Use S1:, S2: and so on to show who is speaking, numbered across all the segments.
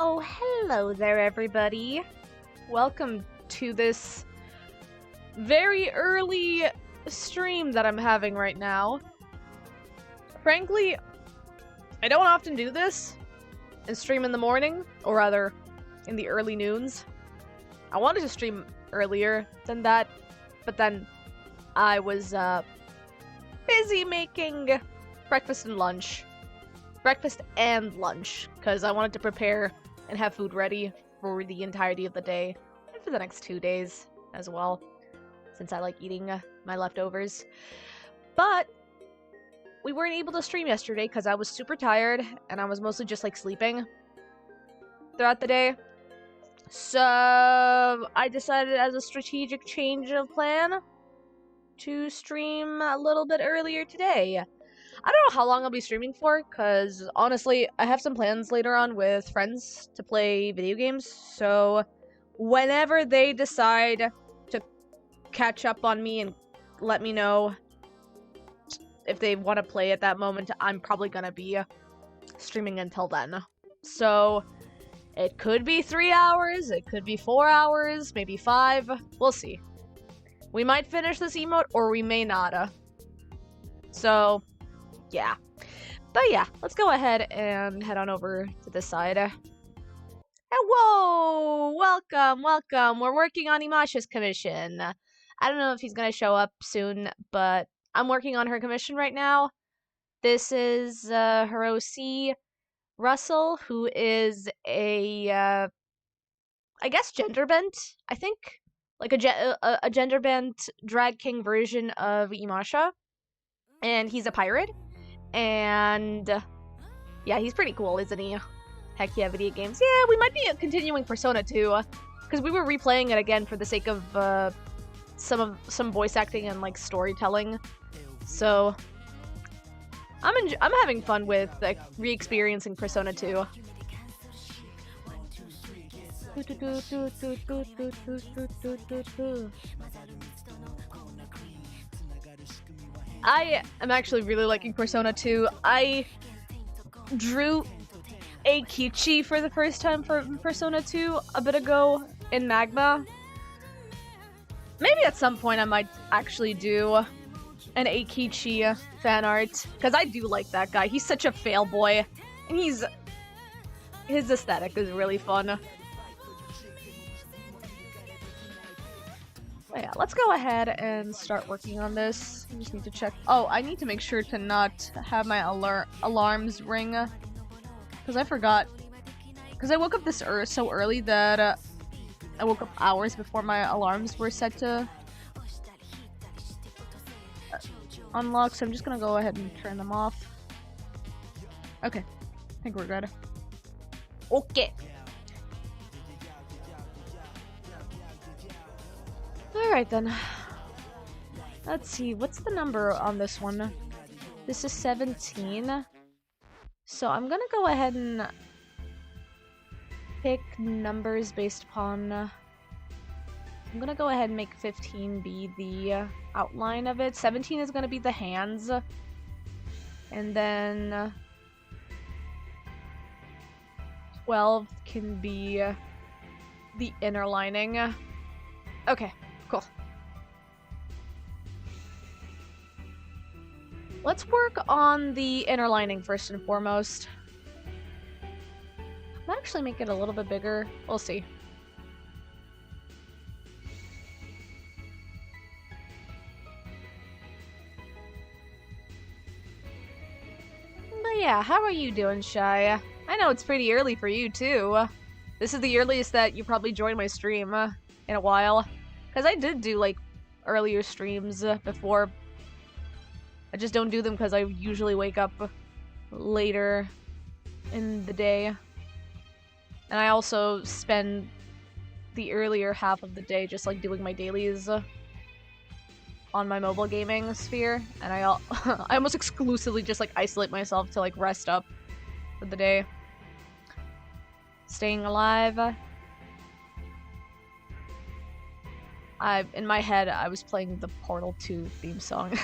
S1: Oh, hello there, everybody. Welcome to this very early stream that I'm having right now. Frankly, I don't often do this and stream in the morning, or rather, in the early noons. I wanted to stream earlier than that, but then I was busy making breakfast and lunch. Breakfast and lunch, because I wanted to prepare and have food ready for the entirety of the day, and for the next 2 days as well, since I like eating my leftovers. But we weren't able to stream yesterday because I was super tired, and I was mostly just like sleeping throughout the day. So I decided, as a strategic change of plan, to stream a little bit earlier today. I don't know how long I'll be streaming for, because honestly, I have some plans later on with friends to play video games, so whenever they decide to catch up on me and let me know if they want to play at that moment, I'm probably gonna be streaming until then. So it could be 3 hours, it could be 4 hours, maybe 5, we'll see. We might finish this emote, or we may not. So yeah. But yeah, let's go ahead and head on over to this side. And whoa! Welcome! We're working on Imasha's commission. I don't know if he's gonna show up soon, but I'm working on her commission right now. This is her OC, Russell, who is a, I guess gender bent, I think? Like a gender bent drag king version of Imasha. And he's a pirate. And yeah, he's pretty cool, isn't he? Heck yeah, video games. Yeah, we might be continuing Persona 2, because we were replaying it again for the sake of some voice acting and like storytelling. So I'm having fun with like re-experiencing Persona 2. I am actually really liking Persona 2. I drew a Kichi for the first time for Persona 2 a bit ago in Magma. Maybe at some point I might actually do an Eikichi fan art, because I do like that guy. He's such a fail boy, and his aesthetic is really fun. Oh yeah, let's go ahead and start working on this. I just need to check. Oh, I need to make sure to not have my alarms ring, because I forgot. Because I woke up this so early that I woke up hours before my alarms were set to unlock, so I'm just gonna go ahead and turn them off. Okay, I think we're good. Okay. Alright then. Let's see, what's the number on this one? This is 17. So I'm gonna go ahead and pick numbers based upon... I'm gonna go ahead and make 15 be the outline of it. 17 is gonna be the hands. And then 12 can be the inner lining. Okay. Cool. Let's work on the inner lining first and foremost. I might actually make it a little bit bigger. We'll see. But yeah, how are you doing, Shy? I know it's pretty early for you, too. This is the earliest that you probably joined my stream in a while. Because I did do, like, earlier streams before. I just don't do them because I usually wake up later in the day. And I also spend the earlier half of the day just, like, doing my dailies on my mobile gaming sphere. And I almost exclusively just, like, isolate myself to, like, rest up for the day. Staying alive. In my head, I was playing the Portal 2 theme song.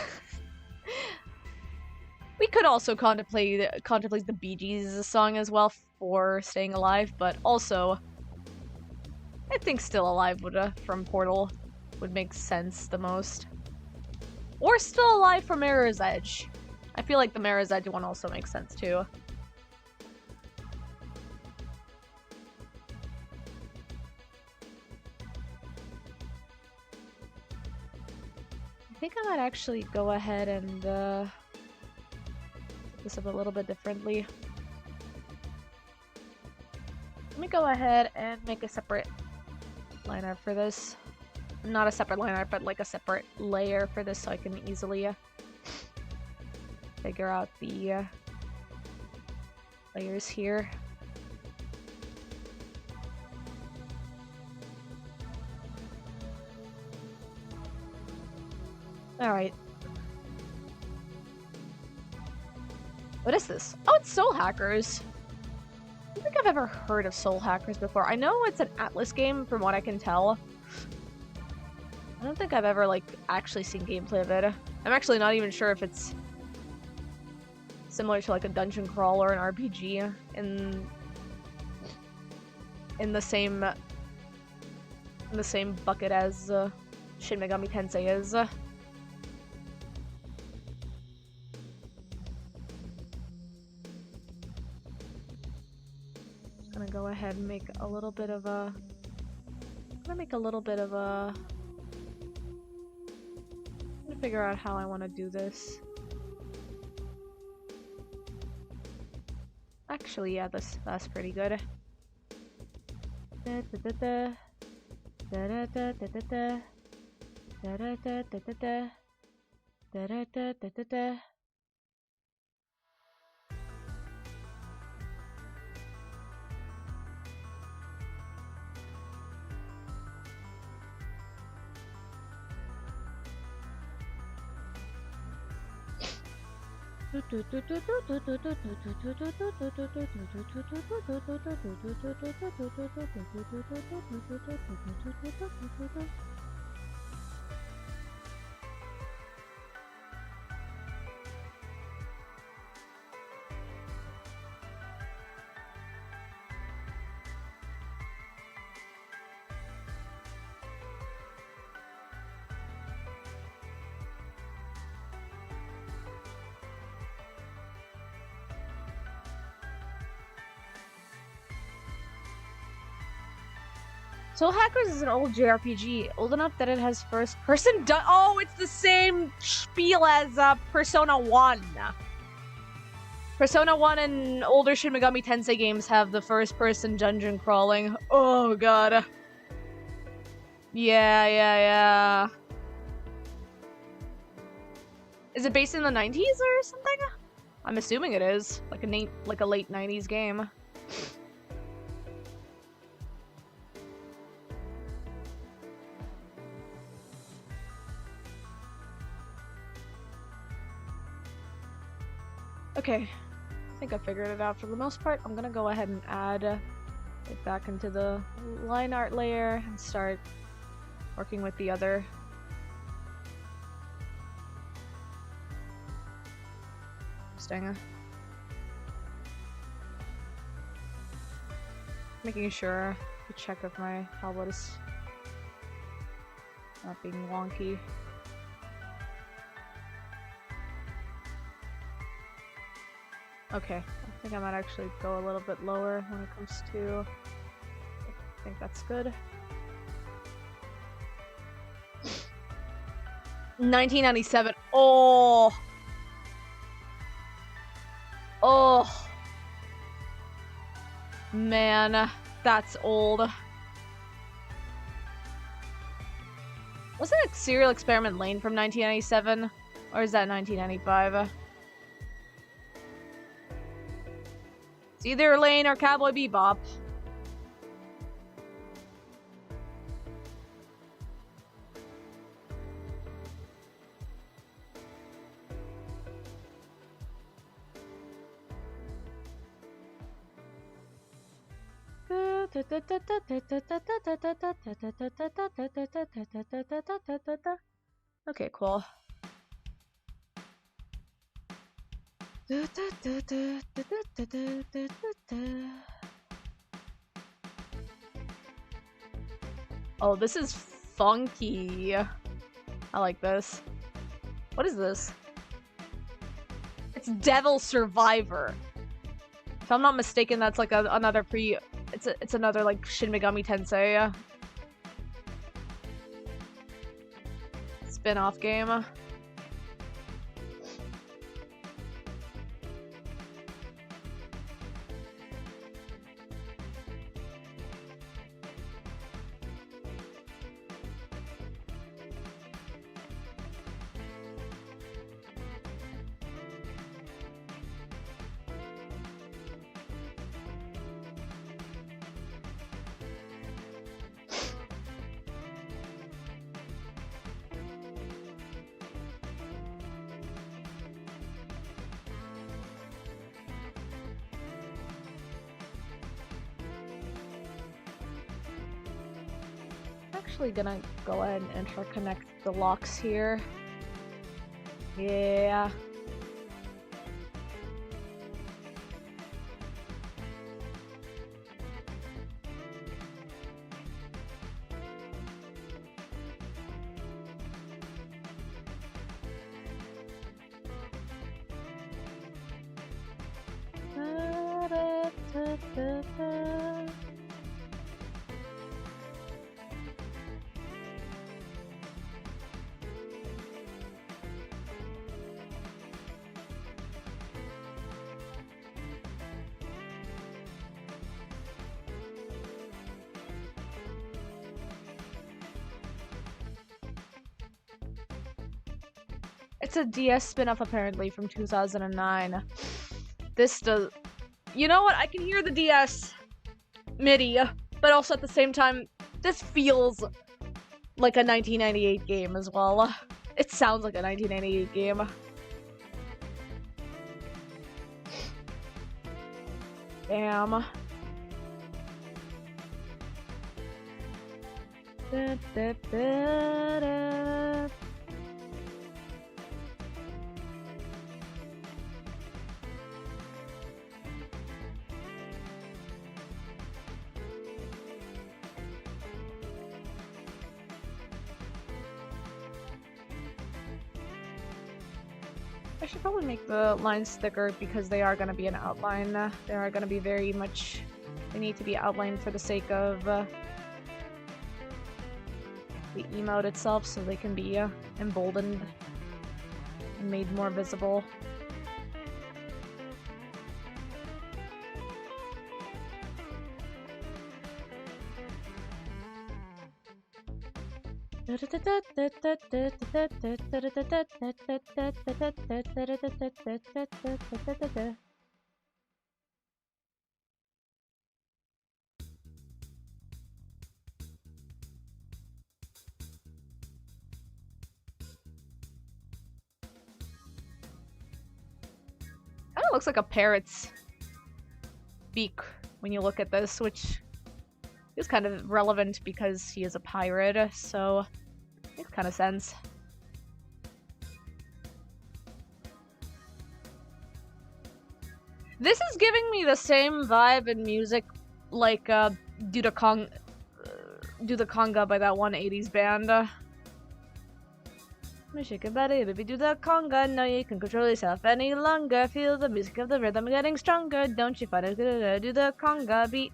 S1: We We could also contemplate the Bee Gees song as well for Staying Alive, but also I think Still Alive would from Portal would make sense the most. Or Still Alive from Mirror's Edge. I feel like the Mirror's Edge one also makes sense too. I think I might actually go ahead and set this up a little bit differently. Let me go ahead and make a separate line art for this. Not a separate line art, but like a separate layer for this so I can easily figure out the layers here. Alright. What is this? Oh, it's Soul Hackers. I don't think I've ever heard of Soul Hackers before. I know it's an Atlas game from what I can tell. I don't think I've ever, like, actually seen gameplay of it. I'm actually not even sure if it's similar to, like, a dungeon crawl or an RPG in the same bucket as Shin Megami Tensei is. Gonna go ahead and make a little bit of a... figure out how I want to do this. Actually, yeah, that's pretty good. Soul Hackers is an old JRPG, old enough that it has first-person oh, it's the same spiel as Persona 1. Persona 1 and older Shin Megami Tensei games have the first-person dungeon crawling. Oh god. Yeah. Is it based in the 90s or something? I'm assuming it is. Like a late 90s game. Okay, I think I figured it out for the most part. I'm gonna go ahead and add it back into the line art layer and start working with the other. Interesting. Making sure to check if my tablet is not being wonky. Okay, I think I might actually go a little bit lower when it comes to... I think that's good. 1997. Oh! Oh! Man, that's old. Wasn't it Serial Experiment Lane from 1997? Or is that 1995? It's either Lane or Cowboy Bebop. Okay, cool. Oh, this is funky. I like this. What is this? It's Devil Survivor. If I'm not mistaken, that's like another it's another like Shin Megami Tensei spin-off game. Actually gonna go ahead and interconnect the locks here. Yeah. It's a DS spin-off apparently from 2009. This does... You know what? I can hear the DS MIDI, but also at the same time, this feels like a 1998 game as well. It sounds like a 1998 game. Damn. I should probably make the lines thicker because they are going to be an outline. They are going to be very much... They need to be outlined for the sake of the emote itself, so they can be emboldened and made more visible. Kinda looks like a parrot's beak when you look at this, which is kind of relevant because he is a pirate, so makes kind of sense. This is giving me the same vibe and music like Do the Conga by that one 80s band. Shake your body, baby, do the conga. No, you can control yourself any longer. Feel the music of the rhythm getting stronger. Don't you find it good to do the conga beat?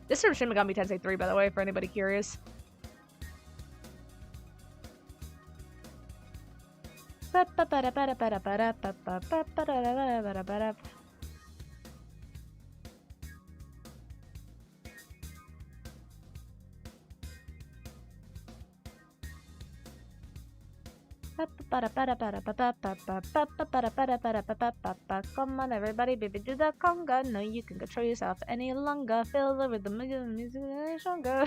S1: This is from Shin Megami Tensei 3, by the way, for anybody curious. Come on, everybody, baby, do the conga. No, you can control yourself any longer. Feel the rhythm of the music getting stronger.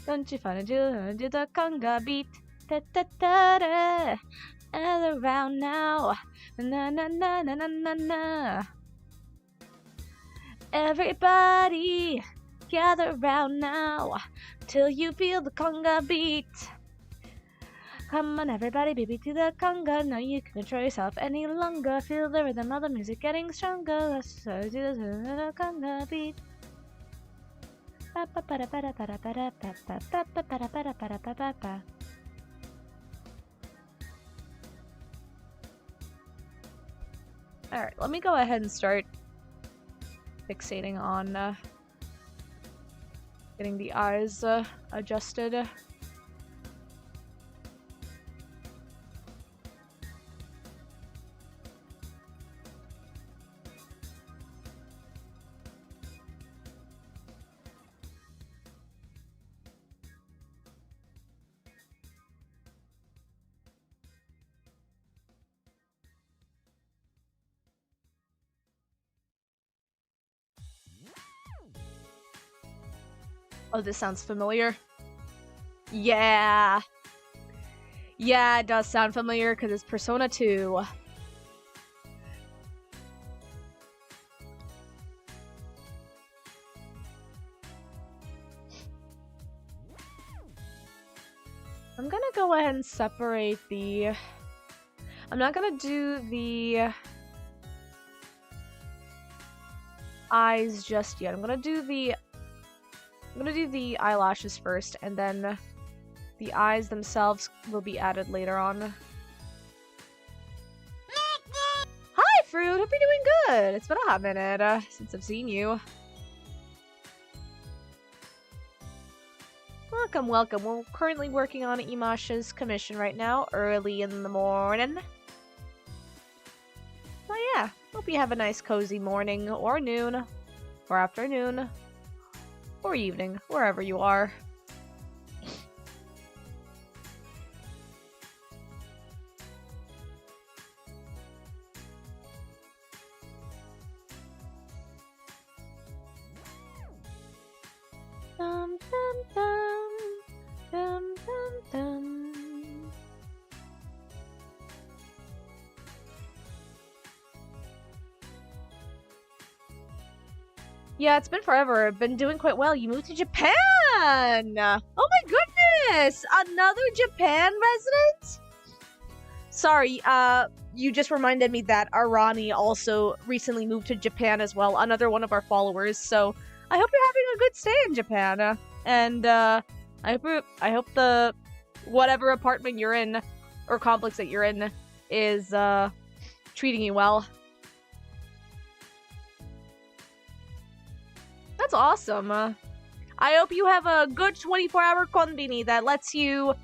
S1: Don't you find it? Do the conga beat. Da da da da. All around now. Na na na na na na na. Everybody, gather round now till you feel the conga beat. Come on, everybody, baby, to the conga. Now you can control yourself any longer. Feel the rhythm of the music getting stronger. Let's do the conga beat. Alright, let me go ahead and start fixating on getting the eyes adjusted. Oh, this sounds familiar. Yeah. Yeah, it does sound familiar because it's Persona 2. I'm gonna go ahead and separate the... I'm not gonna do the eyes just yet. I'm gonna do the eyelashes first, and then the eyes themselves will be added later on. Hi, Fruit! Hope you're doing good! It's been a hot minute since I've seen you. Welcome, welcome. We're currently working on Imasha's commission right now, early in the morning. Well, yeah. Hope you have a nice cozy morning, or noon, or afternoon, or evening, wherever you are. Dum dum dum, dum dum dum. Yeah, it's been forever. I've been doing quite well. You moved to Japan! Oh my goodness! Another Japan resident? Sorry, you just reminded me that Arani also recently moved to Japan as well. Another one of our followers, so I hope you're having a good stay in Japan. And, I hope the whatever apartment you're in, or complex that you're in, is, treating you well. That's awesome. I hope you have a good 24-hour konbini that lets you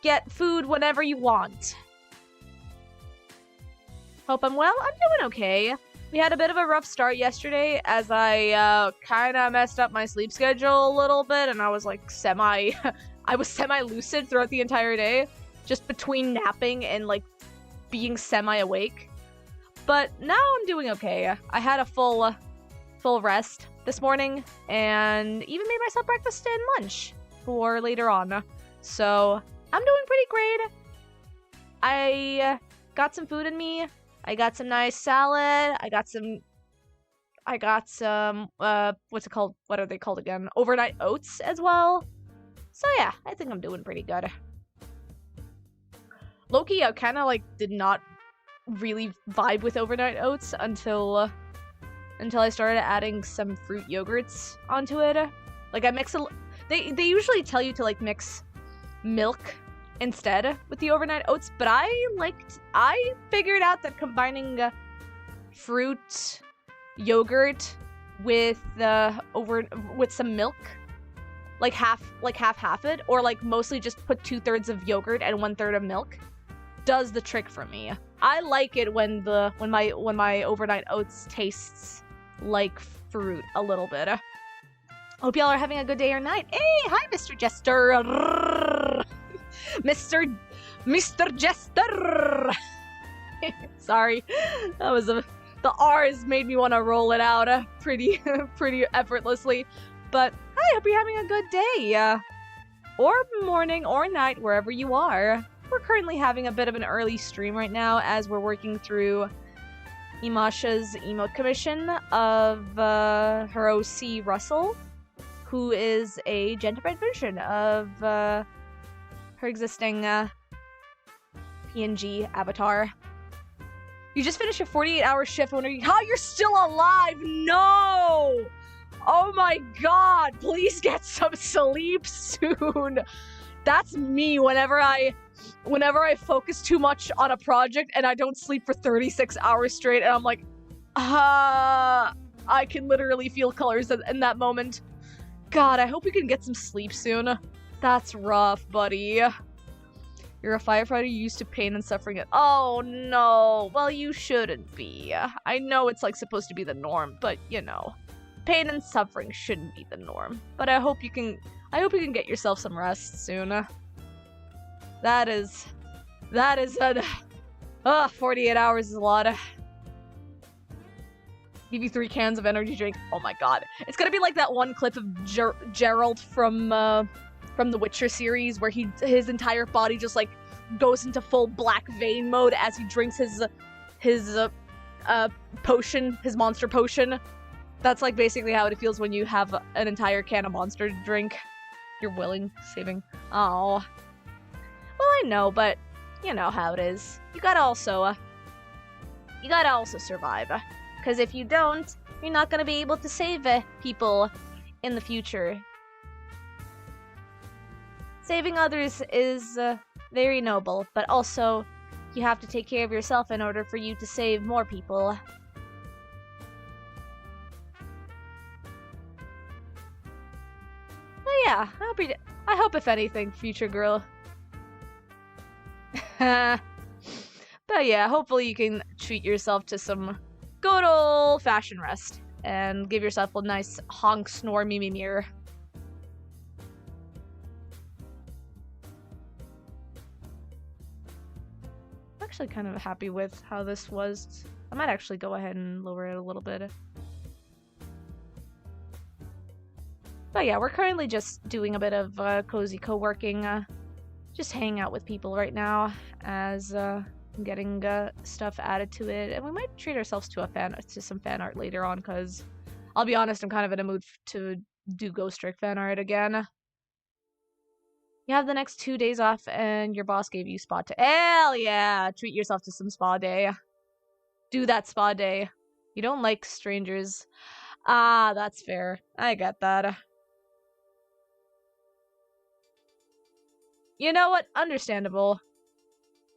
S1: get food whenever you want. Hope I'm well. I'm doing okay. We had a bit of a rough start yesterday as I kind of messed up my sleep schedule a little bit, and I was like I was semi-lucid throughout the entire day, just between napping and like being semi-awake. But now I'm doing okay. I had a full rest this morning, and even made myself breakfast and lunch for later on. So I'm doing pretty great. I got some food in me. I got some nice salad. I got some what's it called? What are they called again? Overnight oats as well. So yeah, I think I'm doing pretty good. Loki, I kind of like did not really vibe with overnight oats until I started adding some fruit yogurts onto it. Like I mix they usually tell you to like mix milk instead with the overnight oats, but I figured out that combining fruit yogurt with some milk, like half it, or like mostly just put 2/3 of yogurt and 1/3 of milk, does the trick for me. I like it when my overnight oats tastes like fruit a little bit. Hope y'all are having a good day or night. Hey, hi, Mr. Jester. Mr. Jester. Sorry, that was the R's made me want to roll it out pretty effortlessly. But hi, hope you're having a good day, or morning or night, wherever you are. We're currently having a bit of an early stream right now as we're working through Imasha's emote commission of her OC Russell, who is a gentrified version of her existing PNG avatar. You just finished your 48-hour shift, wondering how you're still alive. No! Oh my god, please get some sleep soon. That's me whenever I focus too much on a project and I don't sleep for 36 hours straight, and I'm like, I can literally feel colors in that moment. God, I hope you can get some sleep soon. That's rough, buddy. You're a firefighter used to pain and suffering. Oh no, well you shouldn't be. I know it's like supposed to be the norm, but you know, pain and suffering shouldn't be the norm. But I hope you can get yourself some rest soon. That is 48 hours is a lot. Give you 3 cans of energy drink. Oh my god. It's gonna be like that one clip of Geralt from the Witcher series where his entire body just like goes into full black vein mode as he drinks his potion, his monster potion. That's like basically how it feels when you have an entire can of monster to drink. You're saving. Oh. Well, I know, but you know how it is. You gotta also survive. Because if you don't, you're not gonna be able to save people in the future. Saving others is very noble, but also you have to take care of yourself in order for you to save more people. Oh yeah, I hope if anything, future girl. But yeah, hopefully you can treat yourself to some good old-fashioned rest and give yourself a nice honk snore mimi mirror. I'm actually kind of happy with how this was. I might actually go ahead and lower it a little bit. But yeah, we're currently just doing a bit of cozy co-working, just hanging out with people right now as getting stuff added to it, and we might treat ourselves to some fan art later on, because I'll be honest, I'm kind of in a mood to do Ghost Trick fan art again. You have the next 2 days off and your boss gave you spa day. Hell yeah! Treat yourself to some spa day. Do that spa day. You don't like strangers. Ah, that's fair. I get that. You know what? Understandable.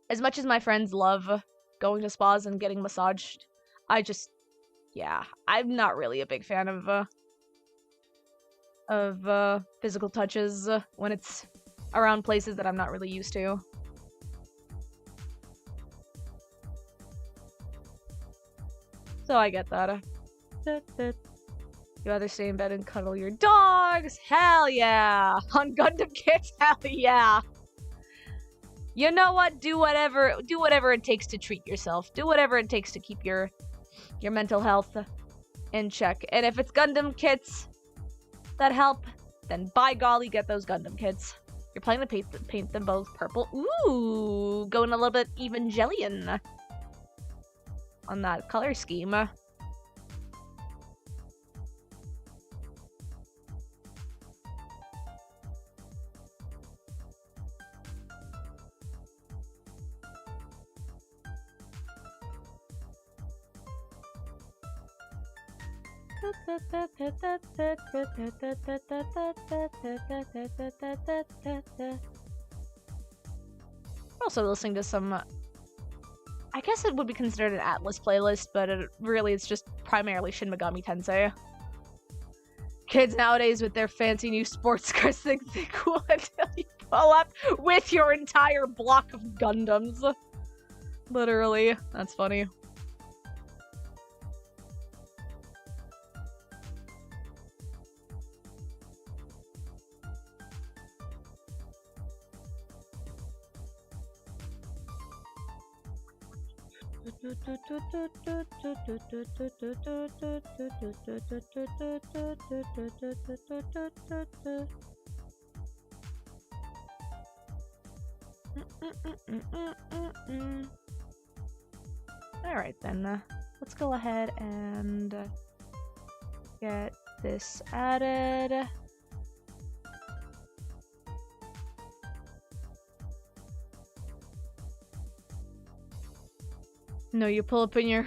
S1: As much as my friends love going to spas and getting massaged, yeah, I'm not really a big fan of physical touches when it's around places that I'm not really used to. So I get that. You rather stay in bed and cuddle your dogs? Hell yeah! On Gundam Kids? Hell yeah! You know what? Do whatever it takes to treat yourself. Do whatever it takes to keep your mental health in check. And if it's Gundam kits that help, then by golly, get those Gundam kits. You're planning to paint them both purple. Ooh, going a little bit Evangelion on that color scheme. Also listening to some, I guess it would be considered an Atlas playlist, but it's just primarily Shin Megami Tensei. Kids nowadays with their fancy new sports cars think they're cool until you pull up with your entire block of Gundams. Literally, that's funny. Alright then, let's go ahead and get this added. No, you pull up in your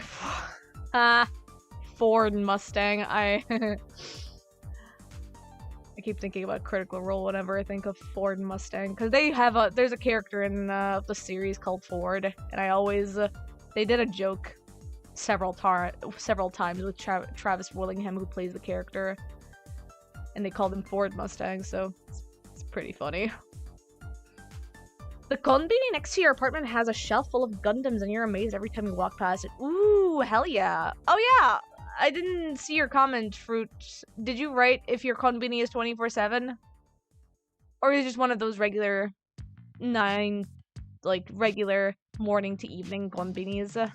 S1: Ford Mustang. I keep thinking about Critical Role whenever I think of Ford and Mustang, because they have there's a character in the series called Ford, and I always they did a joke several times with Travis Willingham, who plays the character, and they called him Ford Mustang, so it's pretty funny. The Konbini next to your apartment has a shelf full of Gundams, and you're amazed every time you walk past it. Ooh, hell yeah. Oh yeah, I didn't see your comment, Fruit. Did you write if your Konbini is 24/7? Or is it just one of those regular regular morning to evening Konbinis?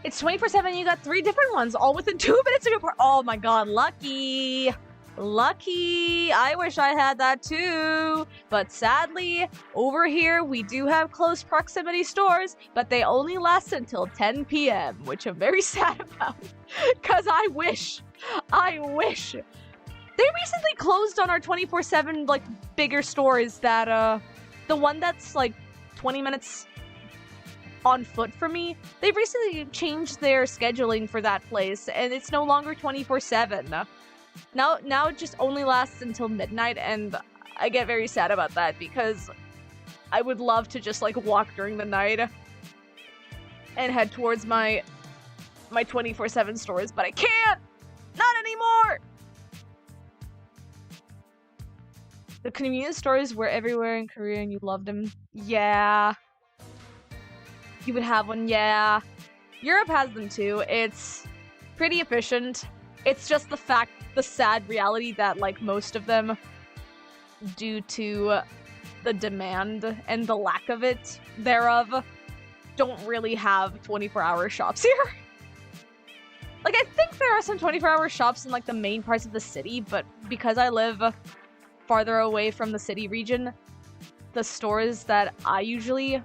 S1: It's 24/7, you got 3 different ones, all within 2 minutes of your part. Oh my god, lucky! Lucky! I wish I had that too! But sadly, over here, we do have close proximity stores, but they only last until 10 p.m., which I'm very sad about. Cause I wish! They recently closed on our 24/7, like, bigger stores that, the one that's, like, 20 minutes on foot for me, they've recently changed their scheduling for that place, and it's no longer 24/7. Now it just only lasts until midnight, and I get very sad about that, because I would love to just, like, walk during the night and head towards my 24/7 stores, but I can't! Not anymore! The convenience stores were everywhere in Korea and you loved them. Yeah. You would have one, yeah. Europe has them too. It's pretty efficient. It's just the sad reality that, like, most of them, due to the demand and the lack of it thereof, don't really have 24-hour shops here. Like, I think there are some 24-hour shops in, like, the main parts of the city, but because I live farther away from the city region, the stores that I usually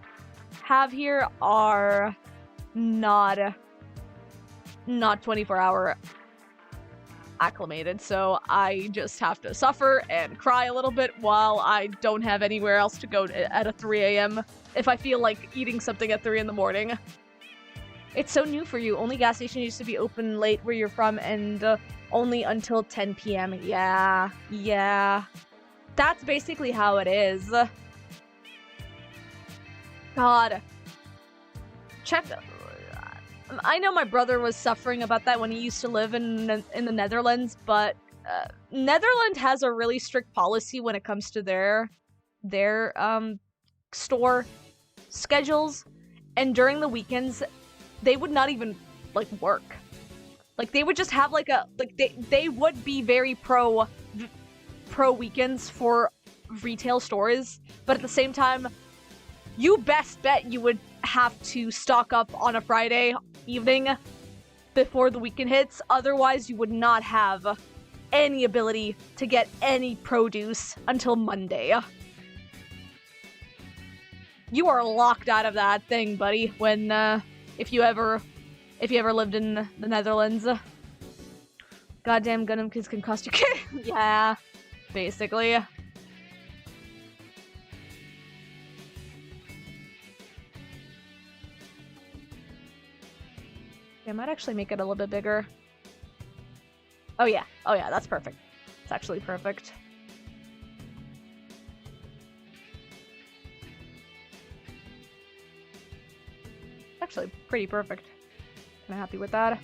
S1: have here are not 24-hour acclimated, so I just have to suffer and cry a little bit while I don't have anywhere else to go at a 3 a.m. if I feel like eating something at 3 in the morning. It's so new for you. Only gas station used to be open late where you're from, and only until 10 p.m. Yeah. That's basically how it is. God. Check. I know my brother was suffering about that when he used to live in the Netherlands, but Netherlands has a really strict policy when it comes to their store schedules, and during the weekends, they would not even, like, work. Like, they would just have, like, they would be very pro weekends for retail stores, but at the same time, you best bet you would have to stock up on a Friday evening before the weekend hits, otherwise you would not have any ability to get any produce until Monday. You are locked out of that thing, buddy, when, if you ever lived in the Netherlands. Goddamn Gundam kids can cost you yeah, basically. I might actually make it a little bit bigger. Oh yeah, that's perfect. It's actually perfect. Actually, pretty perfect. Kinda happy with that.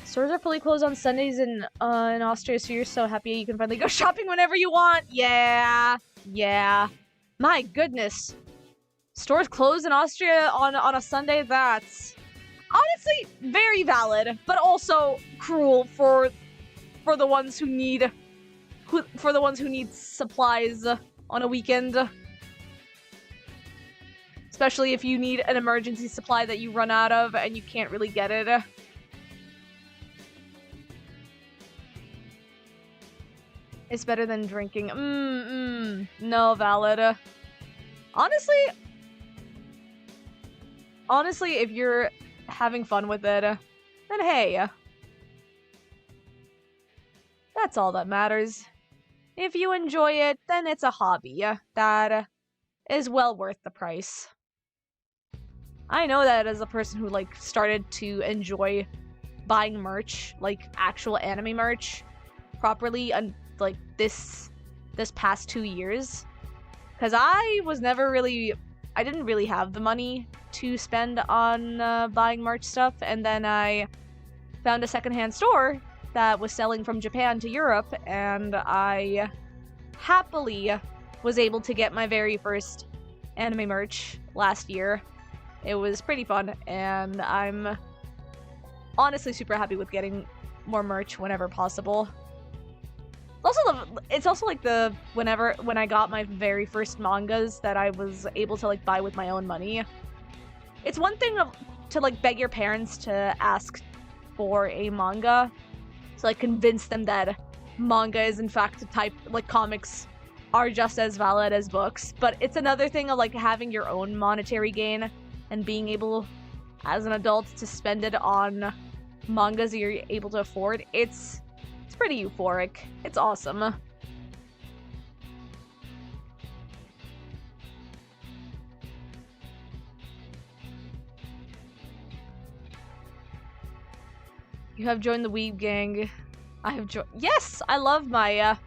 S1: Stores are fully closed on Sundays in Austria, so you're so happy you can finally go shopping whenever you want. Yeah. My goodness. Stores closed in Austria on a Sunday, that's honestly very valid, but also cruel for the ones who need for the ones who need supplies on a weekend. Especially if you need an emergency supply that you run out of and you can't really get it. It's better than drinking. No, valid. Honestly, if you're having fun with it, then hey. That's all that matters. If you enjoy it, then it's a hobby that is well worth the price. I know that as a person who, like, started to enjoy buying merch, like, actual anime merch, properly, and like, this past 2 years. Because I didn't really have the money to spend on buying merch stuff, and then I found a secondhand store that was selling from Japan to Europe, and I happily was able to get my very first anime merch last year. It was pretty fun, and I'm honestly super happy with getting more merch whenever possible. It's also like when I got my very first mangas that I was able to, like, buy with my own money. It's one thing to like beg your parents to ask for a manga, to like convince them that manga is in fact a type, like, comics are just as valid as books, but it's another thing of like having your own monetary gain and being able as an adult to spend it on mangas that you're able to afford. It's pretty euphoric. It's awesome. You have joined the weeb gang. I have joined. Yes, I love my.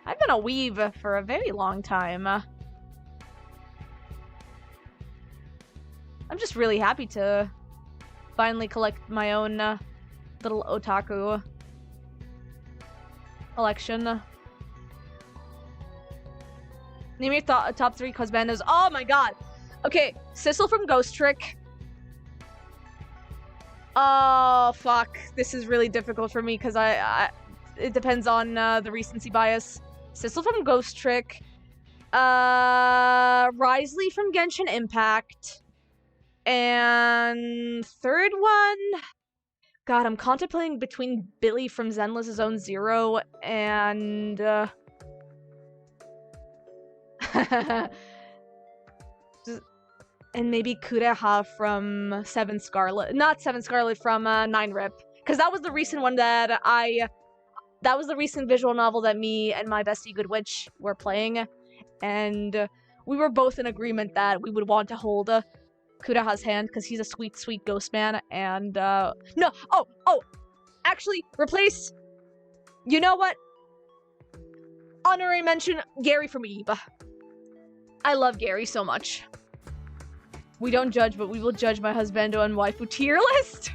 S1: I've been a weeb for a very long time. I'm just really happy to finally collect my own little otaku collection. Name your top 3 husbandos. Oh my god. Okay, Sissel from Ghost Trick. Oh fuck, this is really difficult for me because it depends on the recency bias. Sissel from Ghost Trick, Risley from Genshin Impact, and third one, god, I'm contemplating between Billy from Zenless Zone Zero and and maybe Kureha from Seven Scarlet. Not Seven Scarlet, from Nine Rip. Because that was the recent one that that was the recent visual novel that me and my bestie Good Witch were playing. And we were both in agreement that we would want to hold Kureha's hand, because he's a sweet, sweet ghost man. And, no! Oh! Actually, replace... You know what? Honorary mention, Gary from Eve. I love Gary so much. We don't judge, but we will judge my husbando and waifu tier list.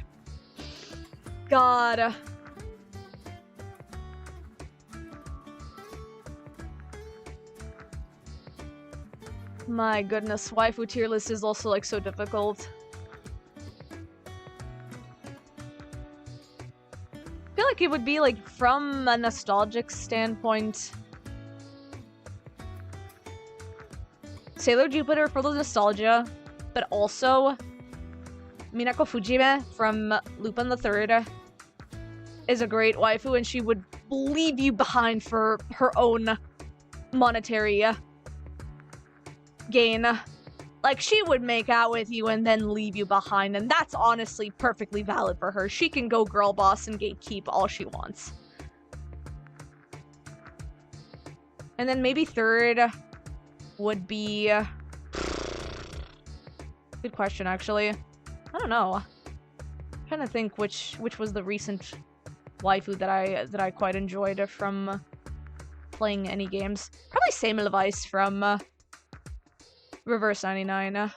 S1: God. My goodness, waifu tier list is also, like, so difficult. I feel like it would be, like, from a nostalgic standpoint. Sailor Jupiter for the nostalgia. But also, Minako Fujime from Lupin the Third is a great waifu, and she would leave you behind for her own monetary gain. Like, she would make out with you and then leave you behind, and that's honestly perfectly valid for her. She can go girl boss and gatekeep all she wants. And then maybe third would be... Good question, actually. I don't know. I'm trying to think which was the recent waifu that I quite enjoyed from playing any games. Probably Same Levice from Reverse 99.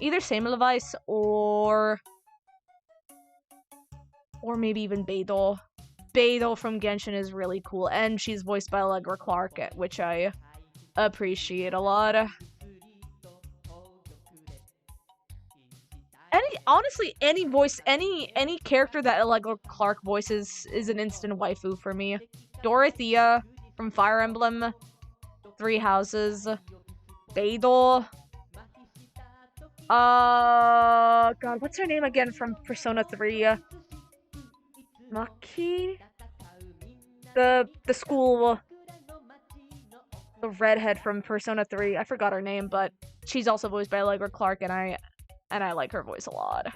S1: Either Same Levice or maybe even Beidou. Beidou from Genshin is really cool, and she's voiced by Allegra Clark, which I appreciate a lot. Honestly, any voice, any character that Allegra Clark voices is an instant waifu for me. Dorothea, from Fire Emblem, Three Houses, Beidou. God, what's her name again from Persona 3? Maki? The school, the redhead from Persona 3. I forgot her name, but she's also voiced by Allegra Clark, and I like her voice a lot.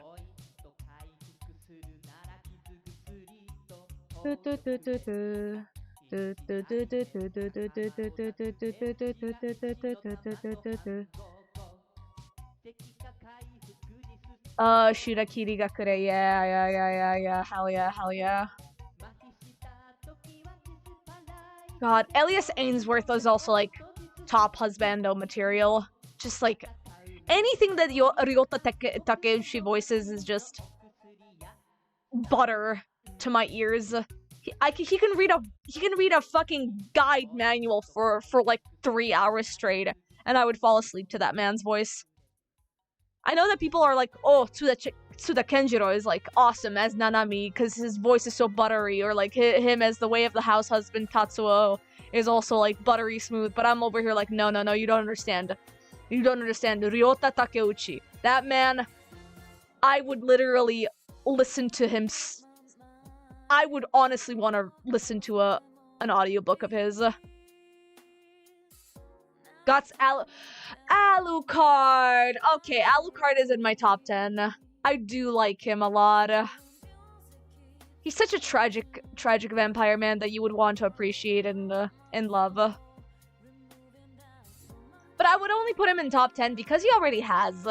S1: Shirakiri Gakure, yeah, hell yeah. God, Elias Ainsworth was also, like, top husbando material. Just, like, anything that Ryota Takeuchi voices is just butter to my ears. He can read a fucking guide manual for like 3 hours straight, and I would fall asleep to that man's voice. I know that people are like, oh, Tsuda Kenjiro is, like, awesome as Nanami because his voice is so buttery, or, like, him as the Way of the House husband Tatsuo is also, like, buttery smooth, but I'm over here like, no, you don't understand. You don't understand. Ryota Takeuchi. That man, I would literally listen to him. I would honestly want to listen to an audiobook of his. Guts Alucard! Okay, Alucard is in my top 10. I do like him a lot. He's such a tragic vampire man that you would want to appreciate and love. But I would only put him in top 10 because he already has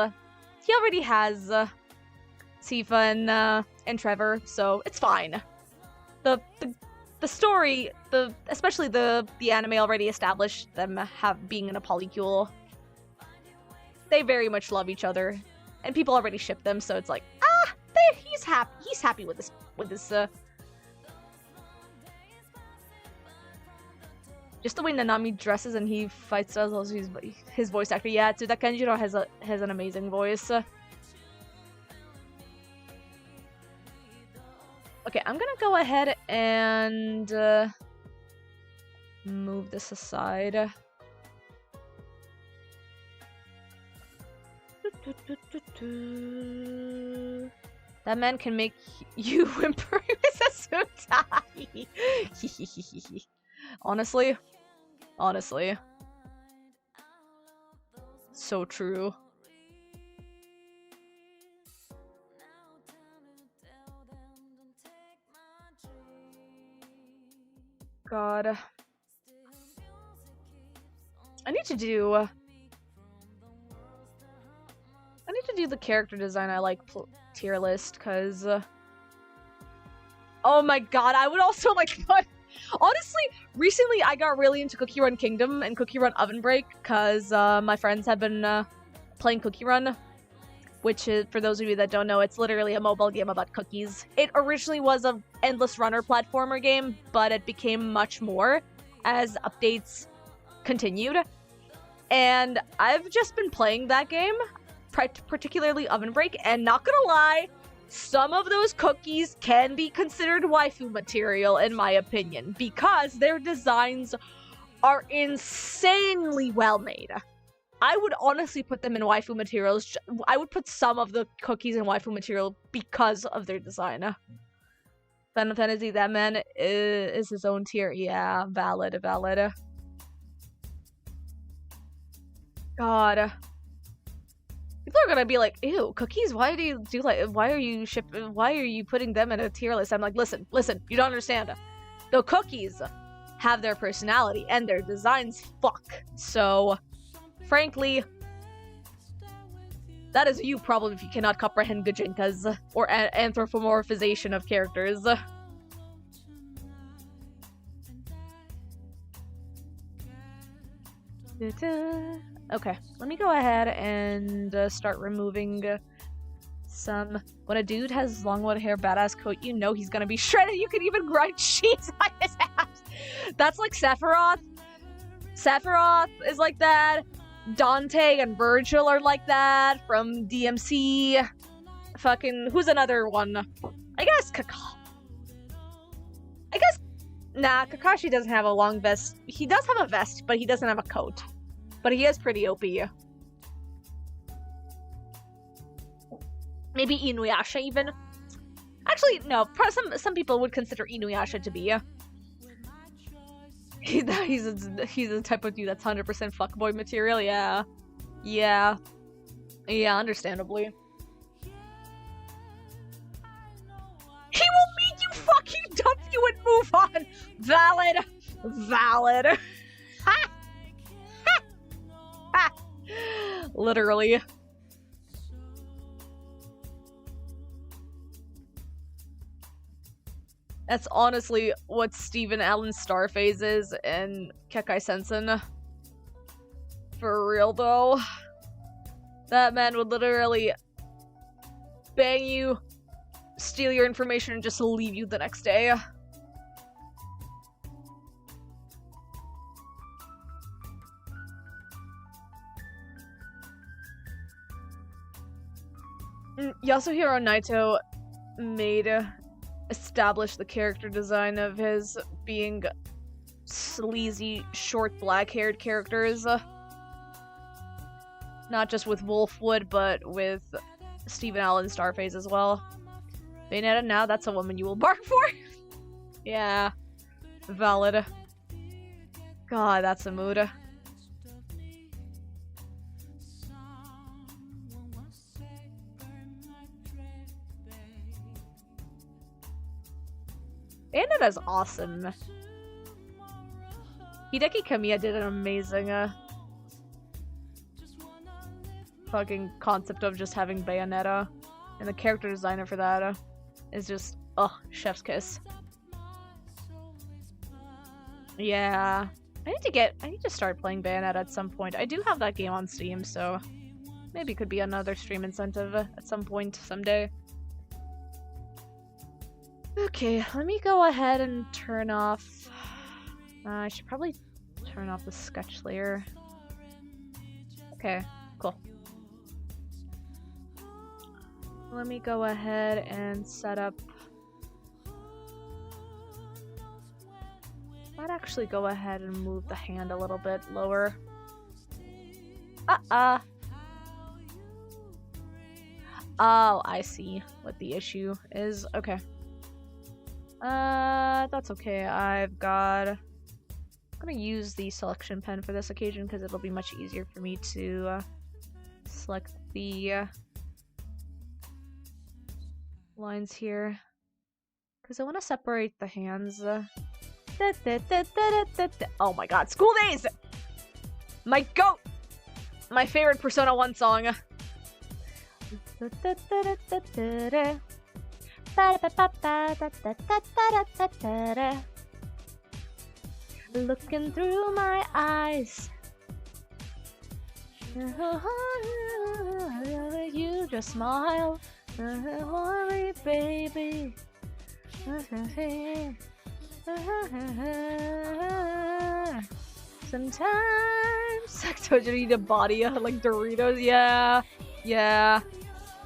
S1: Tifa and Trevor, so it's fine. The story, especially the anime already established them being in a polycule. They very much love each other, and people already ship them, so it's like, he's happy with this. Just the way Nanami dresses and he fights as well as his voice actor. Yeah, Tsuda Kenjiro has an amazing voice. Okay, I'm gonna go ahead and move this aside. That man can make you whimper as a Sutai. Honestly. So true. God. I need to do the character design I like tier list, because oh my god, I would also like put... Honestly, recently I got really into Cookie Run Kingdom and Cookie Run Oven Break, because my friends have been playing Cookie Run, which is, for those of you that don't know, it's literally a mobile game about cookies. It originally was an endless runner platformer game, but it became much more as updates continued. And I've just been playing that game, particularly Oven Break, and not gonna lie, some of those cookies can be considered waifu material in my opinion, because their designs are insanely well made. I would honestly put them in waifu materials. I would put some of the cookies in waifu material because of their design. Final Fantasy, that man is his own tier. Yeah, valid. God. People are gonna be like, ew, cookies, why are you putting them in a tier list? I'm like, listen, you don't understand. The cookies have their personality and their designs fuck. So, frankly, that is you problem if you cannot comprehend Gajinkas or anthropomorphization of characters. Okay, let me go ahead and start removing some... When a dude has long white hair, badass coat, you know he's gonna be shredded. You can even grind cheese on his ass. That's like Sephiroth. Sephiroth is like that. Dante and Virgil are like that from DMC. Fucking... Who's another one? I guess Nah, Kakashi doesn't have a long vest. He does have a vest, but he doesn't have a coat. But he is pretty OP. Maybe Inuyasha even. Actually, no. Some people would consider Inuyasha to be. He's the type of dude that's 100% fuckboy material. Yeah, yeah, yeah. Understandably. He will make you fucking dump you and move on. Valid. Valid. Ha! Ha! Ha! Literally. That's honestly what Stephen Allen Starface is in Kekai Sensen. For real though. That man would literally bang you, steal your information, and just leave you the next day. Yasuhiro Naito established the character design of his being sleazy, short, black-haired characters. Not just with Wolfwood, but with Stephen Allen Starface as well. Bayonetta, now that's a woman you will bark for? Yeah. Valid. God, that's a mood. Bayonetta's awesome. Hideki Kamiya did an amazing fucking concept of just having Bayonetta, and the character designer for that is just chef's kiss. Yeah, I need to start playing Bayonetta at some point. I do have that game on Steam, so maybe it could be another stream incentive at some point someday. Okay, let me go ahead and turn off. I should probably turn off the sketch layer. Okay, cool. Let me go ahead and set up. Might actually go ahead and move the hand a little bit lower. Oh, I see what the issue is. Okay. That's okay. I'm gonna use the selection pen for this occasion because it'll be much easier for me to select the lines here. Because I want to separate the hands. Oh my god, School Days! My goat! My favorite Persona 1 song. Looking through my eyes. You just smile. Worry, baby. Sometimes I told you to eat a body like Doritos. Yeah, yeah.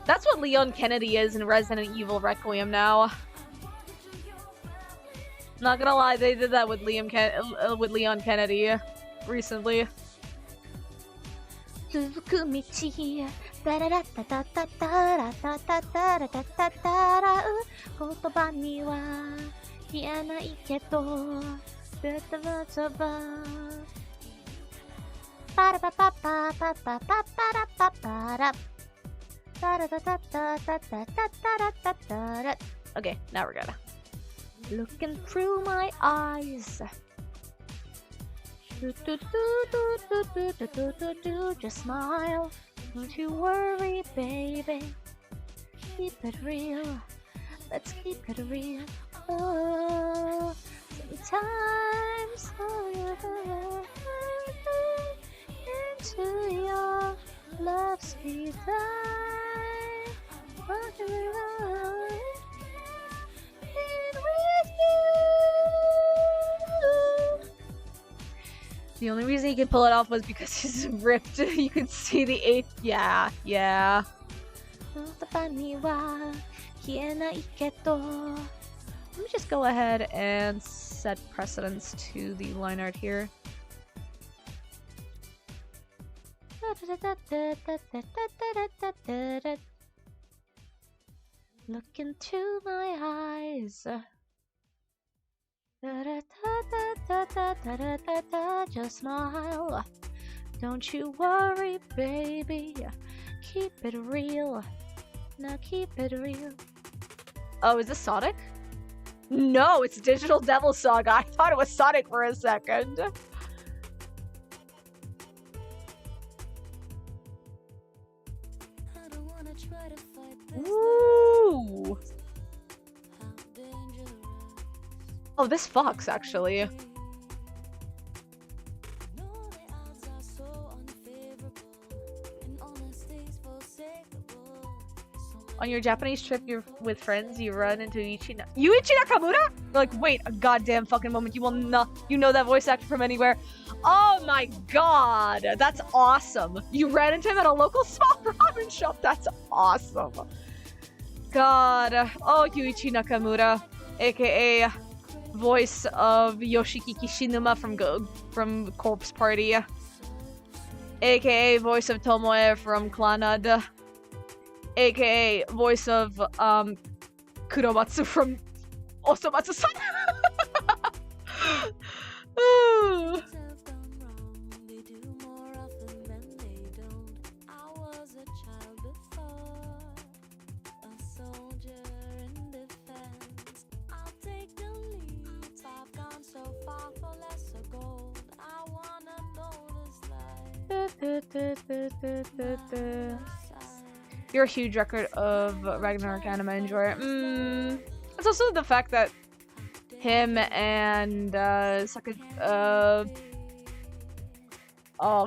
S1: That's what Leon Kennedy is in Resident Evil Requiem now. Not gonna lie, they did that with Leon Kennedy recently. Okay, now we're good. Looking through my eyes. Just smile. Don't you worry, baby. Keep it real. Let's keep it real. Oh, sometimes into your love sweet eye. Walking around with you. The only reason he could pull it off was because he's ripped. You could see the 8th. Yeah, yeah. Let me just go ahead and set precedence to the line art here. Look into my eyes. Just smile. Don't you worry, baby. Keep it real. Now keep it real. Oh, is this Sonic? No, it's Digital Devil Saga. I thought it was Sonic for a second. Ooh. Oh, this fox, actually. On your Japanese trip, you're with friends, you run into Yuichi Nakamura? You're like, wait a goddamn fucking moment, you will not, you know that voice actor from anywhere. Oh my god, that's awesome. You ran into him at a local small ramen shop, that's awesome. God, oh, Yuichi Nakamura, aka voice of Yoshiki Kishinuma from Corpse Party, aka voice of Tomoe from Clannad, aka voice of Kuromatsu from Osomatsu-san. You're a huge record of Ragnarok anime enjoyer. It's also the fact that him and oh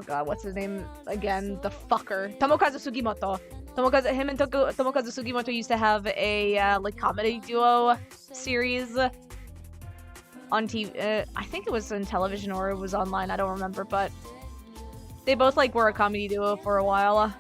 S1: god, what's his name again? The fucker. Tomokazu Sugimoto. Him and Tomokazu Sugimoto used to have a like comedy duo series on TV. I think it was on television or it was online. I don't remember, but they both like were a comedy duo for a while.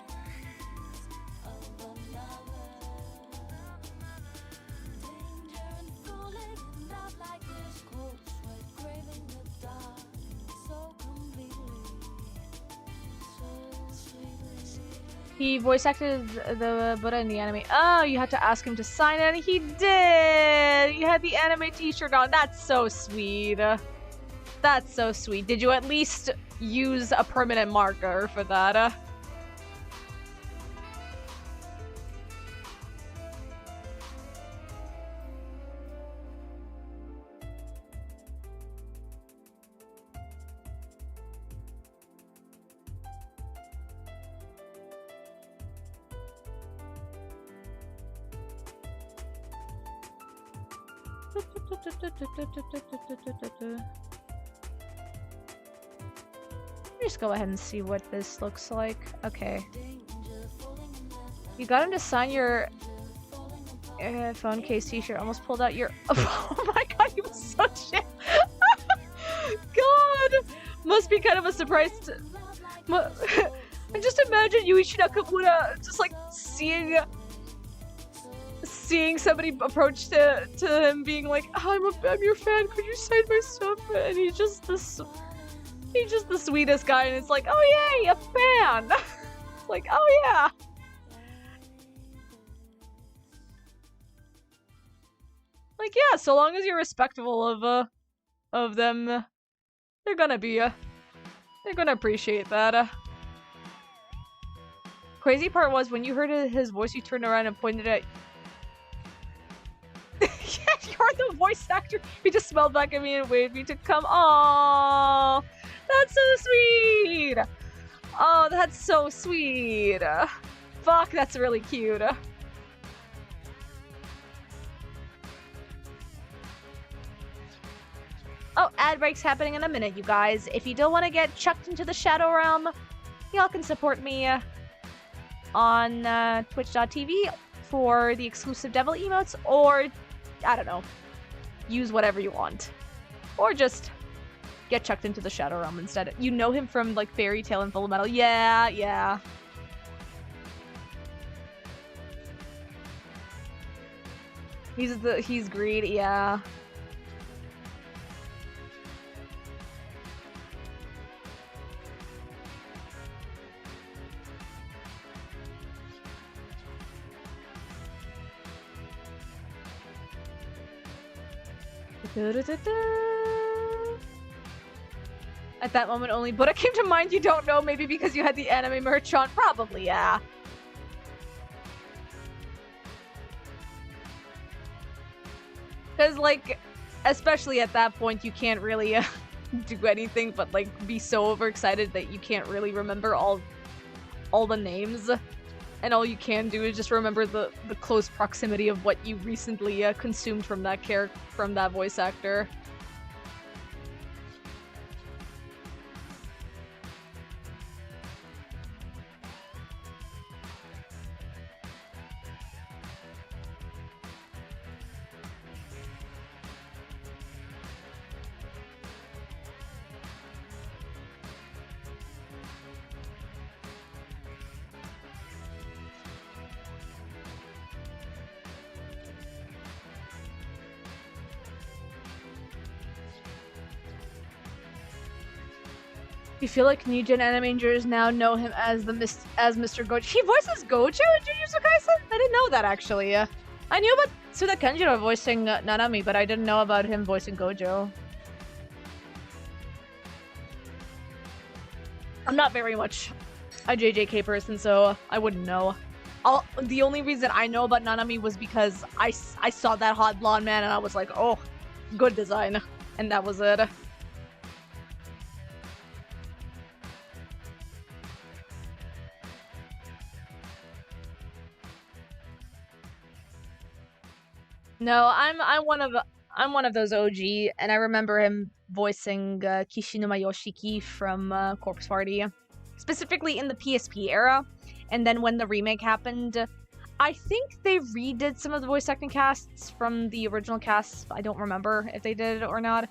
S1: He voice acted the Buddha in the anime. Oh, you had to ask him to sign it, and he did! You had the anime t-shirt on. That's so sweet. That's so sweet. Did you at least use a permanent marker for that? Just go ahead and see what this looks like. Okay. You got him to sign your phone case t-shirt. Almost pulled out your... Oh my god, he was so shit. God! Must be kind of a surprise to... And just imagine Yuichi Nakamura just like seeing somebody approach to him being like, oh, I'm your fan, could you sign my stuff? And he's just the sweetest guy, and it's like, oh yay, a fan! It's like, oh yeah! Like, yeah, so long as you're respectful of them, they're gonna appreciate that. Crazy part was, when you heard his voice, you turned around and pointed at... Yeah, you're the voice actor. He just smiled back at me and waved me to come. Aww, that's so sweet. Oh, that's so sweet. Fuck, that's really cute. Oh, ad break's happening in a minute, you guys. If you don't want to get chucked into the Shadow Realm, y'all can support me on twitch.tv for the exclusive devil emotes, or, I don't know, use whatever you want. Or just get chucked into the Shadow Realm instead. You know him from, like, Fairy Tail and Full Metal. Yeah, yeah. He's greedy, yeah. At that moment only, but it came to mind you don't know, maybe because you had the anime merch on. Probably, yeah. Because, like, especially at that point, you can't really do anything but, like, be so overexcited that you can't really remember all the names. And all you can do is just remember the close proximity of what you recently consumed from that from that voice actor. You feel like new gen animators now know him as Mr. Gojo. He voices Gojo in Jujutsu Kaisen? I didn't know that, actually. I knew about Suda Kenjiro voicing Nanami, but I didn't know about him voicing Gojo. I'm not very much a JJK person, so I wouldn't know. The only reason I know about Nanami was because I saw that hot blonde man and I was like, oh, good design. And that was it. No, I'm one of those OG, and I remember him voicing Kishinuma Yoshiki from Corpse Party, specifically in the PSP era. And then when the remake happened, I think they redid some of the voice acting casts from the original casts. I don't remember if they did or not.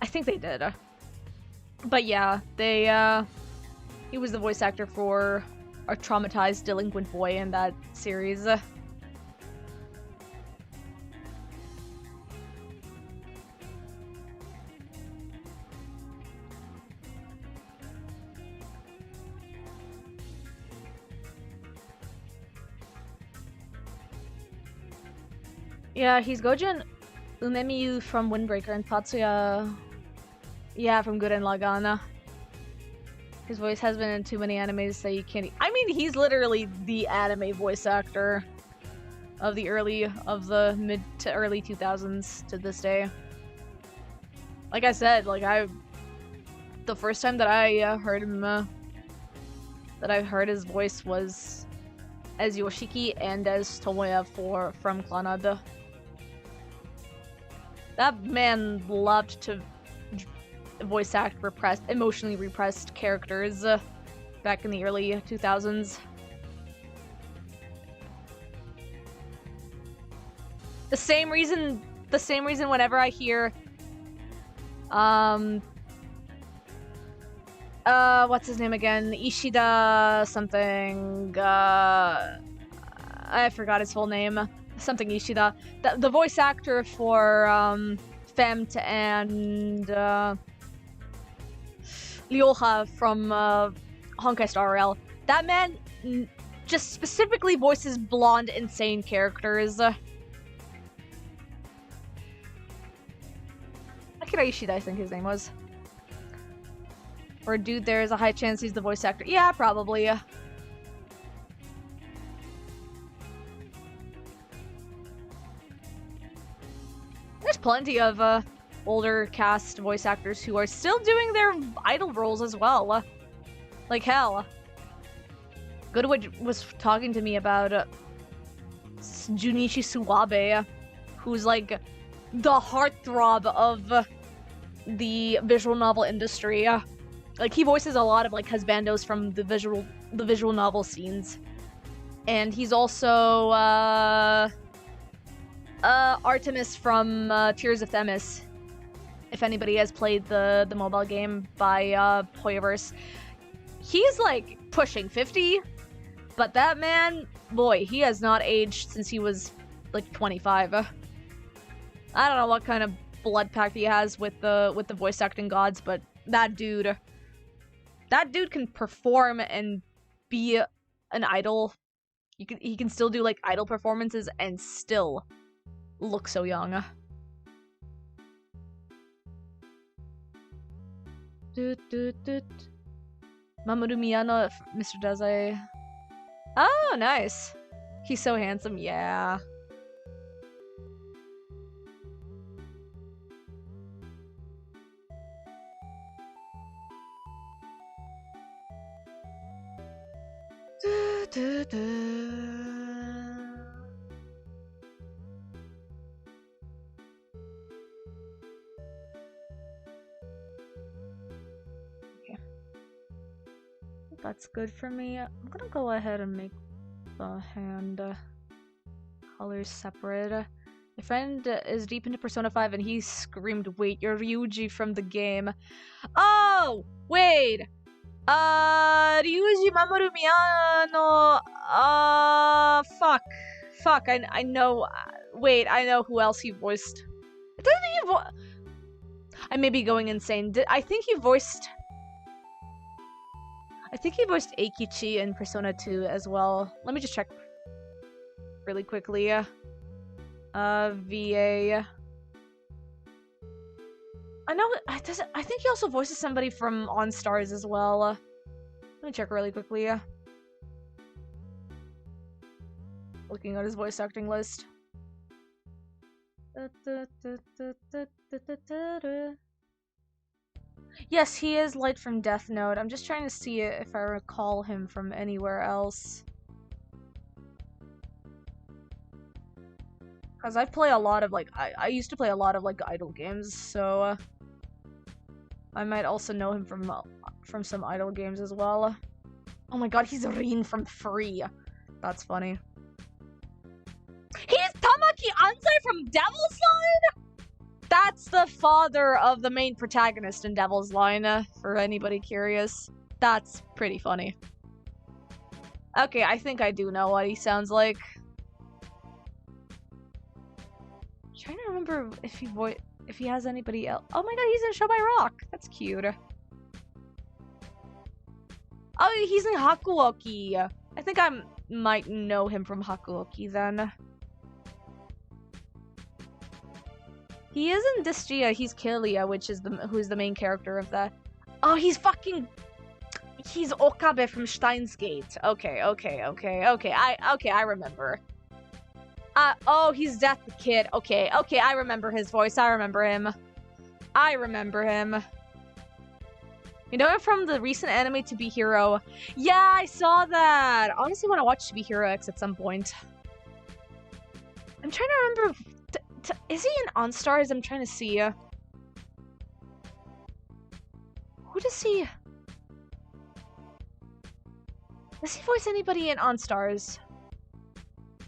S1: I think they did. But yeah, he was the voice actor for a traumatized delinquent boy in that series. Yeah, he's Gojo and Umemiyu from Windbreaker and Tatsuya, yeah, from Gurren Lagann. His voice has been in too many animes that you can't. I mean, he's literally the anime voice actor of the mid to early 2000s to this day. Like I said, the first time that I heard him, that I heard his voice was as Yoshiki and as Tomoya from Clannad. That man loved to voice act emotionally repressed characters back in the early 2000s. The same reason whenever I hear what's his name again? Ishida something, I forgot his full name. Something Ishida. The voice actor for Femte and Ryoha from Honkai Star Rail. That man just specifically voices blonde, insane characters. Akira Ishida, I think his name was. Or dude, there's a high chance he's the voice actor. Yeah, probably. There's plenty of older cast voice actors who are still doing their idol roles as well. Like hell. Goodwood was talking to me about Junichi Suwabe, who's like the heartthrob of the visual novel industry. Like he voices a lot of like husbandos from the visual novel scenes. And he's also Artemis from Tears of Themis. If anybody has played the mobile game by Hoyoverse. He's like pushing 50, but that man, boy, he has not aged since he was like 25. I don't know what kind of blood pact he has with the voice acting gods, but that dude can perform and be an idol. He can still do like idol performances and still look so young. Mamoru Miyano, Mr. Daze. Oh, nice. He's so handsome, yeah. Okay. That's good for me. I'm gonna go ahead and make the hand colors separate. My friend is deep into Persona 5 and he screamed, "Wait, you're Ryuji from the game." Oh! Wait! Ryuji Mamoru Miyano. Fuck, I know. Wait, I know who else he voiced. Doesn't he I may be going insane. I think he voiced Eikichi in Persona 2 as well. Let me just check really quickly. VA. I know. I think he also voices somebody from On Stars as well. Let me check really quickly. Looking at his voice acting list. Yes, he is Light from Death Note. I'm just trying to see if I recall him from anywhere else. Because I play a lot of, like, I used to play a lot of, like, idol games, so I might also know him from some idol games as well. Oh my god, he's Rin from Free. That's funny. He's Tamaki Anzai from Devil's Line? That's the father of the main protagonist in Devil's Line, for anybody curious. That's pretty funny. Okay, I think I do know what he sounds like. I'm trying to remember if he has anybody else. Oh my god, he's in Show by Rock. That's cute. Oh, he's in Hakuoki. I think I might know him from Hakuoki then. He is in Distia. He's Killia, which is who's the main character of that. Oh, he's Okabe from Steins Gate. Okay. I remember. Oh, he's Death the Kid. Okay, I remember his voice. I remember him. You know him from the recent anime To Be Hero? Yeah, I saw that! I honestly want to watch To Be Hero X at some point. I'm trying to remember... is he in On Stars? I'm trying to see. Who does he... does he voice anybody in On Stars?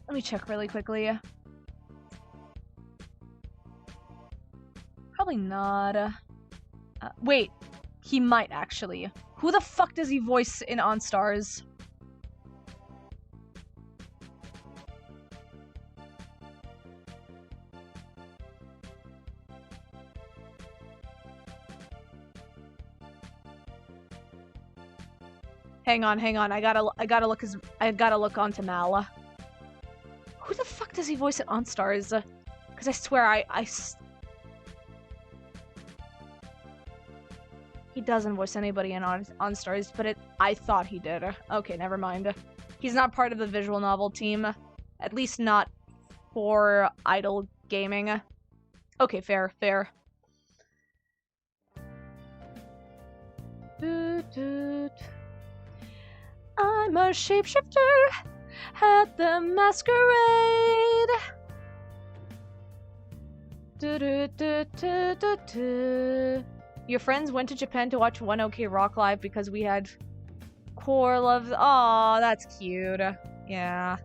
S1: Let me check really quickly. Probably not. Wait. He might, actually. Who the fuck does he voice in On Stars? Hang on. I gotta look onto Mala. Who the fuck does he voice at On Stars? Because I swear he doesn't voice anybody in On Stars, but I thought he did. Okay, never mind. He's not part of the visual novel team. At least not for idol gaming. Okay, fair. I'm a shapeshifter at the masquerade. Your friends went to Japan to watch One OK Rock live because we had core love. Aw, that's cute. Yeah.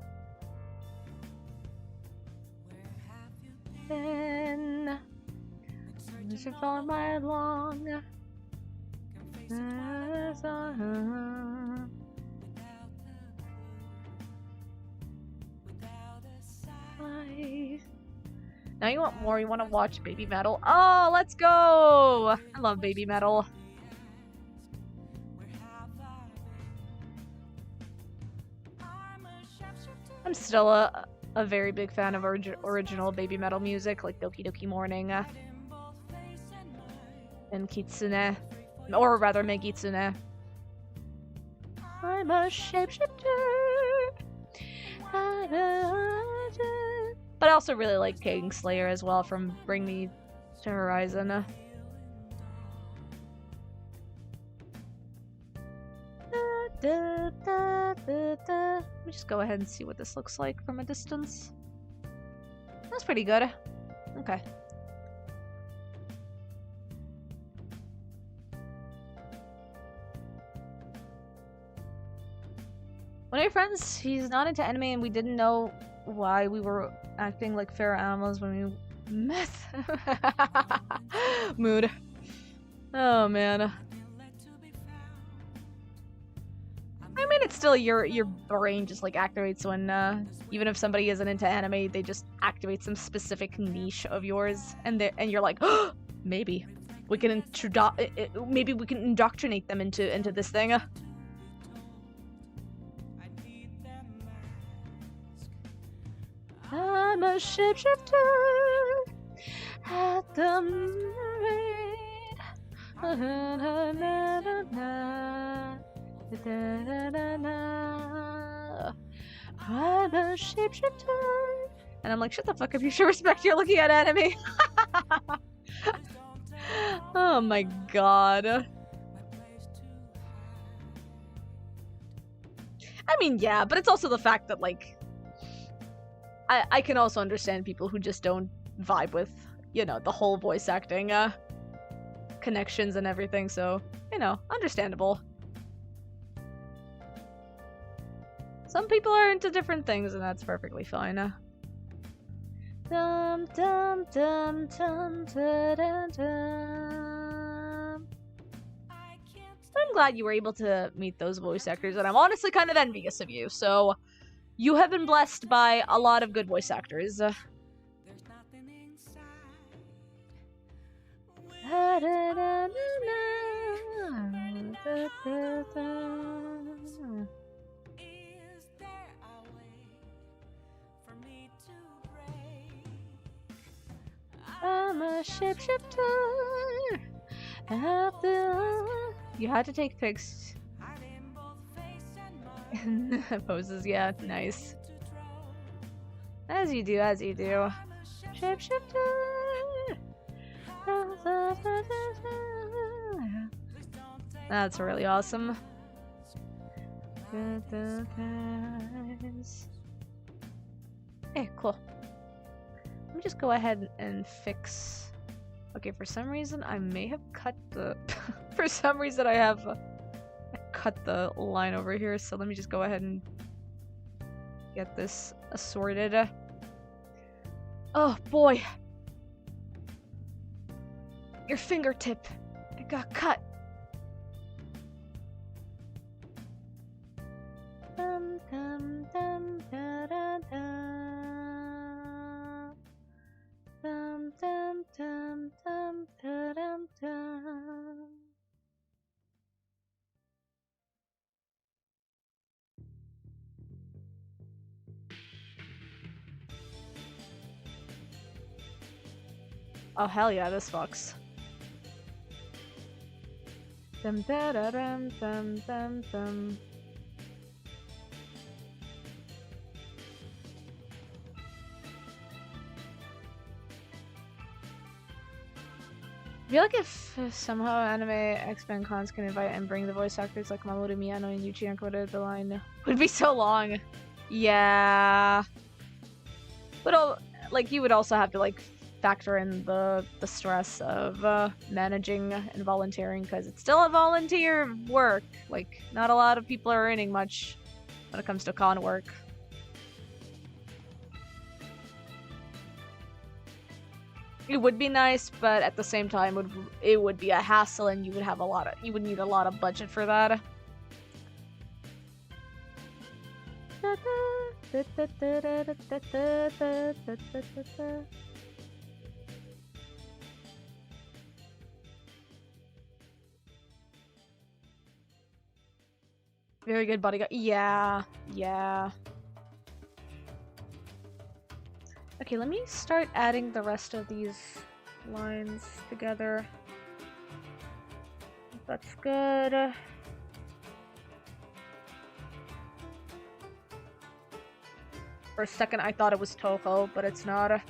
S1: Then all night long. life. Now you want more, you want to watch Baby Metal. Oh, let's go! I love Baby Metal. I'm still a very big fan of original Baby Metal music, like Doki Doki Morning and Kitsune, or rather Megitsune. I'm a shapeshifter. But I also really like Kingslayer as well from Bring Me to Horizon. Let me just go ahead and see what this looks like from a distance. That's pretty good. Okay. One of your friends, he's not into anime and we didn't know why we were acting like fair animals when we met. Mood. Oh man. I mean, it's still your brain just like activates when even if somebody isn't into anime, they just activate some specific niche of yours, and you're like, oh, maybe we can maybe we can indoctrinate them into this thing. I'm a shapeshifter at the parade. I'm a shapeshifter. And I'm like, shut the fuck up, you should respect you're looking at anime. Oh my god. I mean, yeah, but it's also the fact that, like, I can also understand people who just don't vibe with, you know, the whole voice acting connections and everything, so, you know, understandable. Some people are into different things, and that's perfectly fine. Dum dum dum dum da, da, da. I'm glad you were able to meet those voice actors, and I'm honestly kind of envious of you, so you have been blessed by a lot of good voice actors. Da, da, da, da, da, da, da. I'm a shapeshifter. You had to take pics. Poses, yeah, nice. As you do, as you do. Shapeshifter. That's really awesome. Hey, cool. Let me just go ahead and fix. Okay, for some reason I may have cut the. For some reason I have cut the line over here, so let me just go ahead and get this assorted. Oh boy! Your fingertip! It got cut! Dum dum dum da da da. Dum dum dum dum da dum dum. Oh hell yeah, this fucks. Dum da da dum dum dum dum. I feel like if somehow anime expand cons can invite and bring the voice actors like Mamoru Miyano and Yuichi Nakamura, the line would be so long. Yeah. But like you would also have to like factor in the stress of managing and volunteering, because it's still a volunteer work. Like not a lot of people are earning much when it comes to con work. It would be nice, but at the same time, it would be a hassle, and you would need a lot of budget for that. Very good bodyguard. Yeah, yeah. Okay, let me start adding the rest of these lines together. That's good. For a second, I thought it was Toho, but it's not.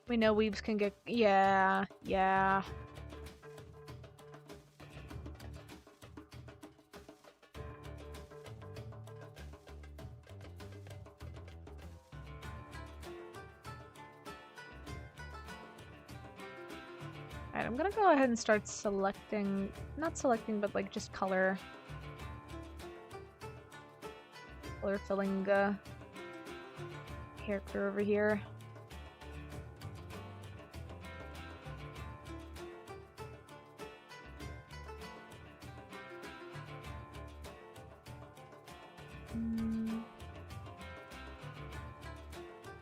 S1: We know weebs can get... Yeah, yeah. Alright, I'm gonna go ahead and start selecting... Not selecting, but like just color... Color filling character over here.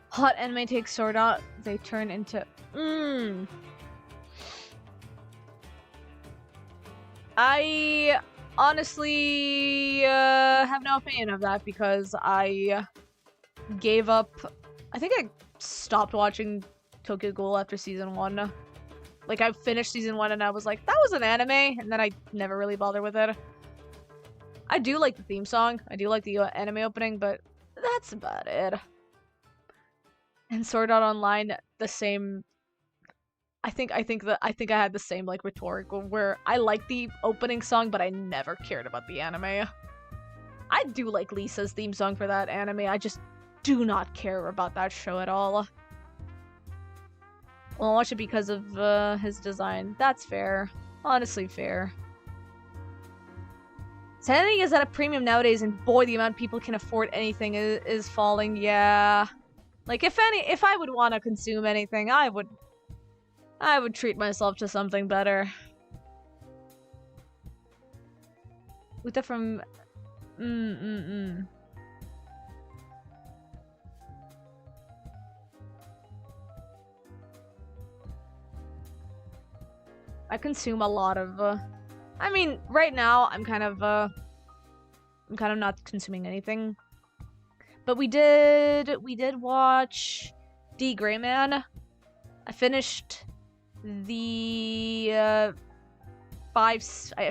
S1: Hot anime takes sword out, they turn into... I honestly have no opinion of that because I gave up... I think I stopped watching Tokyo Ghoul after season 1. Like, I finished season 1 and I was like, that was an anime, and then I never really bothered with it. I do like the theme song, I do like the anime opening, but that's about it. And Sword Art Online, the same... I think I had the same, like, rhetorical where I like the opening song, but I never cared about the anime. I do like Lisa's theme song for that anime, I just do not care about that show at all. Well, I'll watch it because of his design. That's fair. Honestly fair. Sanity is at a premium nowadays, and boy, the amount people can afford anything is falling. Yeah. Like, if I would want to consume anything, I would treat myself to something better. Uta from... I consume a lot of, I mean, right now, I'm kind of not consuming anything. But we did watch D. Gray Man. I finished I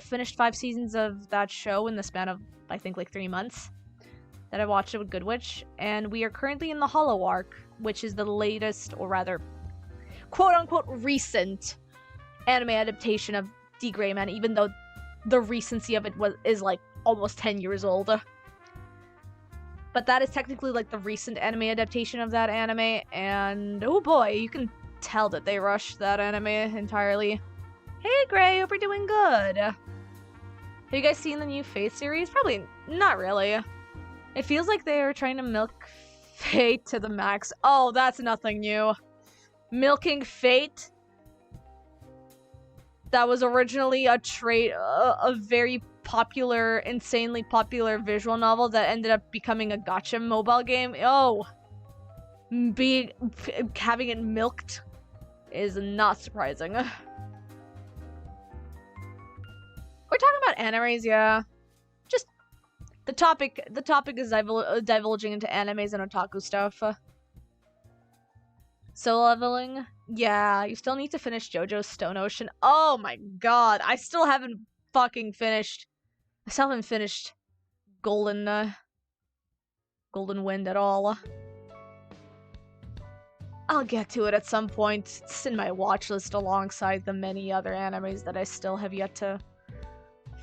S1: finished 5 seasons of that show in the span of, I think, like 3 months that I watched it with Good Witch, and we are currently in the Hollow arc, which is the latest, or rather, quote-unquote recent anime adaptation of D. Gray Man, even though the recency of it is like almost 10 years old. But that is technically like the recent anime adaptation of that anime, and oh boy, you can tell that they rushed that anime entirely. Hey Gray, hope you're doing good. Have you guys seen the new Fate series? Probably not really. It feels like they are trying to milk Fate to the max. Oh, that's nothing new. Milking Fate? That was originally a very popular, insanely popular visual novel that ended up becoming a gacha mobile game. Oh, having it milked is not surprising. We're talking about animes, yeah. Just the topic is divulging into animes and otaku stuff. Solo leveling? Yeah, you still need to finish JoJo's Stone Ocean. Oh my god, I still haven't fucking finished. I still haven't finished Golden Wind at all. I'll get to it at some point. It's in my watch list alongside the many other animes that I still have yet to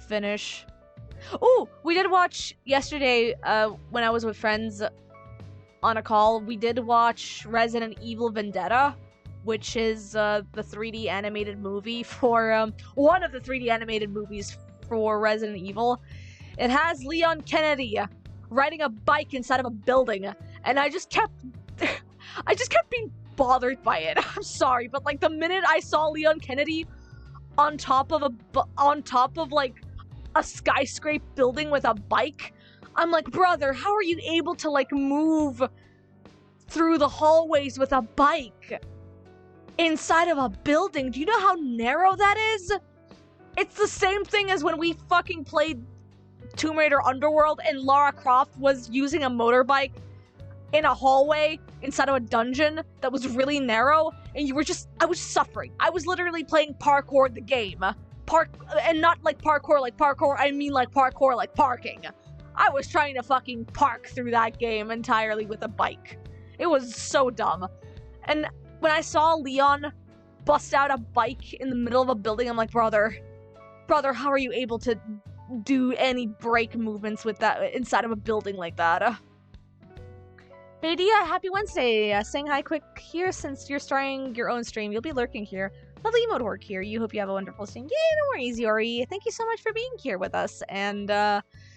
S1: finish. Oh, we did watch yesterday when I was with friends. on a call, we did watch Resident Evil Vendetta, which is the 3D animated movie for, one of the 3D animated movies for Resident Evil. It has Leon Kennedy riding a bike inside of a building, and I just kept being bothered by it. I'm sorry, but like the minute I saw Leon Kennedy on top of like a skyscraper building with a bike, I'm like, brother, how are you able to like move through the hallways with a bike inside of a building? Do you know how narrow that is? It's the same thing as when we fucking played Tomb Raider Underworld and Lara Croft was using a motorbike in a hallway inside of a dungeon that was really narrow, and I was suffering. I was literally playing parkour the game. And not like parkour, I mean like parkour like parking. I was trying to fucking park through that game entirely with a bike. It was so dumb. And when I saw Leon bust out a bike in the middle of a building, I'm like, brother, how are you able to do any brake movements with that inside of a building like that? Hey Dia, happy Wednesday. Saying hi quick here since you're starting your own stream. You'll be lurking here. Lovely emote work here. You hope you have a wonderful stream. Yeah, no worries, Yori. Thank you so much for being here with us. And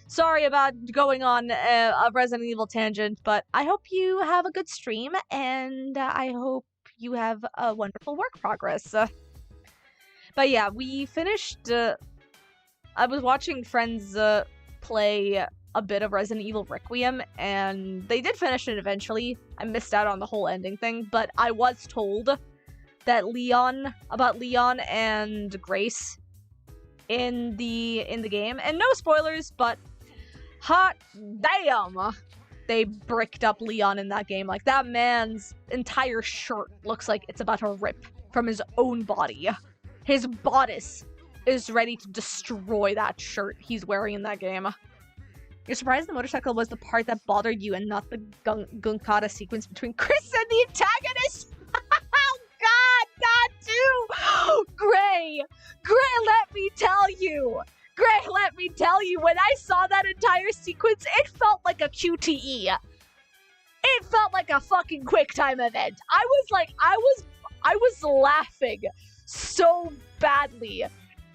S1: sorry about going on a Resident Evil tangent, but I hope you have a good stream, and I hope you have a wonderful work progress. But yeah, we finished. I was watching friends play a bit of Resident Evil Requiem, and they did finish it eventually. I missed out on the whole ending thing, but I was told that about Leon and Grace in the game, and no spoilers, but hot damn, they bricked up Leon in that game. Like, that man's entire shirt looks like it's about to rip from his own body. His bodice is ready to destroy that shirt he's wearing in that game. You're surprised the motorcycle was the part that bothered you and not the Gunkata sequence between Chris and the antagonist? Oh god, that too! Gray, let me tell you, when I saw that entire sequence, it felt like a QTE. It felt like a fucking QuickTime event. I was laughing so badly.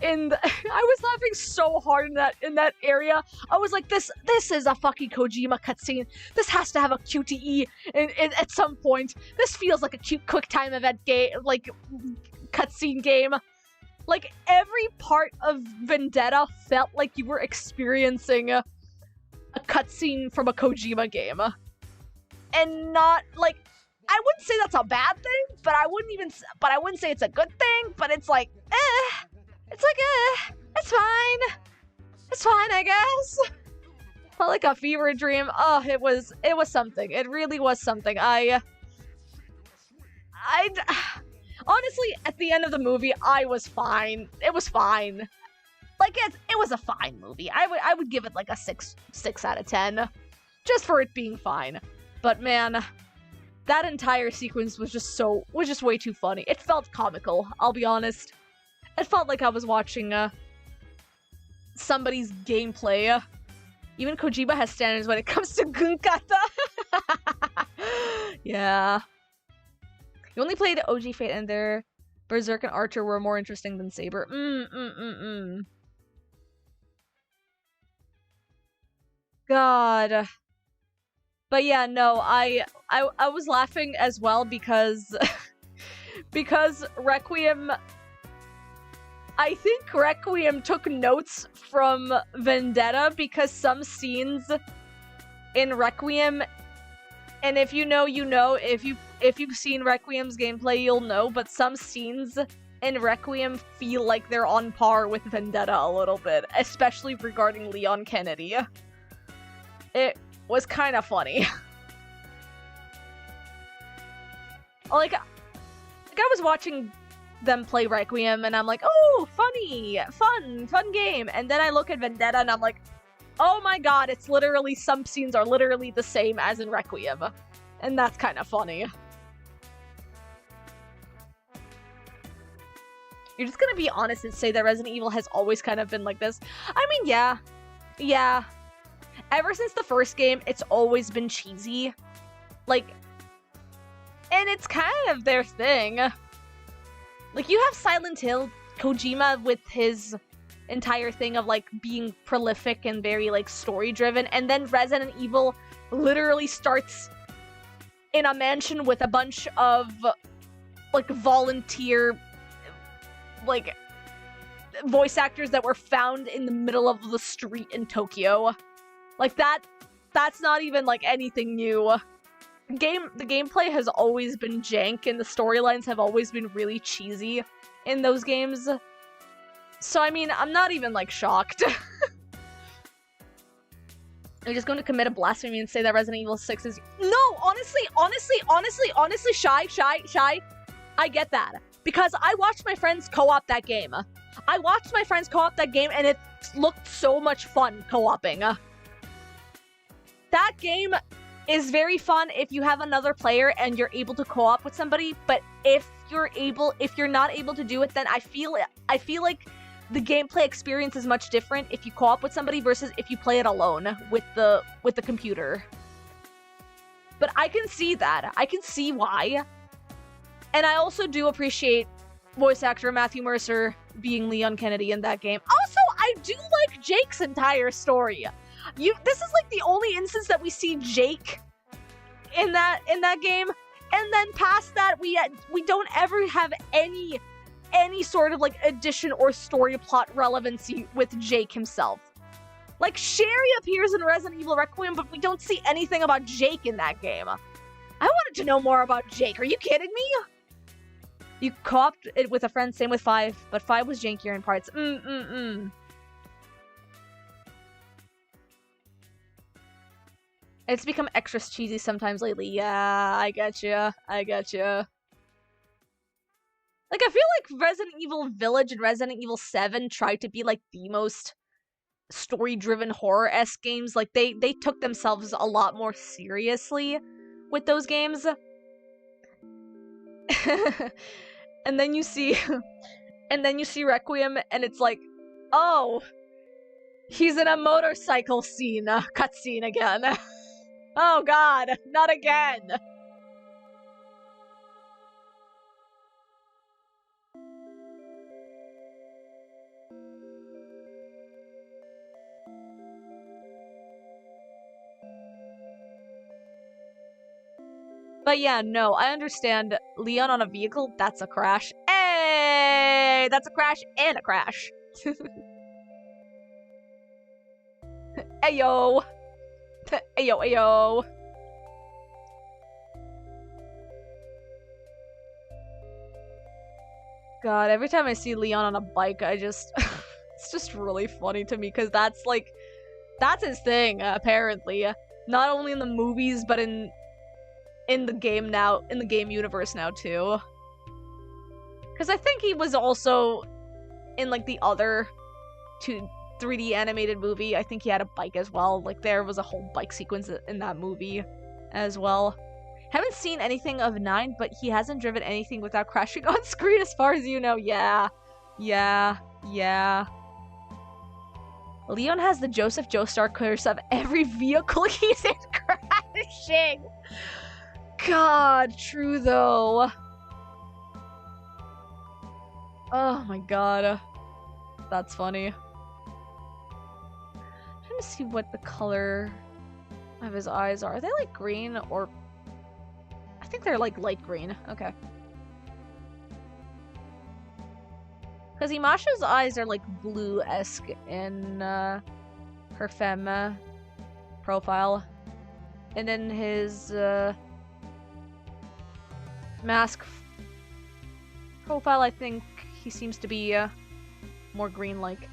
S1: I was laughing so hard in that area. I was like, this is a fucking Kojima cutscene. This has to have a QTE at some point. This feels like a cute QuickTime event game, like cutscene game. Like, every part of Vendetta felt like you were experiencing a cutscene from a Kojima game, and not like, I wouldn't say that's a bad thing, but I wouldn't say it's a good thing. But it's like, it's like, it's fine. It's fine, I guess. Felt like a fever dream. Oh, it was something. It really was something. Honestly, at the end of the movie, I was fine. It was fine. Like, it was a fine movie. I would give it like a 6 out of 10. Just for it being fine. But man, that entire sequence was just way too funny. It felt comical, I'll be honest. It felt like I was watching somebody's gameplay. Even Kojima has standards when it comes to Gunkata. Yeah. You only played OG Fate, and their Berserk and Archer were more interesting than Saber. God. But yeah, no, I was laughing as well because because Requiem, I think Requiem took notes from Vendetta, because some scenes in Requiem, and if you know, you know, if you've seen Requiem's gameplay, you'll know, but some scenes in Requiem feel like they're on par with Vendetta a little bit, especially regarding Leon Kennedy. It was kind of funny. Like I was watching them play Requiem, and I'm like, oh, funny, fun game. And then I look at Vendetta, and I'm like, oh my god, it's literally, some scenes are literally the same as in Requiem. And that's kind of funny. You're just gonna be honest and say that Resident Evil has always kind of been like this? I mean, yeah. Ever since the first game, it's always been cheesy. Like, and it's kind of their thing. Like, you have Silent Hill, Kojima with his entire thing of, like, being prolific and very, like, story-driven, and then Resident Evil literally starts in a mansion with a bunch of, like, volunteer, like, voice actors that were found in the middle of the street in Tokyo. Like, that's not even, like, anything new. The gameplay has always been jank, and the storylines have always been really cheesy in those games. So, I mean, I'm not even, like, shocked. I'm just going to commit a blasphemy and say that Resident Evil 6 is... No, honestly, Shy, I get that. Because I watched my friends co-op that game. And it looked so much fun co-oping. That game is very fun if you have another player and you're able to co-op with somebody, but if you're not able to do it, then I feel like the gameplay experience is much different if you co-op with somebody versus if you play it alone with the computer. But I can see that. I can see why. And I also do appreciate voice actor Matthew Mercer being Leon Kennedy in that game. Also, I do like Jake's entire story. This is like the only instance that we see Jake in that game, and then past that we don't ever have any sort of like addition or story plot relevancy with Jake himself. Like, Sherry appears in Resident Evil Requiem, but we don't see anything about Jake in that game. I wanted to know more about Jake. Are you kidding me? You co-opted it with a friend, same with 5, but 5 was jankier in parts. It's become extra cheesy sometimes lately. Yeah, I getcha. Like, I feel like Resident Evil Village and Resident Evil 7 tried to be, like, the most story-driven horror-esque games. Like, they took themselves a lot more seriously with those games. And then you see... Requiem, and it's like, oh, he's in a motorcycle scene, cutscene again. Oh god, not again! But yeah, no, I understand. Leon on a vehicle, that's a crash. Hey! That's a crash and a crash. Ayo! Ayo. God, every time I see Leon on a bike, I just... it's just really funny to me, because that's his thing, apparently. Not only in the movies, but in the game now, in the game universe now, too. Because I think he was also in, like, the other 3D animated movie. I think he had a bike as well. Like, there was a whole bike sequence in that movie as well. Haven't seen anything of 9, but he hasn't driven anything without crashing on screen as far as you know. Yeah. Leon has the Joseph Joestar curse of every vehicle he's in crashing. God, true though. Oh my god. That's funny. I'm trying to see what the color of his eyes are. Are they like green or... I think they're like light green. Okay. Because Imasha's eyes are like blue-esque in her femme profile. And then his mask profile, I think he seems to be more green-like.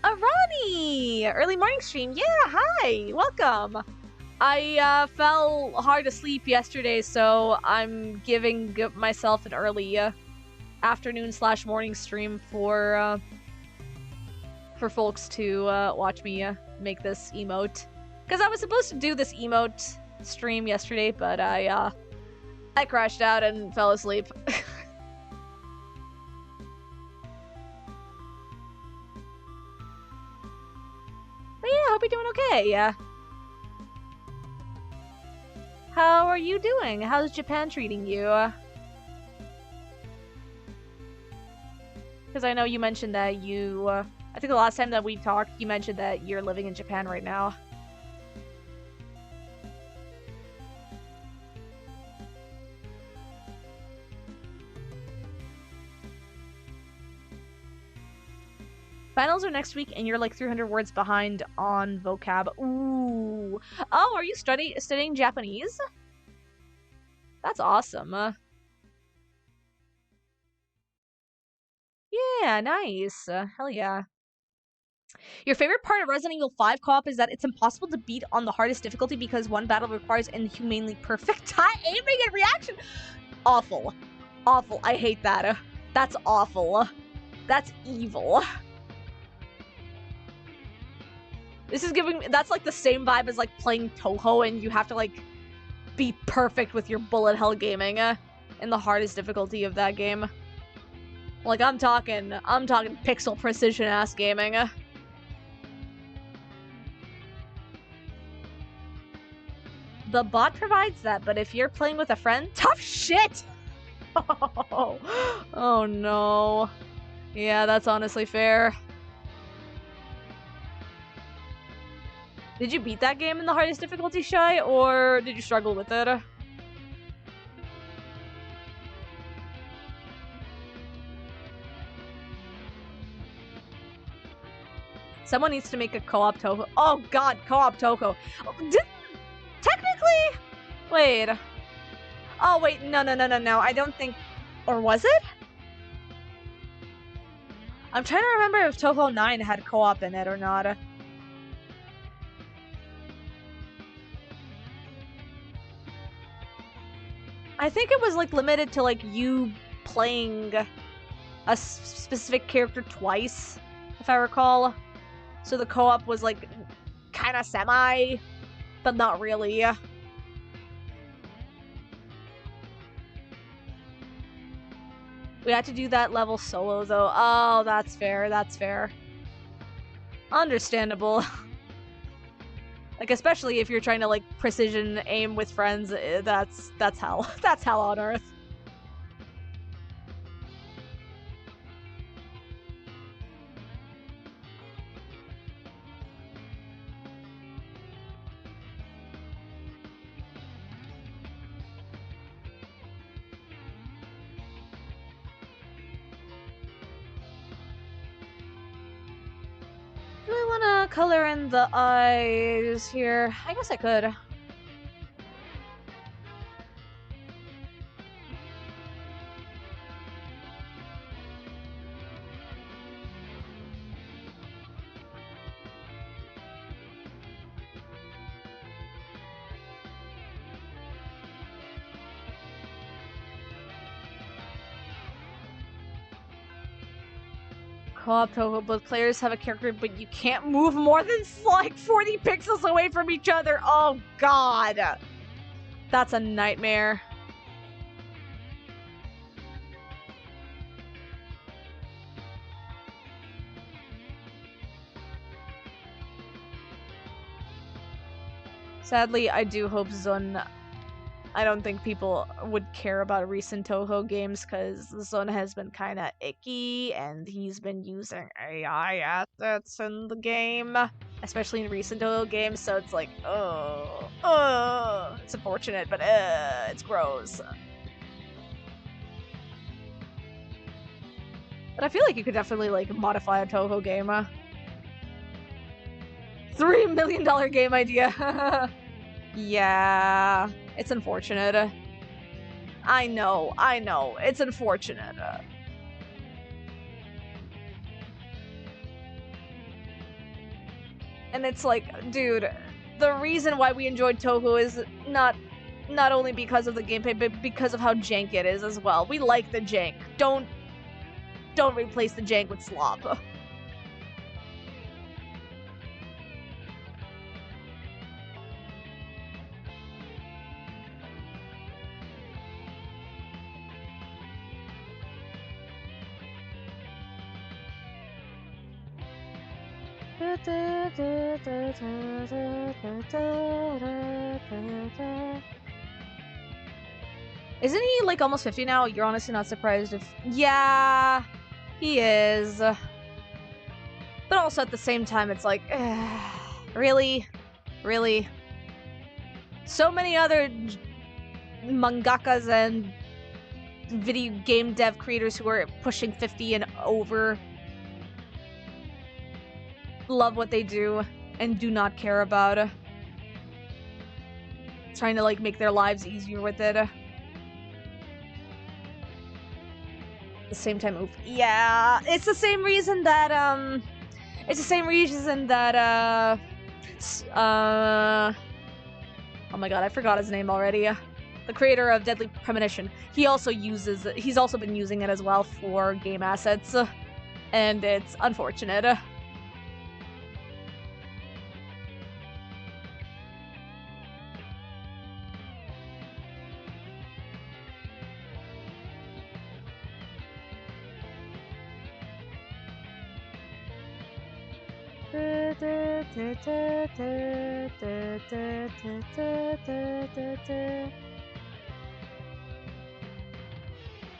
S1: Ronnie! Early morning stream. Yeah, hi! Welcome! I fell hard asleep yesterday, so I'm giving myself an early afternoon/morning stream for folks to watch me make this emote. Because I was supposed to do this emote stream yesterday, but I crashed out and fell asleep. But yeah, hope you're doing okay. How are you doing? How's Japan treating you? Because I know you mentioned that you, I think the last time that we talked, you mentioned that you're living in Japan right now. Finals are next week, and you're like 300 words behind on vocab. Ooh. Oh, are you studying Japanese? That's awesome. Yeah, nice. Hell yeah. Your favorite part of Resident Evil 5 co-op is that it's impossible to beat on the hardest difficulty because one battle requires inhumanely perfect aiming and reaction. Awful. Awful. I hate that. That's awful. That's evil. This is that's like the same vibe as like playing Touhou and you have to like be perfect with your bullet hell gaming in the hardest difficulty of that game. Like I'm talking pixel precision ass gaming. The bot provides that, but if you're playing with a friend, tough shit. Oh no. Yeah, that's honestly fair. Did you beat that game in the hardest difficulty, Shy, or did you struggle with it? Someone needs to make a co-op Touhou. Oh god, co-op Touhou. Technically... Wait. Oh wait, no. I don't think... Or was it? I'm trying to remember if Touhou 9 had co-op in it or not. I think it was like limited to like you playing a specific character twice, if I recall. So the co-op was like kind of semi, but not really. We had to do that level solo though. Oh, that's fair. That's fair. Understandable. Like especially if you're trying to like precision aim with friends, that's hell. That's hell on earth. Do I want to color in the eyes here? I guess I could. Co-op Touhou, both players have a character, but you can't move more than like 40 pixels away from each other. Oh god. That's a nightmare. Sadly, I do hope Zun... I don't think people would care about recent Touhou games because Zun has been kind of icky and he's been using AI assets in the game, especially in recent Touhou games, so it's like, it's unfortunate, but it's gross. But I feel like you could definitely like modify a Touhou game. $3 million game idea. Yeah, it's unfortunate. I know, it's unfortunate. And it's like, dude, the reason why we enjoyed Touhou is not only because of the gameplay, but because of how jank it is as well. We like the jank. Don't replace the jank with slop. Isn't he, like, almost 50 now? You're honestly not surprised if... Yeah, he is. But also at the same time, it's like, really? Really? So many other mangakas and video game dev creators who are pushing 50 and over love what they do and do not care about trying to, like, make their lives easier with it. At the same time, oof. Yeah, it's the same reason that, oh my god, I forgot his name already. The creator of Deadly Premonition. He's also been using it as well for game assets, and it's unfortunate.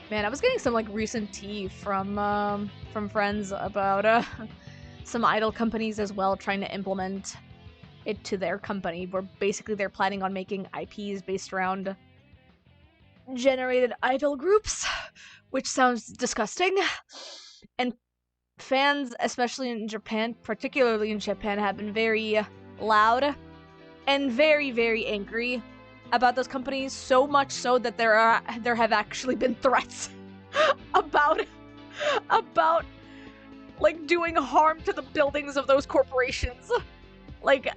S1: Man, I was getting some, like, recent tea from friends about some idol companies as well trying to implement it to their company, where basically they're planning on making IPs based around generated idol groups, which sounds disgusting. And fans, especially in Japan, particularly in Japan, have been very loud and very, very angry about those companies, so much so that there have actually been threats about like doing harm to the buildings of those corporations. Like,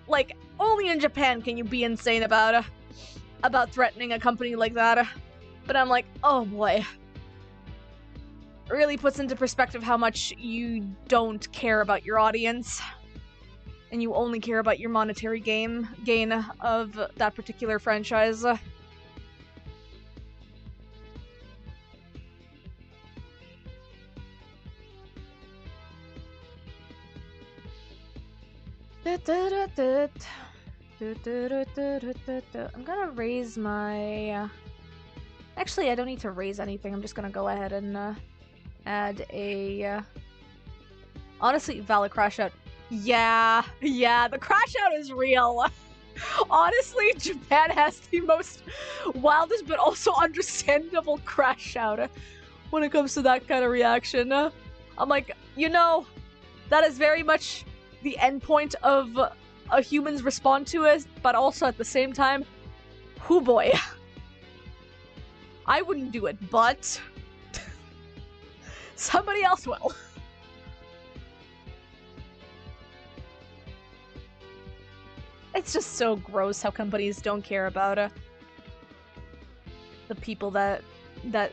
S1: like, only in Japan can you be insane about threatening a company like that. But I'm like, oh boy. Really puts into perspective how much you don't care about your audience. And you only care about your monetary gain of that particular franchise. I'm gonna raise my... Actually, I don't need to raise anything. I'm just gonna go ahead and add a... Honestly, valid crash out. Yeah, the crash out is real. Honestly, Japan has the most wildest but also understandable crash out when it comes to that kind of reaction. I'm like, you know, that is very much the endpoint of a human's response to it, but also at the same time, hoo boy. I wouldn't do it, but somebody else will. It's just so gross how companies don't care about the people that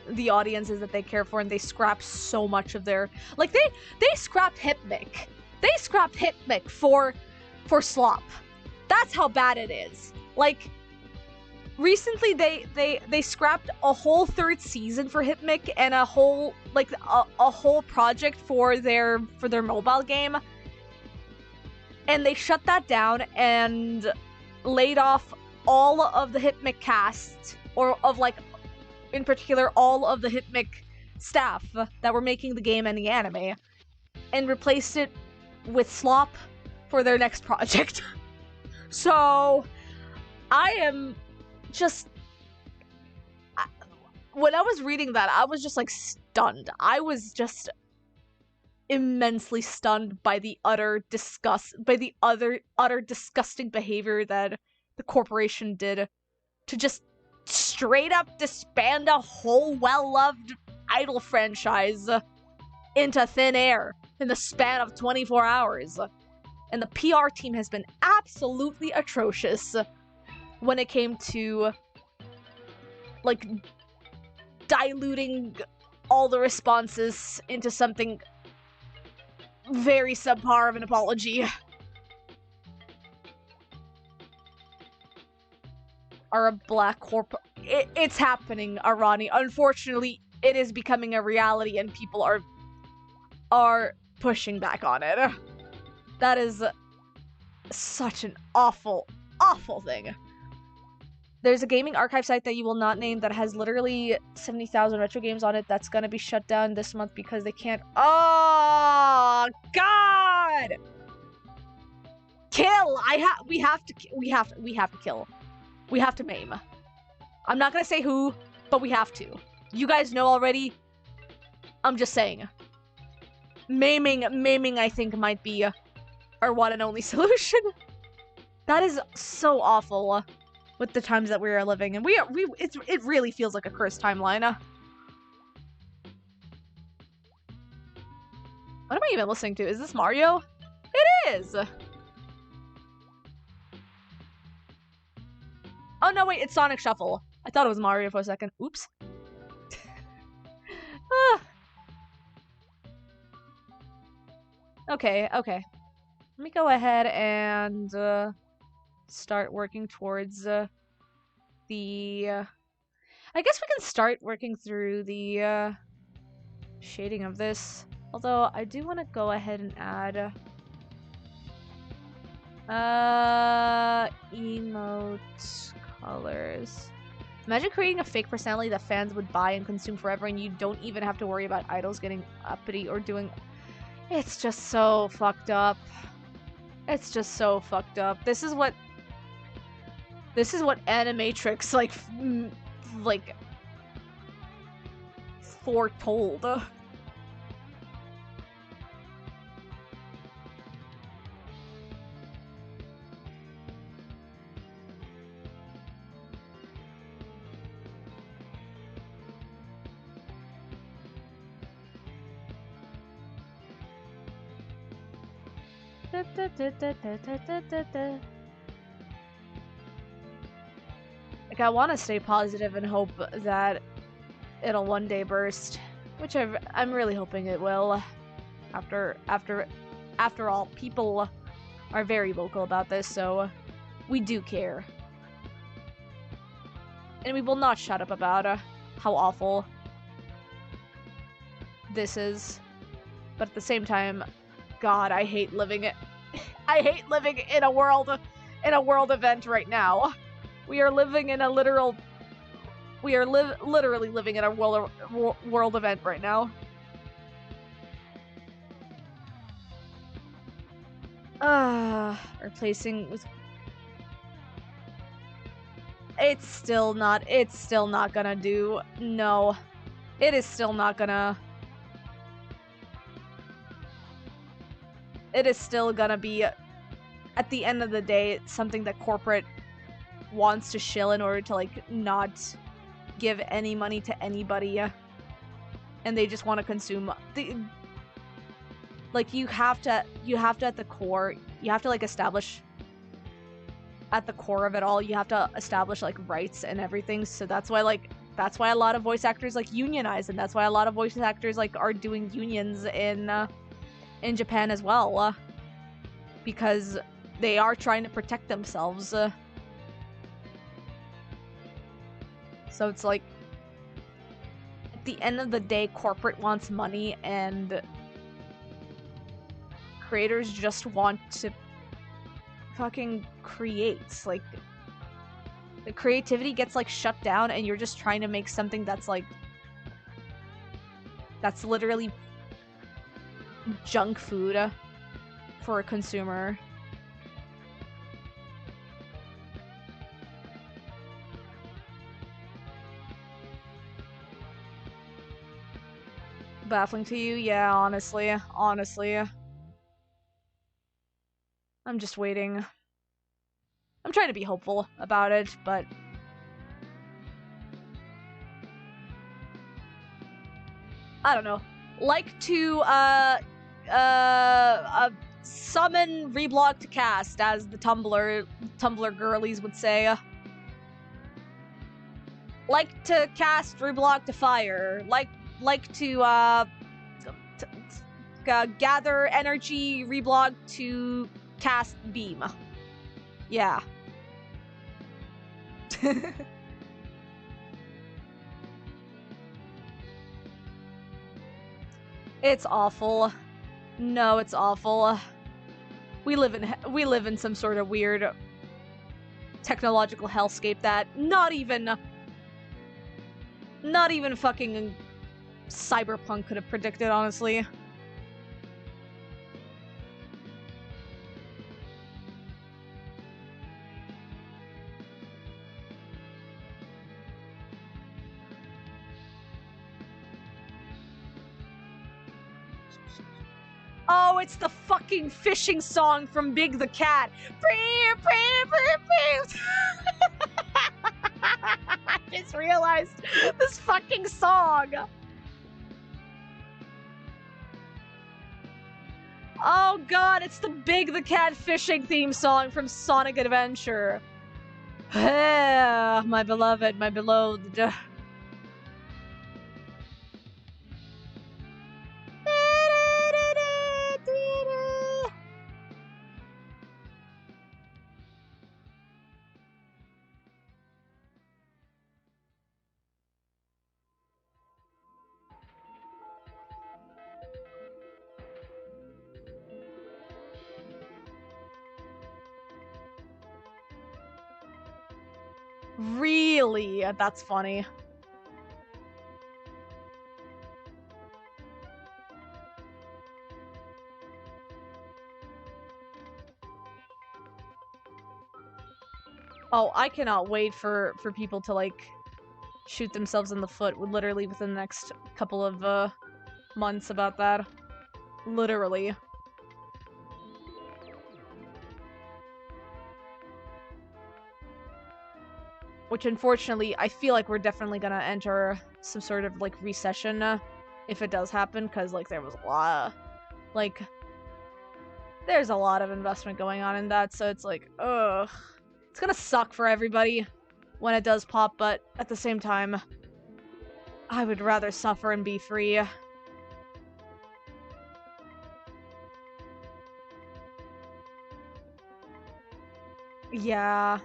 S1: the audiences that they care for, and they scrap so much of their... Like, they scrapped Hypnic. They scrapped Hypnic for slop. That's how bad it is. Like, recently they scrapped a whole third season for Hypnic and a whole, like, a whole project for their mobile game. And they shut that down and laid off all of the Hypnic cast, or of, like, in particular, all of the Hypnic staff that were making the game and the anime, and replaced it with slop for their next project. So, I am just... When I was reading that, I was just, like, stunned. I was just immensely stunned by the utter disgusting behavior that the corporation did to just straight up disband a whole well-loved idol franchise into thin air in the span of 24 hours. And the PR team has been absolutely atrocious when it came to, like, diluting all the responses into something very subpar of an apology. Are a black corp... It's happening, Arani. Unfortunately, it is becoming a reality and people are pushing back on it. That is such an awful, awful thing. There's a gaming archive site that you will not name that has literally 70,000 retro games on it that's gonna be shut down this month because they can't. Oh God! Kill! We have to kill. We have to maim. I'm not gonna say who, but we have to. You guys know already. I'm just saying. Maiming, I think, might be our one and only solution. That is so awful with the times that we are living in. It really feels like a cursed timeline. What am I even listening to? Is this Mario? It is! Oh no, wait, it's Sonic Shuffle. I thought it was Mario for a second. Oops. Okay. Let me go ahead and start working towards the... I guess we can start working through the shading of this. Although, I do want to go ahead and add... emote colors. Imagine creating a fake personality that fans would buy and consume forever, and you don't even have to worry about idols getting uppity or doing... It's just so fucked up. It's just so fucked up. This is what Animatrix, like, foretold. Like, I want to stay positive and hope that it'll one day burst, which I'm really hoping it will. After all, people are very vocal about this, so we do care. And we will not shut up about how awful this is. But at the same time, God, I hate living it. I hate living in a world event right now. We are living in a literal... We are literally living in a world event right now. Replacing with... It's still not gonna do. No. It is still not gonna... It is still gonna be, at the end of the day, something that corporate wants to shill in order to, like, not give any money to anybody. And they just want to consume the... Like, you have to at the core, you have to, like, establish at the core of it all, you have to establish, like, rights and everything. So that's why a lot of voice actors, like, unionize, and that's why a lot of voice actors, like, are doing unions in Japan as well, because they are trying to protect themselves. So it's like, at the end of the day, corporate wants money, and creators just want to fucking create. Like, the creativity gets, like, shut down, and you're just trying to make something that's, like, that's literally junk food for a consumer. Baffling to you? Yeah, honestly. I'm just waiting. I'm trying to be hopeful about it, but... I don't know. Like to, summon reblog to cast, as the Tumblr girlies would say. Like to cast reblog to fire. Like to, gather energy reblog to cast beam. Yeah. It's awful. No, it's awful. We live in some sort of weird technological hellscape that not even fucking Cyberpunk could have predicted, honestly. Oh, it's the fucking fishing song from Big the Cat. I just realized this fucking song. Oh god, it's the Big the Cat fishing theme song from Sonic Adventure. My beloved, my beloved. Really? That's funny. Oh, I cannot wait for people to, like, shoot themselves in the foot literally within the next couple of, months about that. Literally. Which, unfortunately, I feel like we're definitely gonna enter some sort of, like, recession, if it does happen, because, like, there was a lot of, like, there's a lot of investment going on in that, so it's like, ugh. It's gonna suck for everybody when it does pop, but at the same time, I would rather suffer and be free. Yeah.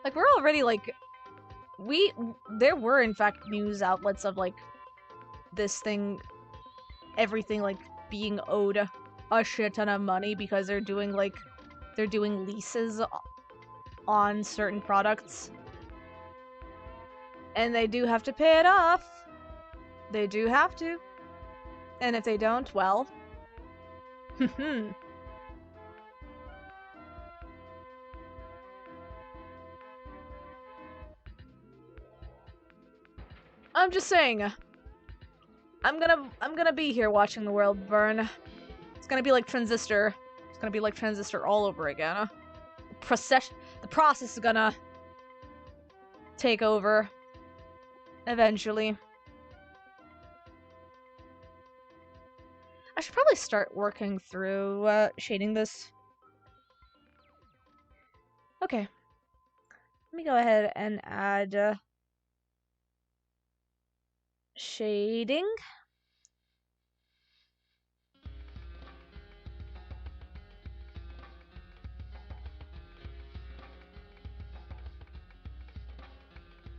S1: Like, we're already, like, there were, in fact, news outlets of, like, this thing, everything, like, being owed a shit ton of money because they're doing leases on certain products. And they do have to pay it off. They do have to. And if they don't, well... I'm just saying. I'm gonna be here watching the world burn. It's gonna be like Transistor. It's gonna be like Transistor all over again. The process is gonna take over. Eventually. I should probably start working through, shading this. Okay. Let me go ahead and add, shading.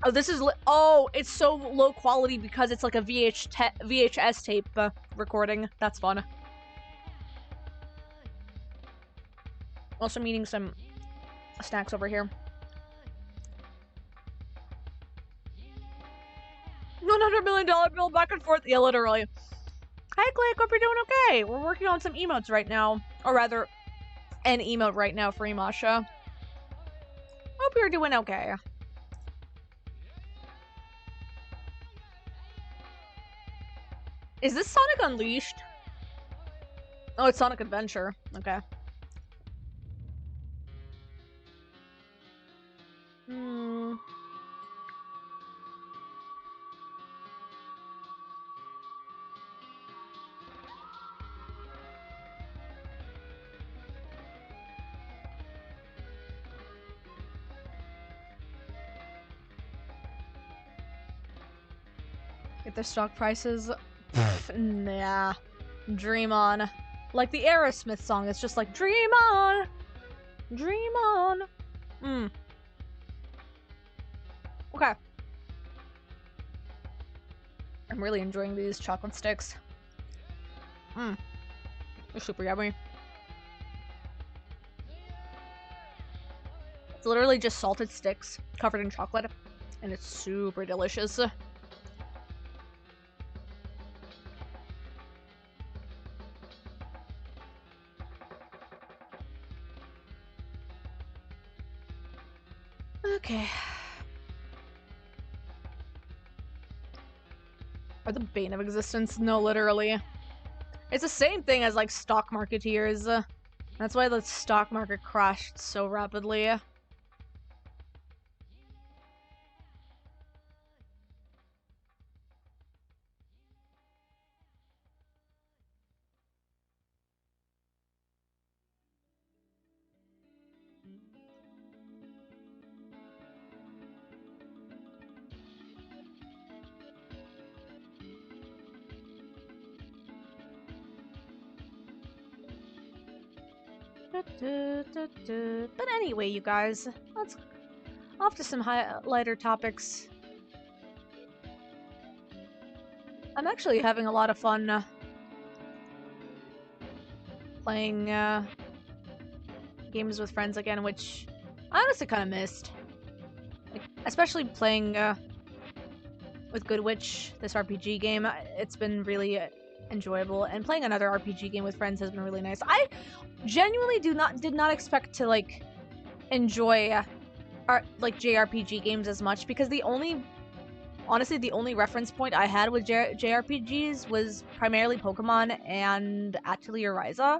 S1: Oh, this is oh, it's so low quality because it's like a VHS tape recording. That's fun. Also, I'm eating some snacks over here. $100 million bill back and forth. Yeah, literally. Hi, Click. Hope you're doing okay. We're working on some emotes right now. Or rather, an emote right now for Imasha. Hope you're doing okay. Is this Sonic Unleashed? Oh, it's Sonic Adventure. Okay. Get their stock prices. Nah. Dream on. Like the Aerosmith song, it's just like, dream on! Dream on! Okay. I'm really enjoying these chocolate sticks. They're super yummy. literally just salted sticks covered in chocolate, and it's super delicious. Okay. Are the bane of existence? No, literally. It's the same thing as, like, stock marketeers. That's why the stock market crashed so rapidly. But anyway, you guys, let's off to some lighter topics. I'm actually having a lot of fun playing games with friends again, which I honestly kind of missed. Like, especially playing with Good Witch, this RPG game. It's been really enjoyable, and playing another RPG game with friends has been really nice. I genuinely did not expect to like enjoy like JRPG games as much, because honestly the only reference point I had with JRPGs was primarily Pokemon and Atelier Ryza.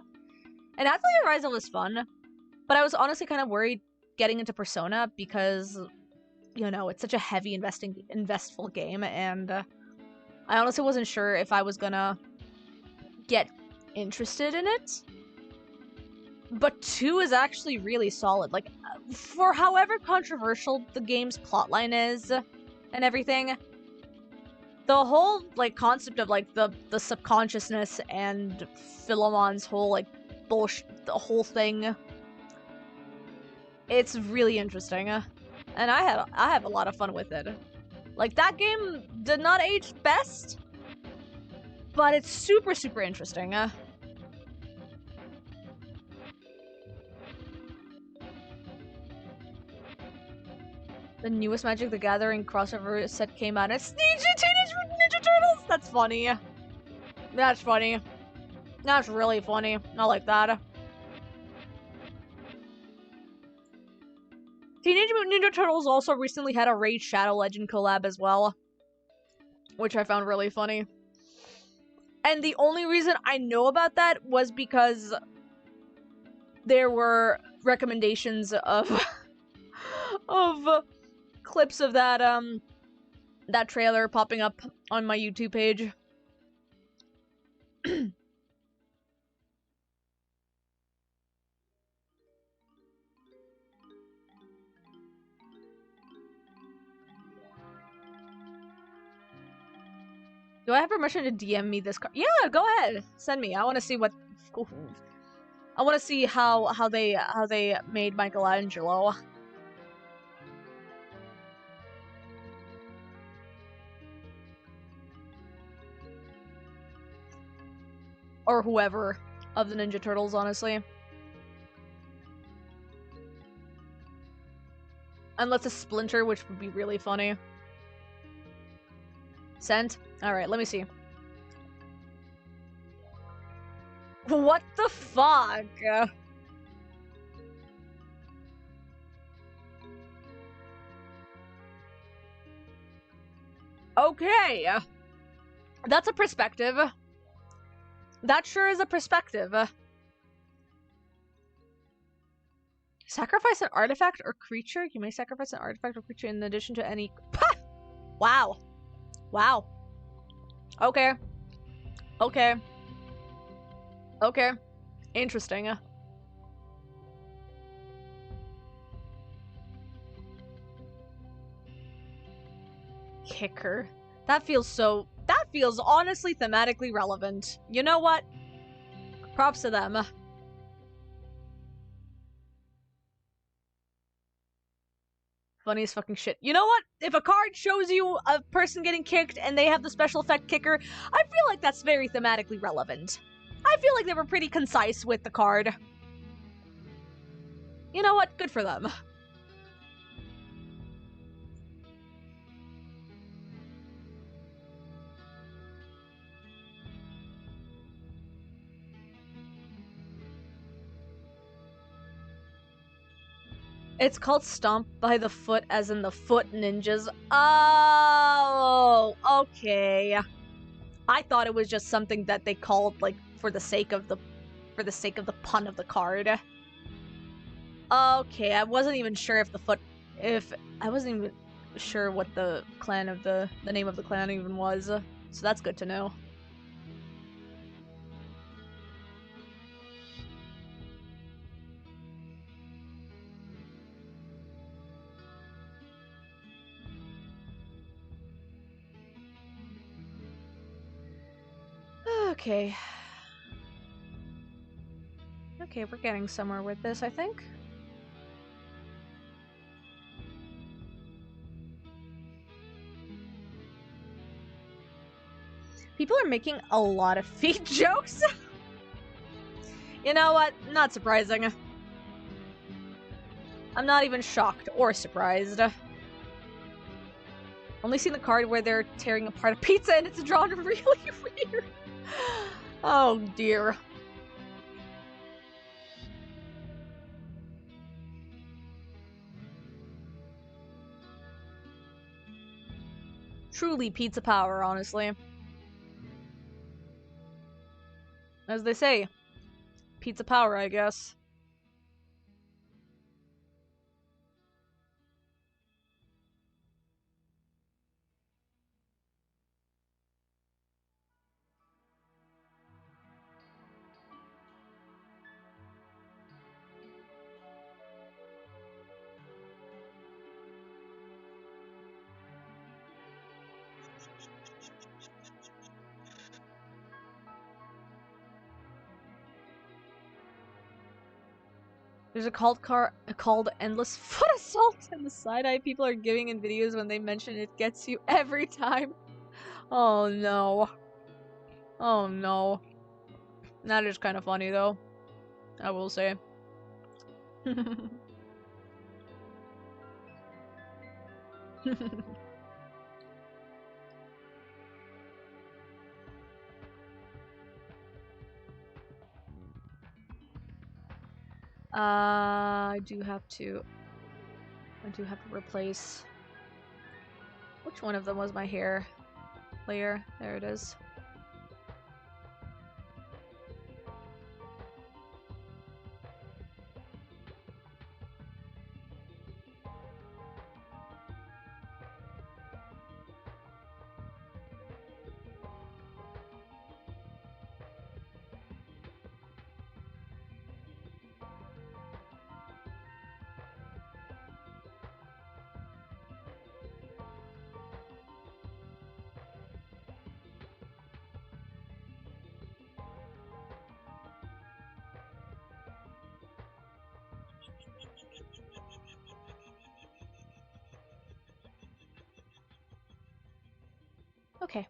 S1: And Atelier Ryza was fun, but I was honestly kind of worried getting into Persona because, you know, it's such a heavy investful game, and I honestly wasn't sure if I was gonna get interested in it. But 2 is actually really solid. Like, for however controversial the game's plotline is and everything, the whole, like, concept of, like, the subconsciousness and Philemon's whole, like, bullshit, the whole thing, it's really interesting. And I have a lot of fun with it. Like, that game did not age best, but it's super, super interesting. The newest Magic the Gathering crossover set came out. It's Teenage Ninja Turtles! That's funny. That's funny. That's really funny. I like that. Teenage Mutant Ninja Turtles also recently had a Raid Shadow Legend collab as well, which I found really funny. And the only reason I know about that was because there were recommendations of of clips of that that trailer popping up on my YouTube page. Do I have permission to DM me this card? Yeah, go ahead. Send me. I want to see what. I want to see how they made Michelangelo. Or whoever of the Ninja Turtles, honestly. Unless it's Splinter, which would be really funny. Sent? Alright, let me see. What the fuck? Okay. That's a perspective. That sure is a perspective. Sacrifice an artifact or creature? You may sacrifice an artifact or creature in addition to any... Pah! Wow. Wow. Okay. Okay. Okay. Interesting. Kicker. That feels honestly thematically relevant. You know what? Props to them. Funniest fucking shit. You know what? If a card shows you a person getting kicked and they have the special effect kicker, I feel like that's very thematically relevant. I feel like they were pretty concise with the card. You know what? Good for them. It's called Stomp by the Foot, as in the Foot Ninjas. Oh, okay. I thought it was just something that they called, like, for the sake of the pun of the card. Okay, I wasn't even sure I wasn't even sure what the name of the clan even was, so that's good to know. Okay. Okay, we're getting somewhere with this, I think. People are making a lot of feet jokes. You know what? Not surprising. I'm not even shocked or surprised. Only seen the card where they're tearing apart a pizza and it's drawn really weird. Oh dear. Truly pizza power, honestly. As they say, pizza power, I guess. There's a called Endless Foot Assault, and the side-eye people are giving in videos when they mention it gets you every time. Oh no. Oh no. That is kind of funny though, I will say. I do have to replace. Which one of them was my hair layer? There it is. Okay.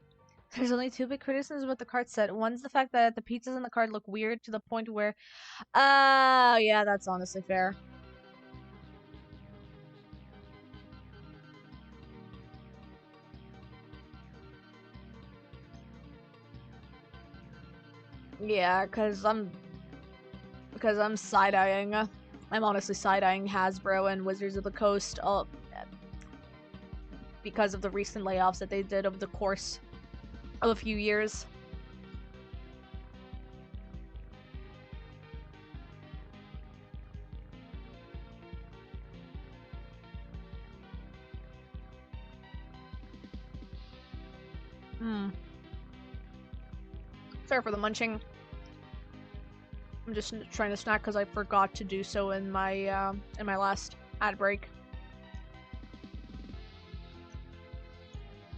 S1: There's only two big criticisms with the card set. One's the fact that the pizzas in the card look weird to the point where... yeah, that's honestly fair. Yeah, because I'm side-eyeing. I'm honestly side-eyeing Hasbro and Wizards of the Coast because of the recent layoffs that they did over the course of a few years. Sorry for the munching. I'm just trying to snack because I forgot to do so in my last ad break.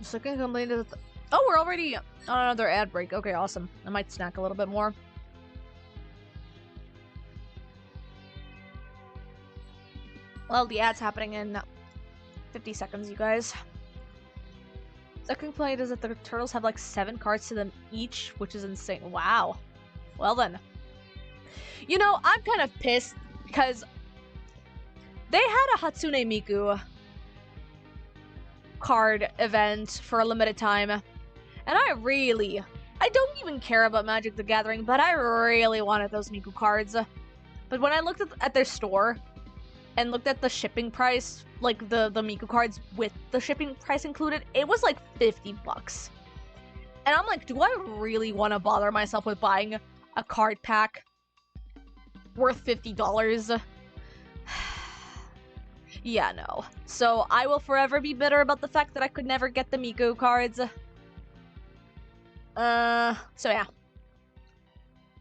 S1: Second complaint is... Oh, we're already on another ad break. Okay, awesome. I might snack a little bit more. Well, the ad's happening in 50 seconds, you guys. Second complaint is that the turtles have like 7 cards to them each, which is insane. Wow. Well then. You know, I'm kind of pissed because they had a Hatsune Miku card event for a limited time, and I don't even care about Magic the Gathering, but I really wanted those Miku cards. But when I looked at their store, and looked at the shipping price, like the Miku cards with the shipping price included, it was like $50. And I'm like, do I really want to bother myself with buying a card pack worth $50? Yeah, no. So I will forever be bitter about the fact that I could never get the Miku cards. So yeah.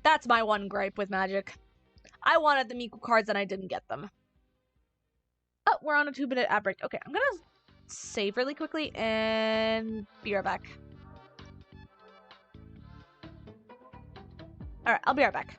S1: That's my one gripe with Magic. I wanted the Miku cards and I didn't get them. Oh, we're on a 2-minute ad break. Okay, I'm gonna save really quickly and be right back. Alright, I'll be right back.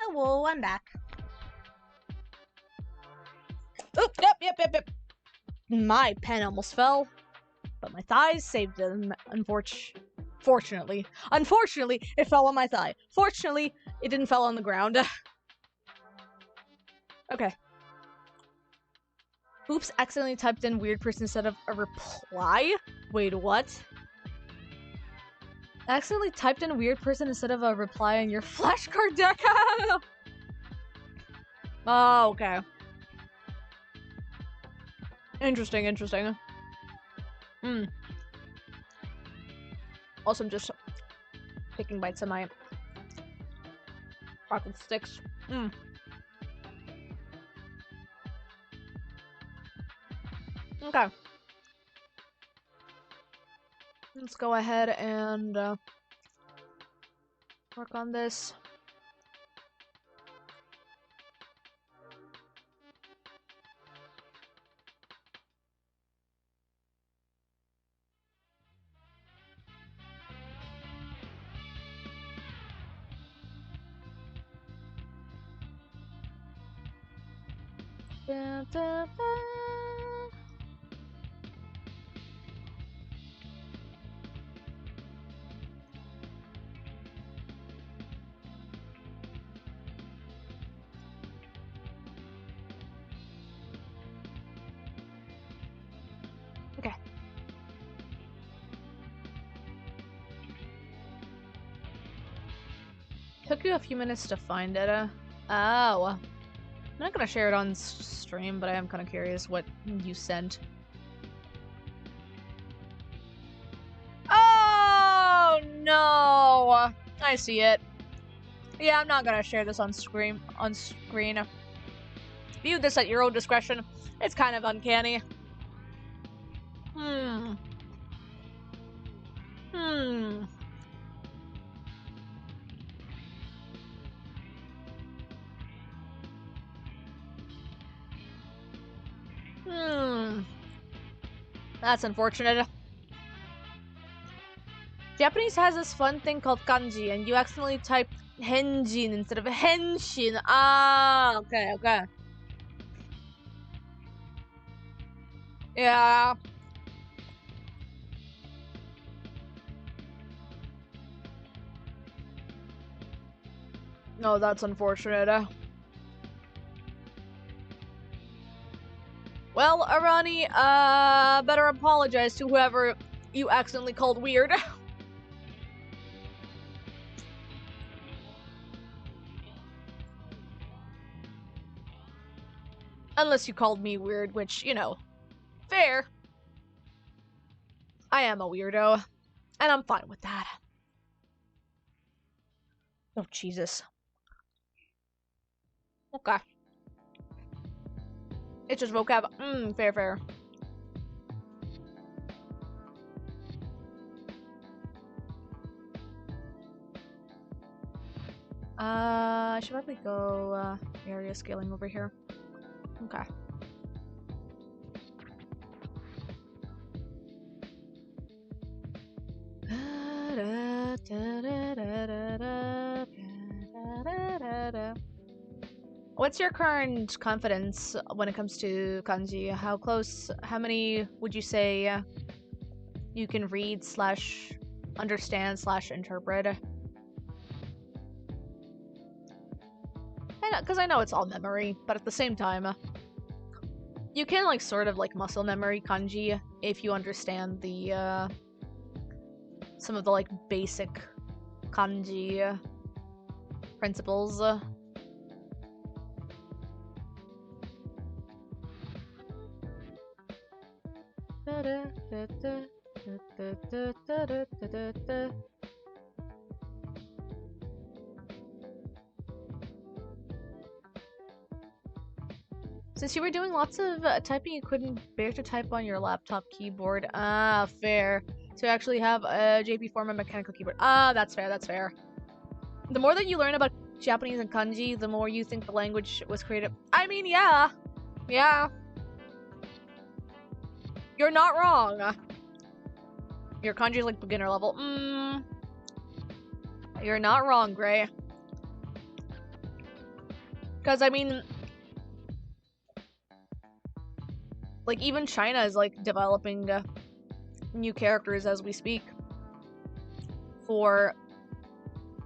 S1: Hello, I'm back. Oh, yep. My pen almost fell, but my thighs saved them, Unfortunately, it fell on my thigh. Fortunately, it didn't fall on the ground. Okay. Oops, accidentally typed in weird person instead of a reply? Wait, what? Accidentally typed in weird person instead of a reply on your flashcard deck? Oh, okay. Interesting. Also, I'm just taking bites of my chocolate sticks. Okay. Let's go ahead and work on this. Okay. Took you a few minutes to find it. Oh. I'm not gonna share it on stream, but I am kind of curious what you sent. Oh no! I see it. Yeah, I'm not gonna share this on screen. View this at your own discretion. It's kind of uncanny. Hmm. Hmm. Hmm. That's unfortunate. Japanese has this fun thing called kanji, and you accidentally type henjin instead of henshin. Ah, okay, okay. Yeah. No, that's unfortunate. Well, Arani, better apologize to whoever you accidentally called weird. Unless you called me weird, which, you know, fair. I am a weirdo, and I'm fine with that. Oh, Jesus. Okay. It's just vocab. Fair, fair. I should probably go, area scaling over here. Okay. What's your current confidence when it comes to kanji? How many would you say you can read slash understand slash interpret? Because I know it's all memory, but at the same time, you can like sort of like muscle memory kanji if you understand the some of the like basic kanji principles. Since you were doing lots of typing, you couldn't bear to type on your laptop keyboard. Ah, fair. So you actually have a JP form of mechanical keyboard. Ah, that's fair, that's fair. The more that you learn about Japanese and kanji, the more you think the language was created. I mean, yeah. Yeah. You're not wrong. Your kanji is like beginner level. You're not wrong, Gray. Because, I mean, like, even China is, like, developing new characters as we speak for,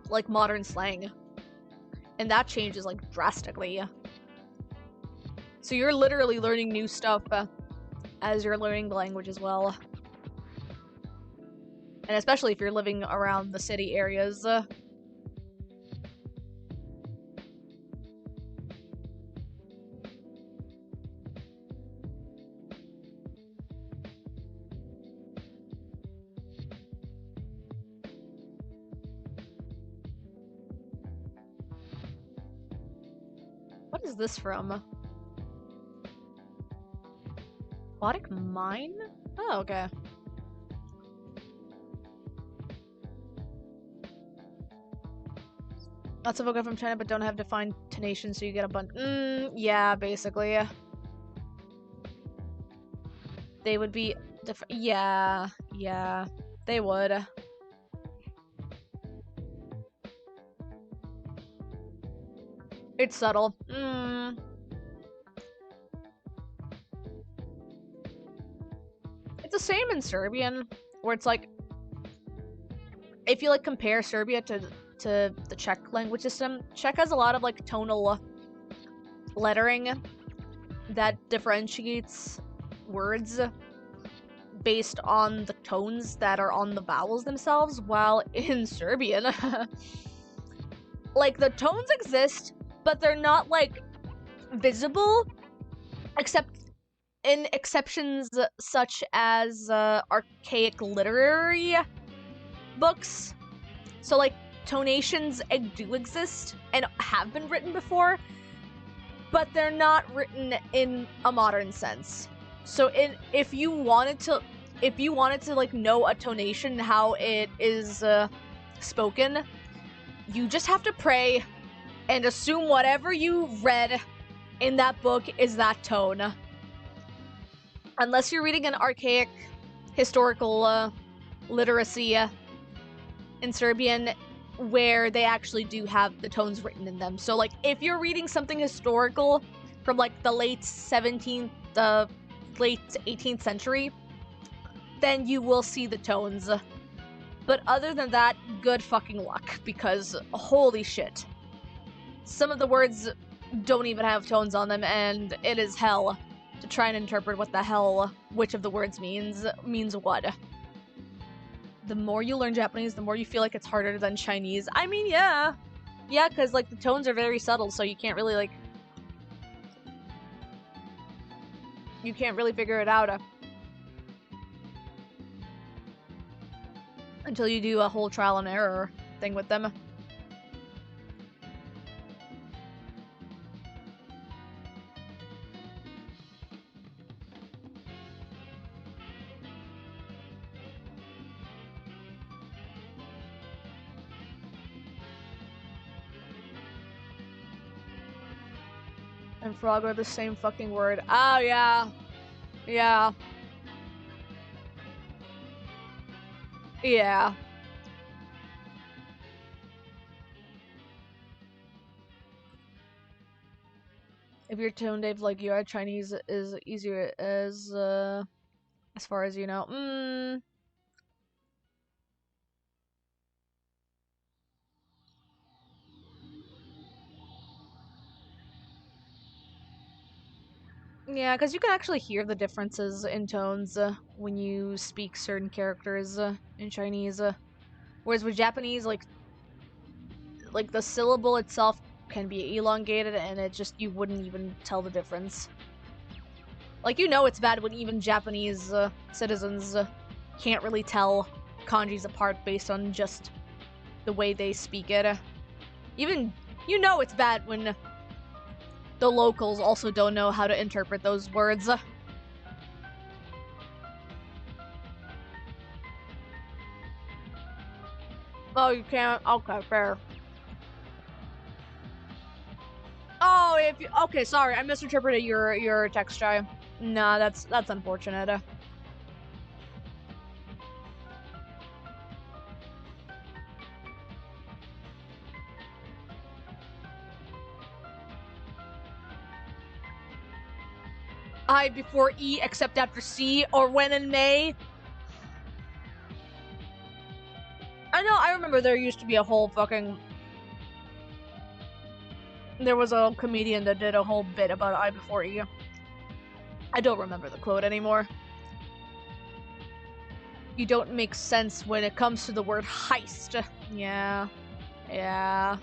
S1: like, modern slang. And that changes, like, drastically. So you're literally learning new stuff as you're learning the language as well. And especially if you're living around the city areas. What is this from? Aquatic mine? Oh, okay. Lots of vocab from China, but don't have defined tonation, so you get a bunch. Yeah, basically. They would be yeah, they would. It's subtle. It's the same in Serbian, where it's like, if you like compare Serbia to the Czech language system, Czech has a lot of like tonal lettering that differentiates words based on the tones that are on the vowels themselves, while in Serbian, like, the tones exist, but they're not, like, visible, except in exceptions such as archaic literary books. So, like, tonations do exist and have been written before, but they're not written in a modern sense. So if you wanted to if you wanted to, like, know a tonation, how it is spoken, you just have to pray and assume whatever you read in that book is that tone. Unless you're reading an archaic historical literacy in Serbian where they actually do have the tones written in them. So, like, if you're reading something historical from, like, the late 17th, late 18th century, then you will see the tones. But other than that, good fucking luck, because holy shit. Some of the words don't even have tones on them, and it is hell to try and interpret what the hell which of the words means what. The more you learn Japanese, the more you feel like it's harder than Chinese. I mean, yeah. Yeah, because, like, the tones are very subtle, so you can't really, like... You can't really figure it out. Until you do a whole trial and error thing with them. And frog are the same fucking word. Oh, yeah. Yeah. Yeah. If you're tone deaf like you are, Chinese is easier as far as you know. Yeah, because you can actually hear the differences in tones when you speak certain characters in Chinese. Whereas with Japanese, like the syllable itself can be elongated, and it just, you wouldn't even tell the difference. Like, you know it's bad when even Japanese citizens can't really tell kanjis apart based on just the way they speak it. Even, you know it's bad when the locals also don't know how to interpret those words. Oh, you can't? Okay, fair. Oh, if you, okay, sorry, I misinterpreted your text, Jai. Nah, that's unfortunate. I before E except after C, or when in May. I know, I remember there used to be a whole fucking... There was a comedian that did a whole bit about I before E. I don't remember the quote anymore. You don't make sense when it comes to the word heist. Yeah. Yeah.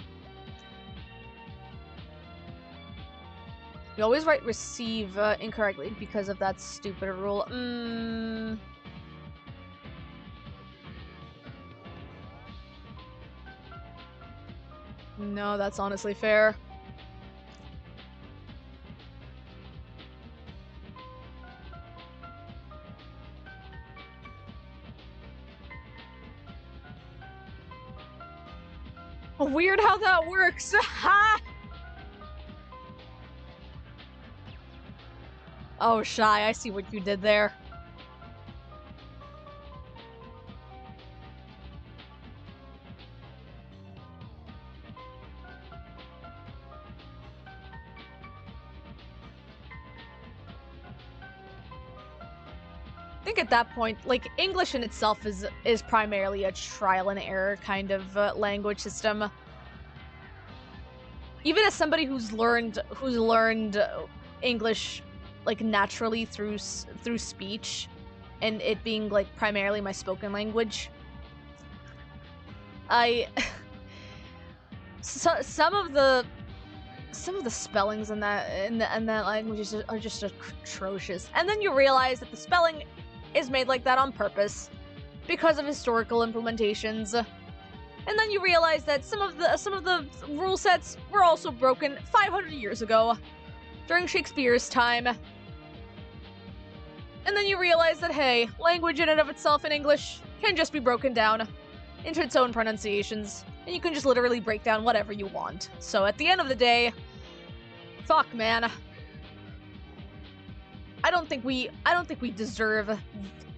S1: You always write receive incorrectly because of that stupid rule. No, that's honestly fair. Weird how that works. Ha! Oh, Shy, I see what you did there. I think at that point, like, English in itself is primarily a trial and error kind of language system. Even as somebody who's learned English, like, naturally through speech, and it being, like, primarily my spoken language, some of the spellings in that language are just atrocious. And then you realize that the spelling is made like that on purpose because of historical implementations. And then you realize that some of the rule sets were also broken 500 years ago during Shakespeare's time. And then you realize that, hey, language in and of itself in English can just be broken down into its own pronunciations, and you can just literally break down whatever you want. So at the end of the day, fuck, man. I don't think we deserve,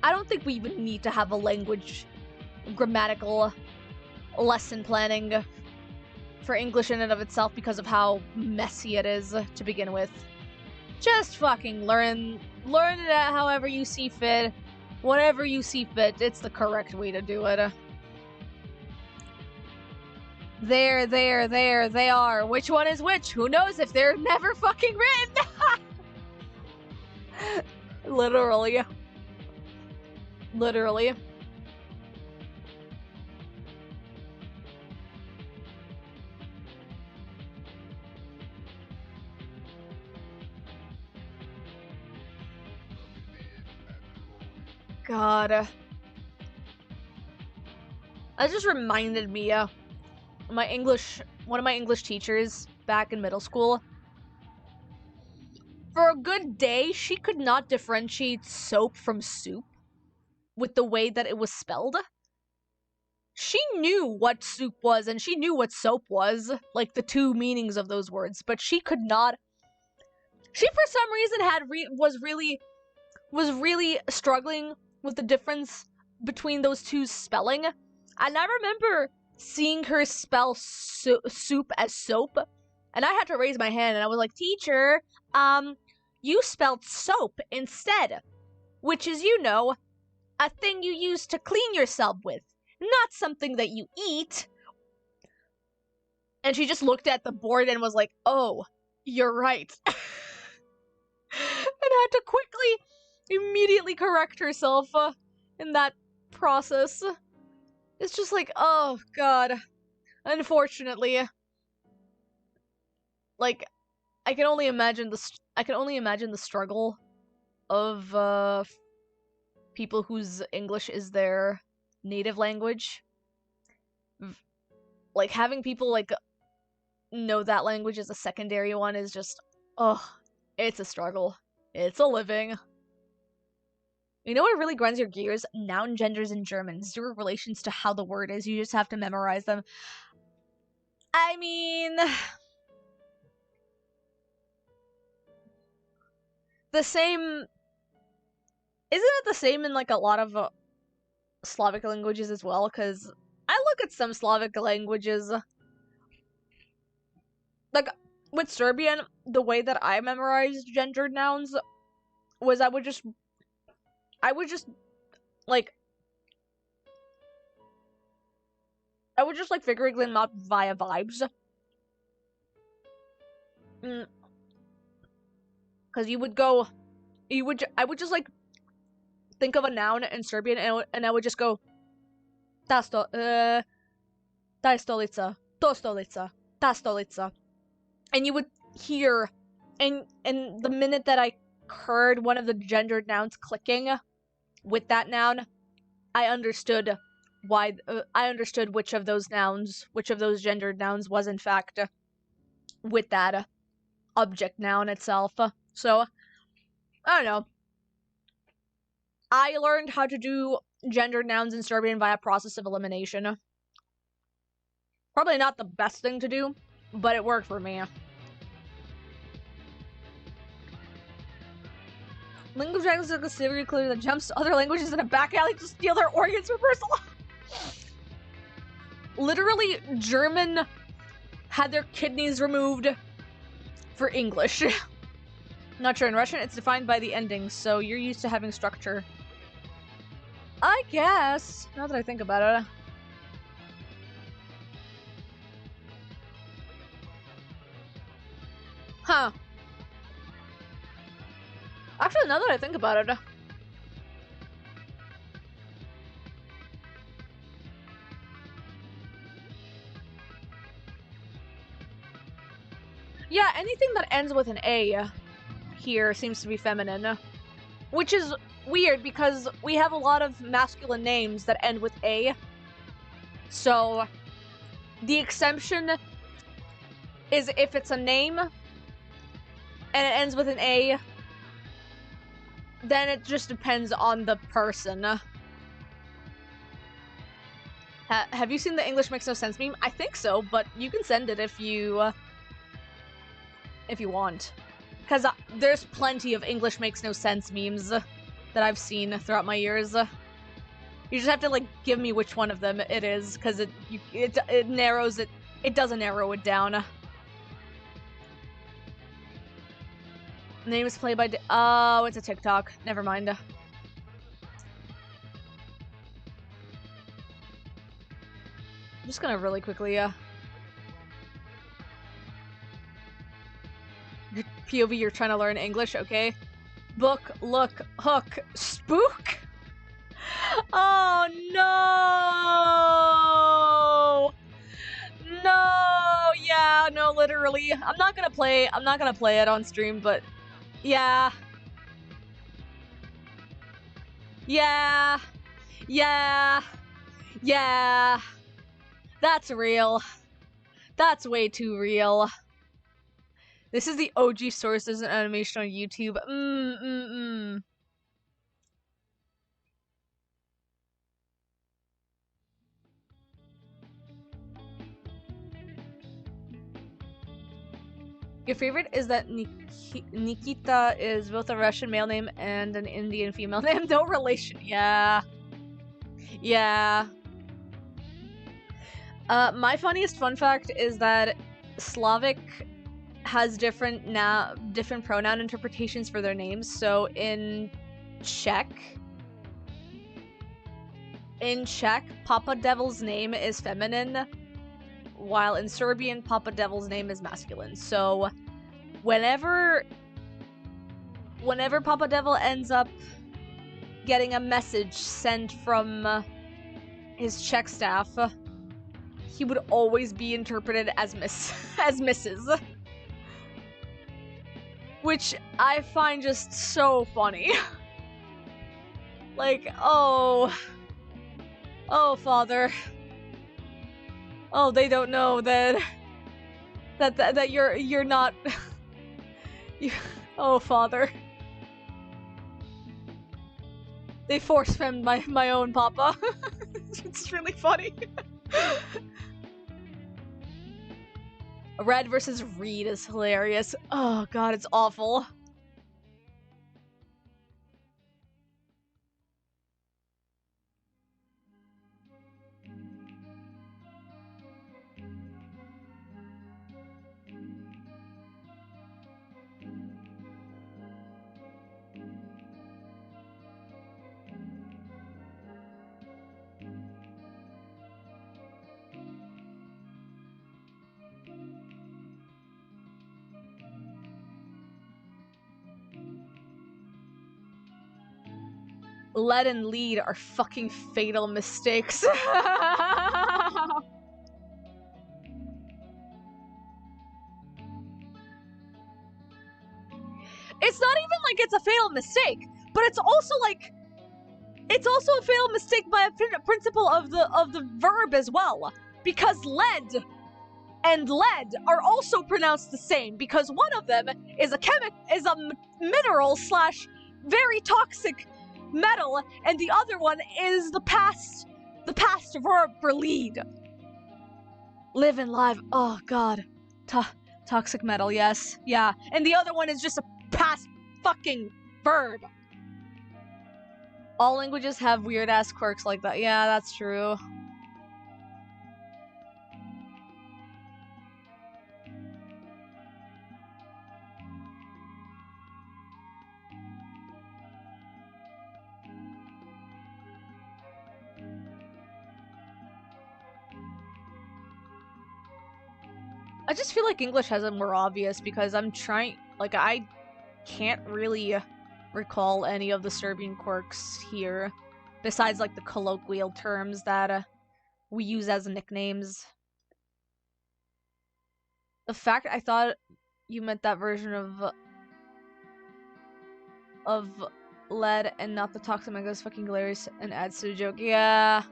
S1: I don't think we even need to have a language grammatical lesson planning for English in and of itself because of how messy it is to begin with. Just fucking learn it however you see fit, whatever you see fit. It's the correct way to do it. There, they are. Which one is which? Who knows if they're never fucking written? Literally. Literally. God. That just reminded me, one of my English teachers back in middle school. For a good day, she could not differentiate soap from soup with the way that it was spelled. She knew what soup was and she knew what soap was, like the two meanings of those words, but she could not. She for some reason was really struggling with the difference between those two spelling. And I remember seeing her spell soup as soap, and I had to raise my hand and I was like, "Teacher, you spelled soap instead, which is, you know, a thing you use to clean yourself with, not something that you eat." And she just looked at the board and was like, "Oh, you're right." And had to immediately correct herself in that process. It's just like, oh god. Unfortunately, like, I can only imagine the struggle of people whose English is their native language. Like, having people like know that language as a secondary one is just, it's a struggle. It's a living. You know what really grinds your gears? Noun genders in German. Zero relations to how the word is. You just have to memorize them. I mean, the same. Isn't it the same in like a lot of Slavic languages as well? Because I look at some Slavic languages, like with Serbian, the way that I memorized gendered nouns was I would just like figure them out via vibes. Because I would just like think of a noun in Serbian and I would just go ta stolica, to stolica, ta stolica. And you would hear, and the minute that I heard one of the gendered nouns clicking with that noun, I understood which of those gendered nouns was in fact with that object noun itself. So, I don't know. I learned how to do gendered nouns in Serbian via process of elimination. Probably not the best thing to do, but it worked for me. Language is like a serial killer that jumps to other languages in a back alley to steal their organs for personal. Literally, German had their kidneys removed for English. Not sure, in Russian it's defined by the endings, so you're used to having structure. I guess, now that I think about it. Huh. Actually, now that I think about it. Yeah, anything that ends with an A here seems to be feminine. Which is weird because we have a lot of masculine names that end with A. So, the exception is if it's a name and it ends with an A. then it just depends on the person. Have you seen the English makes no sense meme? I think so, but you can send it if you want. Because there's plenty of English makes no sense memes that I've seen throughout my years. You just have to, like, give me which one of them it is, because it narrows it. It doesn't narrow it down. Name is played by... Oh, it's a TikTok. Never mind. I'm just gonna really quickly, POV, you're trying to learn English, okay? Book, look, hook, spook? Oh, no! No! Yeah, no, literally. I'm not gonna play it on stream, but... Yeah. Yeah. Yeah. Yeah. That's real. That's way too real. This is the OG source. There's an animation on YouTube. Your favorite is that Nikita is both a Russian male name and an Indian female name. No relation. Yeah. Yeah. My funniest fun fact is that Slavic has different pronoun interpretations for their names. So in Czech, Papa Devil's name is feminine, while in Serbian, Papa Devil's name is masculine. So whenever Papa Devil ends up getting a message sent from his Czech staff, he would always be interpreted as Mrs. Which I find just so funny. Like, oh, father. Oh, they don't know that you're not. Oh, father. They force-femmed my own papa. It's really funny. Red versus Reed is hilarious. Oh god, it's awful. Lead and lead are fucking fatal mistakes. It's not even like it's a fatal mistake, but it's also like a fatal mistake by a principle of the verb as well, because lead and lead are also pronounced the same, because one of them is a mineral / very toxic metal, and the other one is the past verb for lead. Live and live. Oh god. Toxic metal, yes. Yeah. And the other one is just a past fucking verb. All languages have weird ass quirks like that. Yeah, that's true. I just feel like English has it more obvious because I'm trying, like, I can't really recall any of the Serbian quirks here, besides, like, the colloquial terms that we use as nicknames. The fact I thought you meant that version of lead and not the toxic mega is fucking hilarious and adds to the joke. Yeah.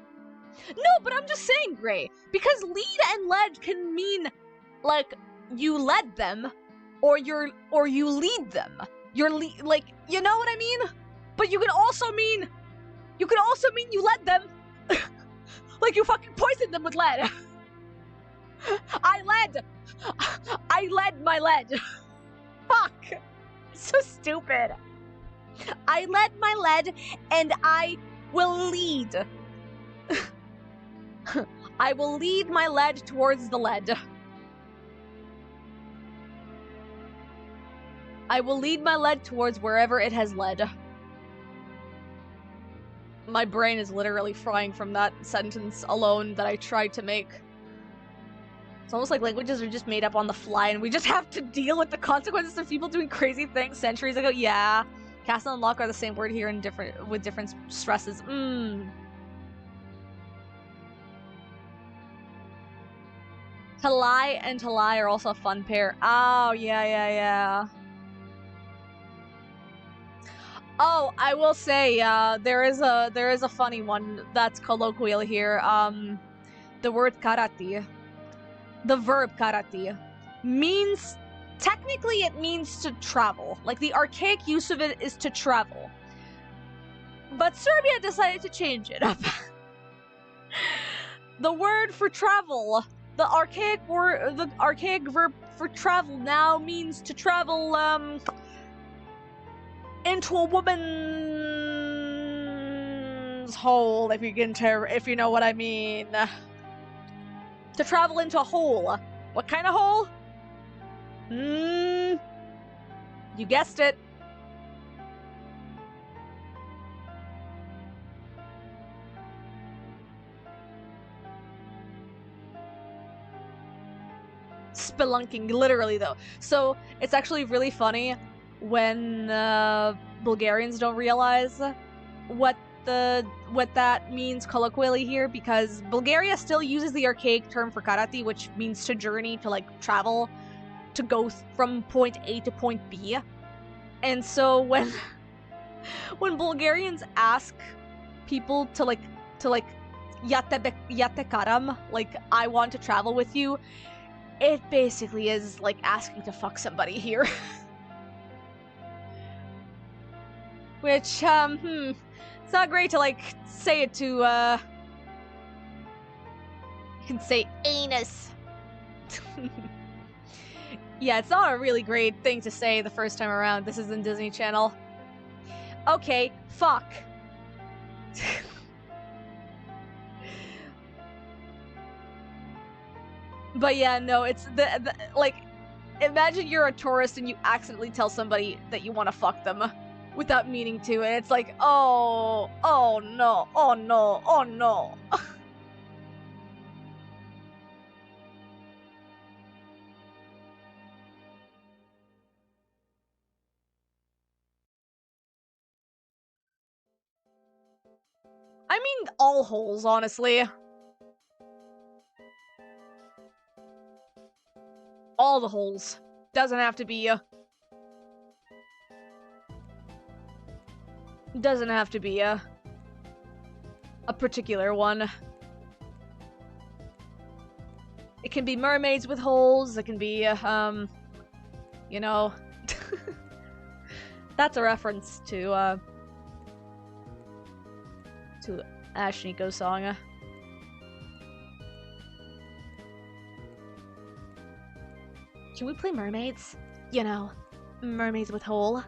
S1: No, but I'm just saying, Gray, because lead and lead can mean, like, you led them, or you lead them. Like, you know what I mean? But you can also mean you led them. Like you fucking poisoned them with lead. I led my lead. Fuck. So stupid. I led my lead, and I will lead. I will lead my lead towards the lead. I will lead my lead towards wherever it has led. My brain is literally frying from that sentence alone that I tried to make. It's almost like languages are just made up on the fly and we just have to deal with the consequences of people doing crazy things centuries ago. Yeah. Castle and lock are the same word here in with different stresses. To lie and to lie are also a fun pair. Oh, yeah. Oh, I will say, there is a funny one that's colloquial here. The word karate. The verb karate means, technically it means to travel. Like, the archaic use of it is to travel. But Serbia decided to change it up. The word for travel, the archaic verb for travel now means to travel, into a woman's hole, if you know what I mean. To travel into a hole. What kind of hole? You guessed it. Spelunking, literally though. So it's actually really funny when Bulgarians don't realize what that means colloquially here, because Bulgaria still uses the archaic term for karate, which means to journey, to like travel, to go from point A to point B. And so when Bulgarians ask people to yate karam, like I want to travel with you, it basically is like asking to fuck somebody here. Which, it's not great to, like, say it to, you can say anus. Yeah, it's not a really great thing to say the first time around. This is in Disney Channel. Okay, fuck. But yeah, no, it's like, imagine you're a tourist and you accidentally tell somebody that you want to fuck them without meaning to, and it's like, oh no. I mean, all holes, honestly. All the holes. Doesn't have to be a particular one. It can be mermaids with holes, it can be, you know... That's a reference to Ash Nico's song. Can we play mermaids? You know, mermaids with hole.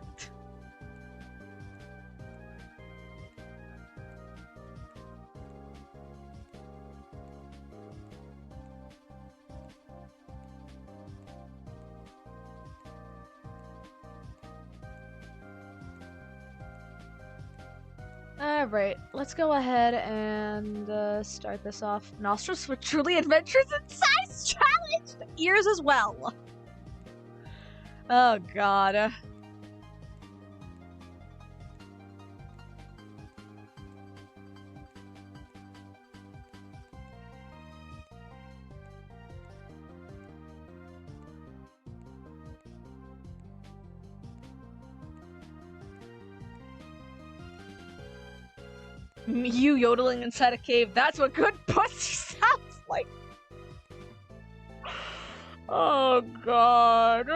S1: Alright, let's go ahead and start this off. Nostrils for truly adventures and size challenge! Ears as well. Oh god. You yodeling inside a cave, that's what good pussy sounds like. Oh god.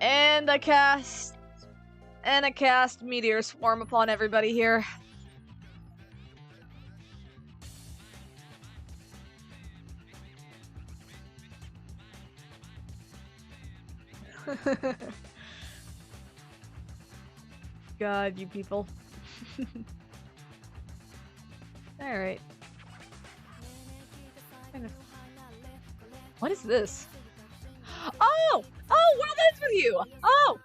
S1: And I cast Meteor Swarm upon everybody here. God, you people. Alright. What is this? Oh! Oh, World Ends With You! Oh!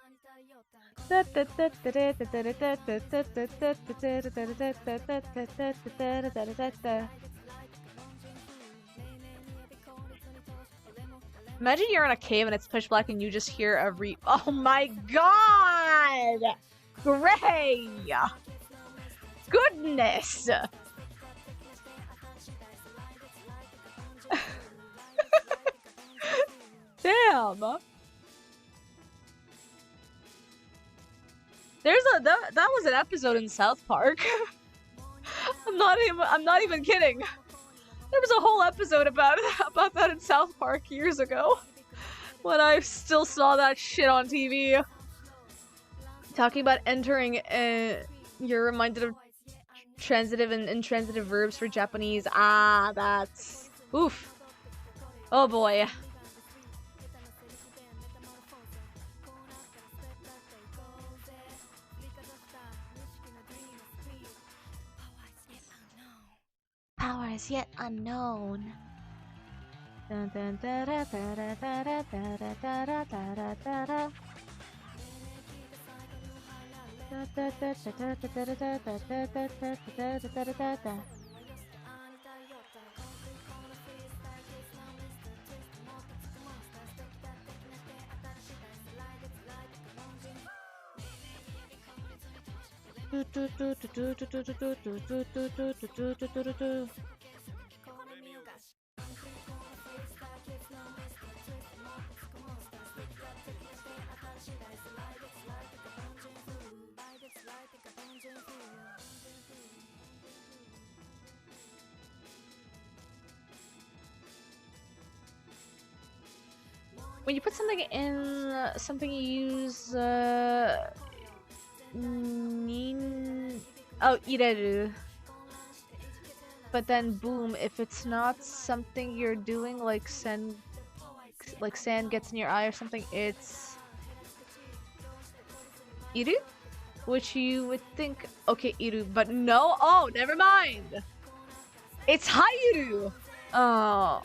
S1: Imagine you're in a cave and it's pitch black and you just hear a Oh my god! Gray! Goodness! Damn! There's a that was an episode in South Park. I'm not even kidding. There was a whole episode about that in South Park years ago, when I still saw that shit on TV. Talking about entering, you're reminded of transitive and intransitive verbs for Japanese. Ah, that's oof. Oh boy. Power is yet unknown. Dun, dun, da, da, da, da, da, da, da, da, da, da, da, da. When you put something in something you use, ireru. But then boom, if it's not something you're doing, like sand gets in your eye or something, it's iru? Which you would think, okay, iru, but no, oh, never mind! It's hairu! Oh,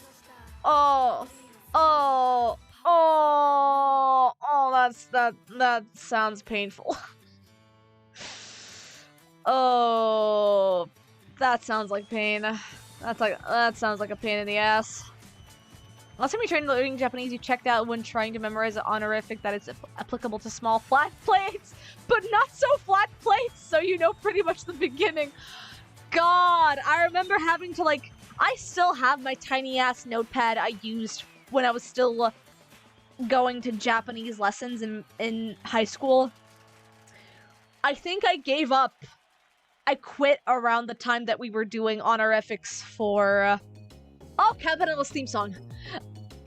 S1: oh, oh, oh, oh, that sounds painful. Oh, that sounds like pain. That sounds like a pain in the ass. Last time you tried learning Japanese, you checked out when trying to memorize an honorific that it's applicable to small flat plates, but not so flat plates, so you know pretty much the beginning. God, I remember having to, I still have my tiny ass notepad I used when I was still going to Japanese lessons in high school. I think I gave up. I quit around the time that we were doing honorifics for, oh, Capitalist theme song.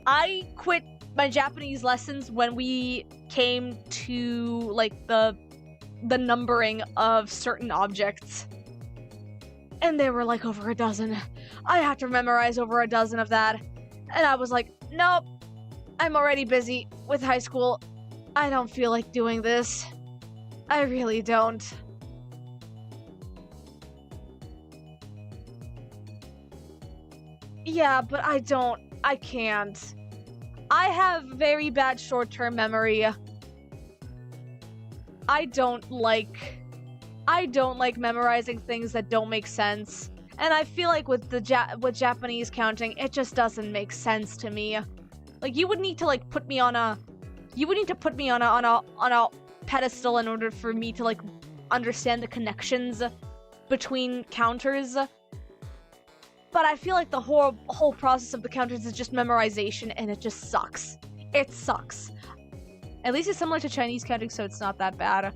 S1: I quit my Japanese lessons when we came to, the numbering of certain objects. And there were, over a dozen. I had to memorize over a dozen of that. And I was like, nope, I'm already busy with high school. I don't feel like doing this. I really don't. Yeah, but I can't. I have very bad short-term memory. I don't like memorizing things that don't make sense. And I feel like with Japanese counting, it just doesn't make sense to me. You would need to put me on a pedestal in order for me to understand the connections between counters. But I feel like the whole process of the counters is just memorization, and it just sucks. It sucks. At least it's similar to Chinese counting, so it's not that bad.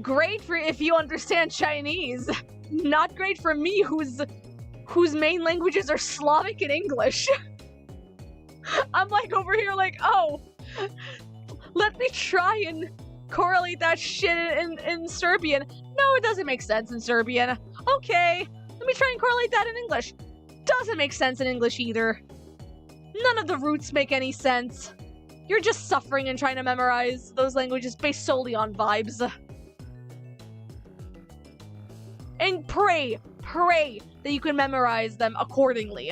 S1: Great for if you understand Chinese. Not great for me, whose main languages are Slavic and English. I'm over here oh, Let me try and correlate that shit in Serbian. No, it doesn't make sense in Serbian. Okay, let me try and correlate that in English. Doesn't make sense in English either. None of the roots make any sense. You're just suffering and trying to memorize those languages based solely on vibes. And pray that you can memorize them accordingly.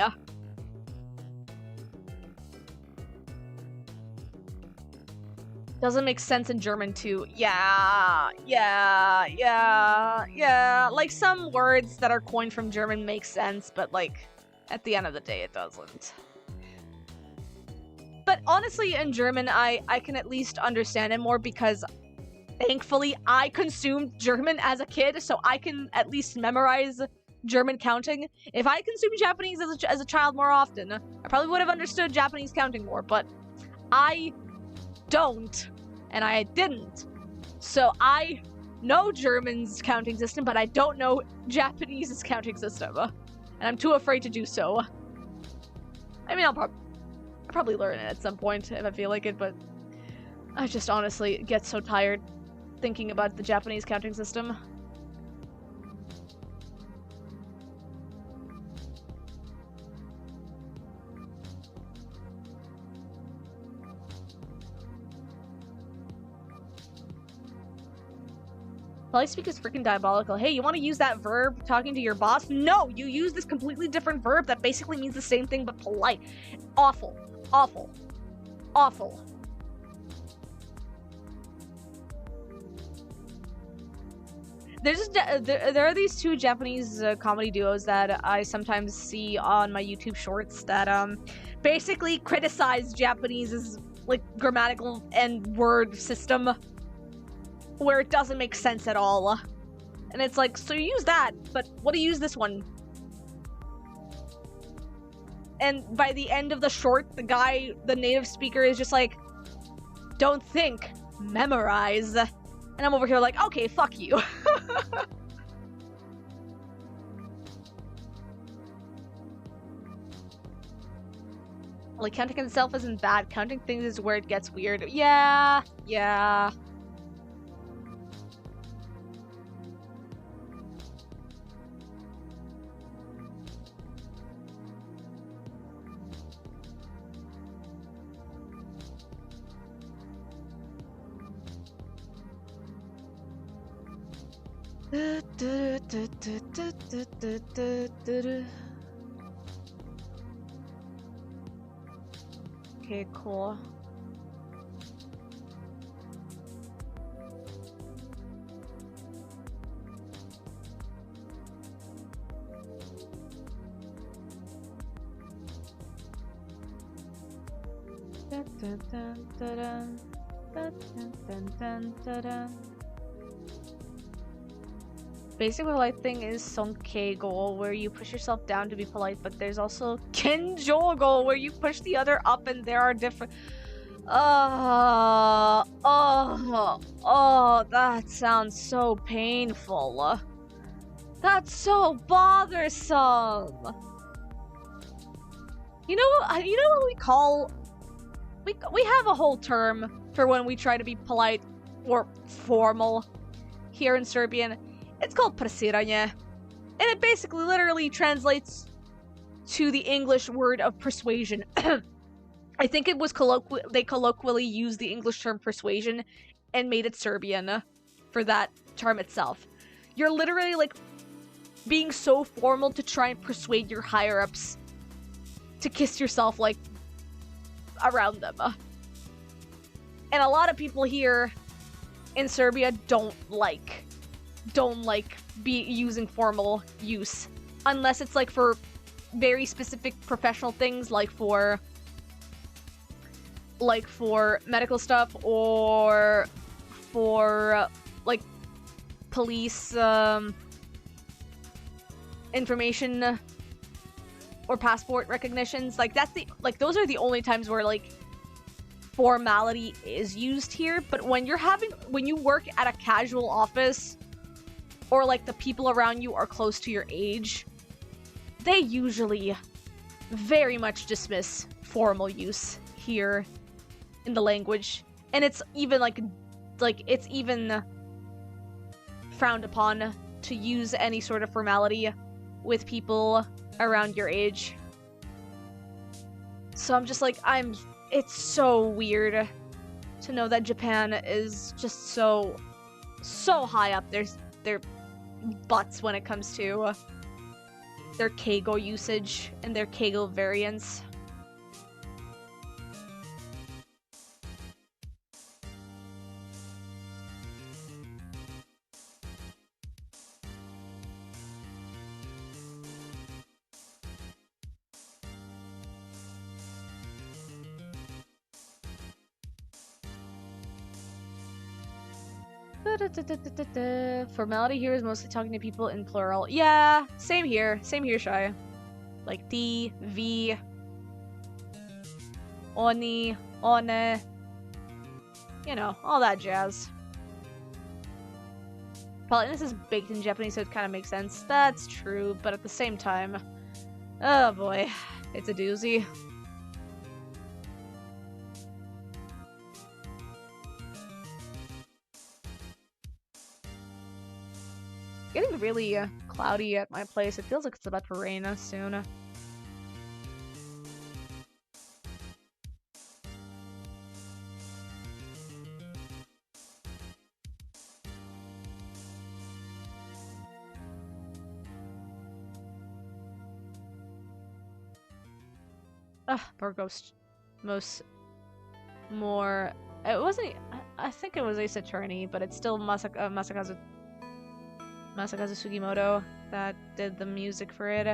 S1: Doesn't make sense in German too. Yeah. Like, some words that are coined from German make sense, but like, at the end of the day, it doesn't. But honestly, in German, I can at least understand it more because thankfully I consumed German as a kid, so I can at least memorize German counting. If I consumed Japanese as a child more often, I probably would have understood Japanese counting more, but I don't, and I didn't. So I know German's counting system, but I don't know Japanese's counting system, and I'm too afraid to do so. I mean, I'll probably learn it at some point if I feel like it, but I just honestly get so tired thinking about the Japanese counting system. Polite speak is freaking diabolical. Hey, you want to use that verb talking to your boss? No, you use this completely different verb that basically means the same thing but polite. Awful. Awful. Awful. There are these two Japanese comedy duos that I sometimes see on my YouTube shorts that basically criticize Japanese's like grammatical and word system where it doesn't make sense at all. And it's like, so you use that, but what do you use this one? And by the end of the short, the native speaker is just like, don't think, memorize. And I'm over here like, okay, fuck you. Like, counting itself isn't bad. Counting things is where it gets weird. Yeah. Okay, cool. Basic polite thing is sonkeigo, where you push yourself down to be polite, but there's also kenjogo, where you push the other up, and there are different. Oh, that sounds so painful. That's so bothersome. You know what we call? We have a whole term for when we try to be polite or formal here in Serbian. It's called presiranje, and it basically literally translates to the English word of persuasion. I think it was they colloquially used the English term persuasion and made it Serbian for that term itself. You're literally like being so formal to try and persuade your higher-ups to kiss yourself like around them. And a lot of people here in Serbia don't like be using formal use unless it's like for very specific professional things, like for medical stuff or for like police information or passport recognitions. Like those are the only times where like formality is used here. But when you work at a casual office, or like the people around you are close to your age, they usually very much dismiss formal use here in the language. And it's even like it's even frowned upon to use any sort of formality with people around your age. So I'm just like, it's so weird to know that Japan is just so high up their butts when it comes to their keigo usage and their keigo variants. Formality here is mostly talking to people in plural. Yeah, same here. Same here, Shy. Like D, V, Oni, One. You know, all that jazz. Politeness is baked in Japanese, so it kind of makes sense. That's true, but at the same time... Oh boy, it's a doozy. Getting really cloudy at my place. It feels like it's about to rain soon. Ugh, poor Ghost. More... It wasn't... I think it was Ace Attorney, but it's still Masakazu Sugimoto that did the music for it.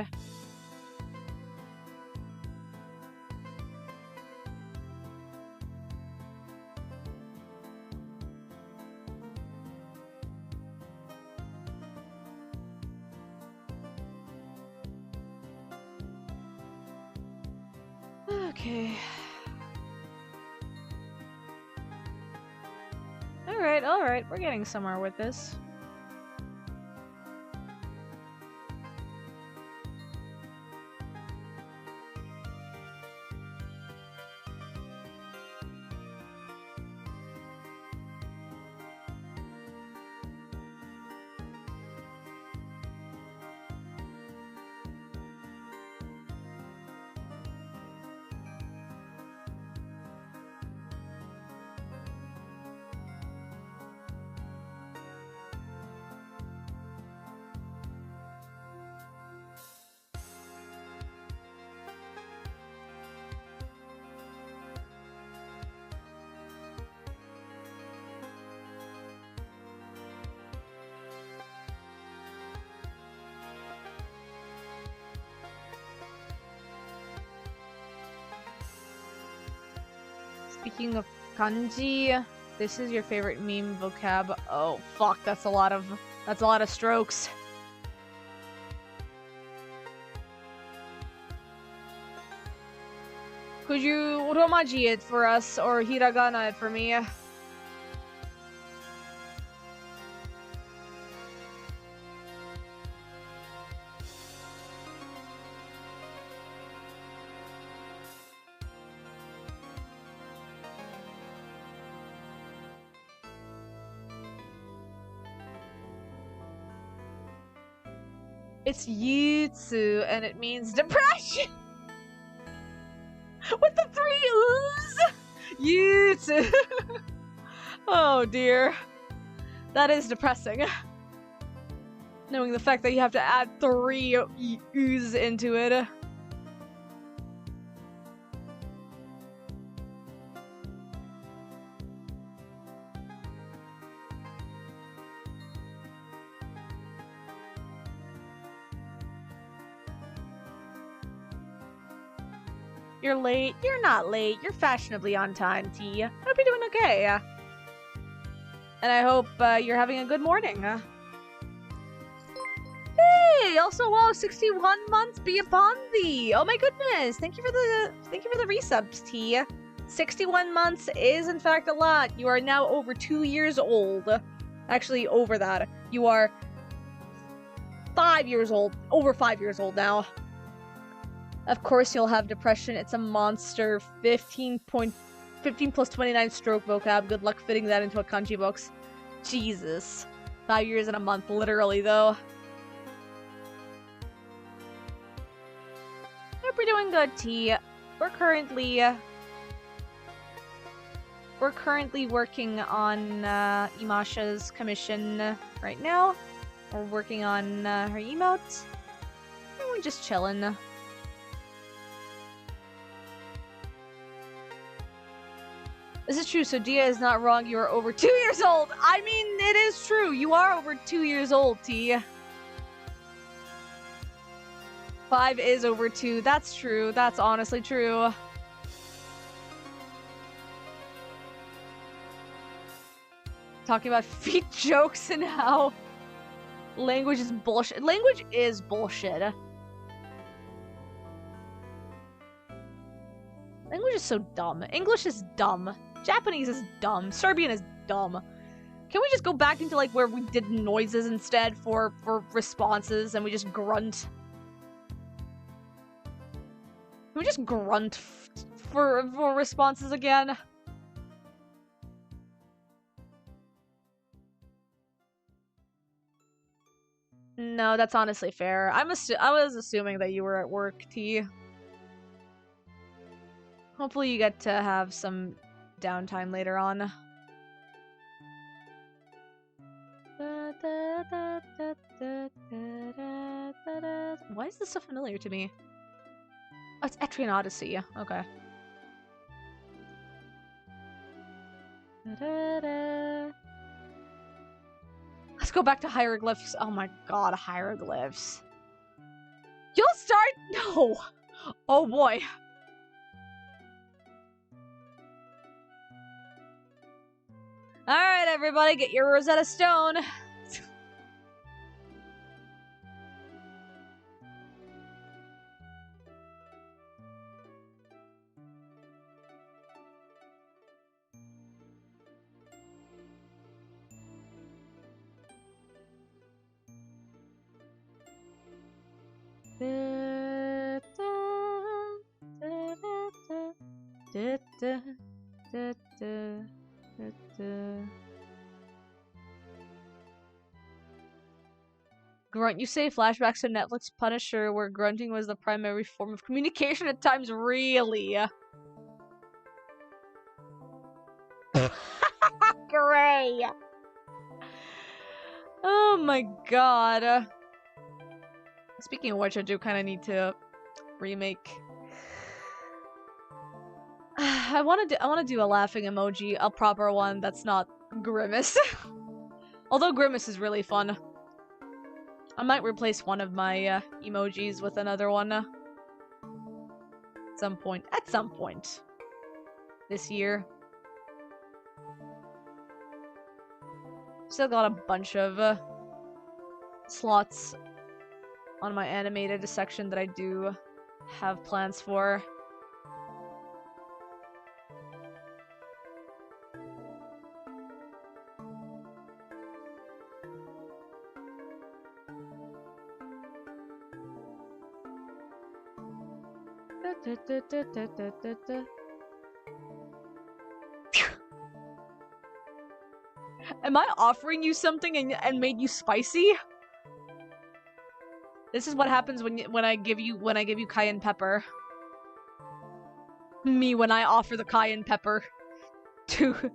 S1: Okay. Alright, we're getting somewhere with this. Speaking of kanji, this is your favorite meme vocab. Oh fuck, that's a lot of strokes. Could you romaji it for us or hiragana it for me? It's Yutsu, and it means depression! With the 3 oohs! Yutsu! Oh dear. That is depressing. Knowing the fact that you have to add 3 oohs into it. You're late. You're not late. You're fashionably on time, T. I hope you're doing okay. And I hope you're having a good morning. Hey! Also, wow, 61 months be upon thee. Oh my goodness! Thank you for the resubs, T. 61 months is in fact a lot. You are now over 2 years old. Actually, over that. You are 5 years old. Over 5 years old now. Of course you'll have depression. It's a monster. 15.5 15 plus 29 stroke vocab. Good luck fitting that into a kanji box. Jesus. 5 years and a month, literally, though. Hope you're doing good, T. We're currently working on Imasha's commission right now. We're working on her emote. And we're just chilling. This is true, so Dia is not wrong. You are over 2 years old. I mean, it is true. You are over 2 years old, T. 5 is over 2. That's true. That's honestly true. Talking about feet jokes and how language is bullshit. Language is bullshit. Language is so dumb. English is dumb. Japanese is dumb. Serbian is dumb. Can we just go back into like where we did noises instead for responses and we just grunt? Can we just grunt for responses again? No, that's honestly fair. I was assuming that you were at work, T. Hopefully you get to have some downtime later on. Why is this so familiar to me? Oh, it's Etrian Odyssey. Okay. Let's go back to hieroglyphs. Oh my god, hieroglyphs. You'll start? No! Oh boy. Alright, everybody, get your Rosetta Stone. Grunt, you say flashbacks to Netflix Punisher, where grunting was the primary form of communication at times, really? Gray! Oh my god. Speaking of which, I do kind of need to remake. I want to do a laughing emoji, a proper one that's not Grimace. Although Grimace is really fun. I might replace one of my emojis with another one. At some point. This year. Still got a bunch of slots on my animated section that I do have plans for. Am I offering you something and made you spicy? This is what happens when I give you cayenne pepper. Me when I offer the cayenne pepper to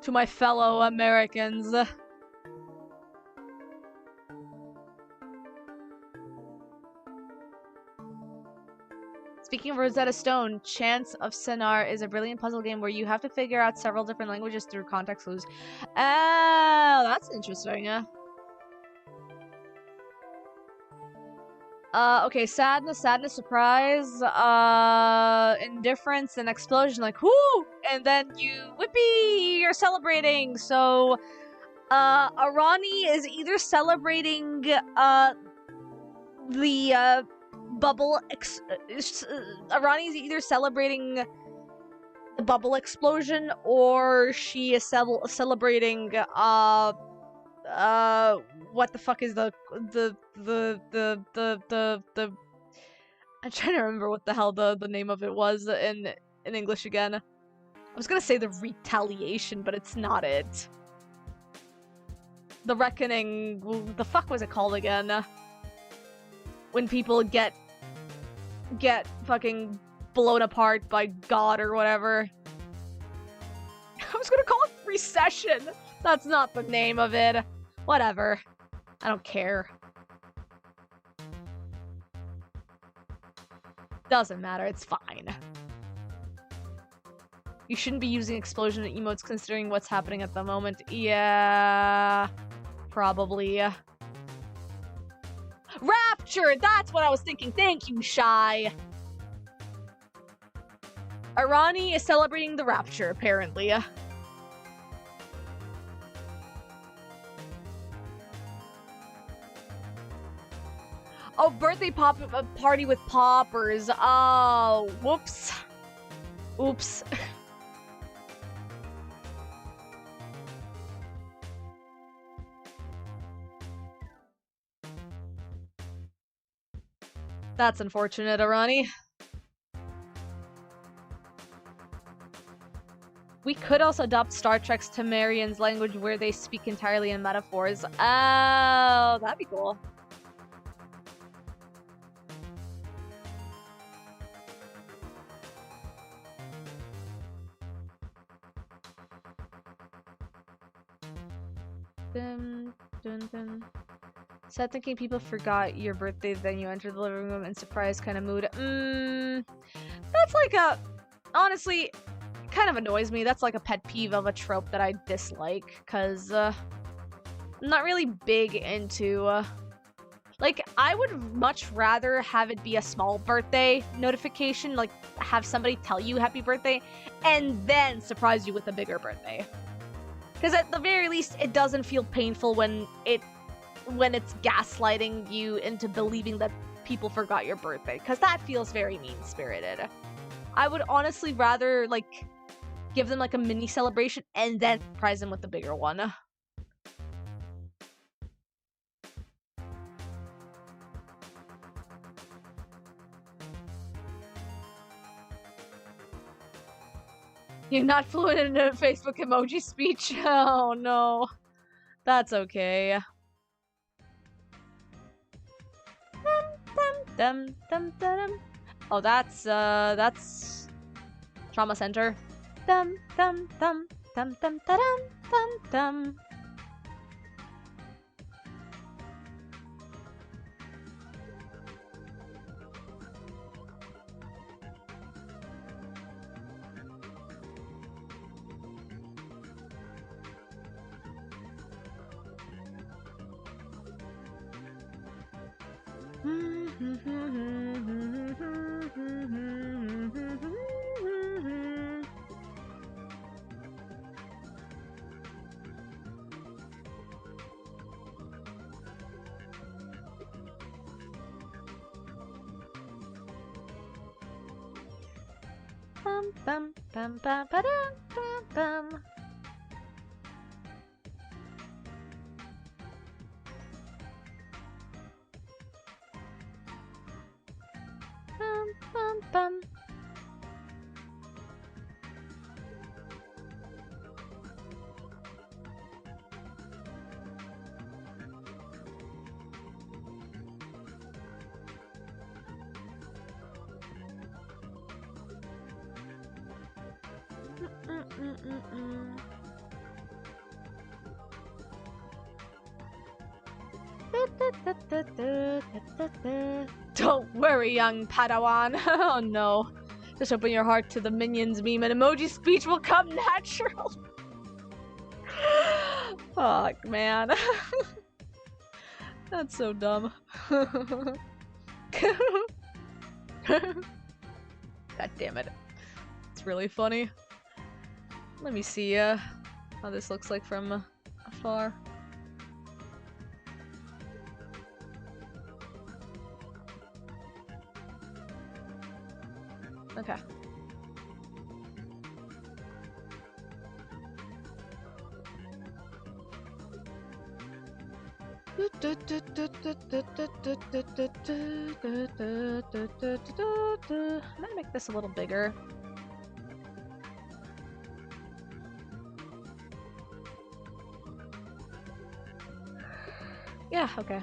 S1: my fellow Americans. Speaking of Rosetta Stone, Chance of Senar is a brilliant puzzle game where you have to figure out several different languages through context clues. Oh, that's interesting. Okay, sadness, surprise, indifference, and explosion, like, whoo! And then you, whippy, you're celebrating, so, Arani is either celebrating, Arani is either celebrating the bubble explosion, or she is celebrating, what the fuck is the I'm trying to remember what the hell the name of it was in English again. I was gonna say the retaliation, but it's not it. The reckoning... the fuck was it called again? When people get fucking blown apart by God or whatever. I was gonna call it recession. That's not the name of it. Whatever. I don't care. Doesn't matter, it's fine. You shouldn't be using explosion emotes considering what's happening at the moment. Yeah... probably. Rapture! That's what I was thinking. Thank you, Shy. Arani is celebrating the rapture, apparently. Oh, birthday party with poppers. Oh, whoops. Oops. That's unfortunate, Arani. We could also adopt Star Trek's Temerian's language where they speak entirely in metaphors. Oh, that'd be cool. Dun, dun, dun. Sad thinking people forgot your birthday, then you enter the living room in surprise kind of mood. That's like a... honestly, kind of annoys me. That's like a pet peeve of a trope that I dislike, because I'm not really big into... like, I would much rather have it be a small birthday notification, like, have somebody tell you happy birthday, and then surprise you with a bigger birthday. Because at the very least, it doesn't feel painful when it's gaslighting you into believing that people forgot your birthday, because that feels very mean-spirited. I would honestly rather, like, give them, like, a mini celebration and then surprise them with the bigger one. You're not fluent in a Facebook emoji speech? Oh, no. That's okay. Oh, that's Trauma Center. Dum dum dum dum dum dum dum dum. Bum bum bum bum bum bum. Bum bum bum. Don't worry, young Padawan. Oh no. Just open your heart to the minions meme and emoji speech will come natural. Fuck, man. That's so dumb. God damn it. It's really funny. Let me see how this looks like from afar. Okay. I'm gonna make this a little bigger. Yeah, okay.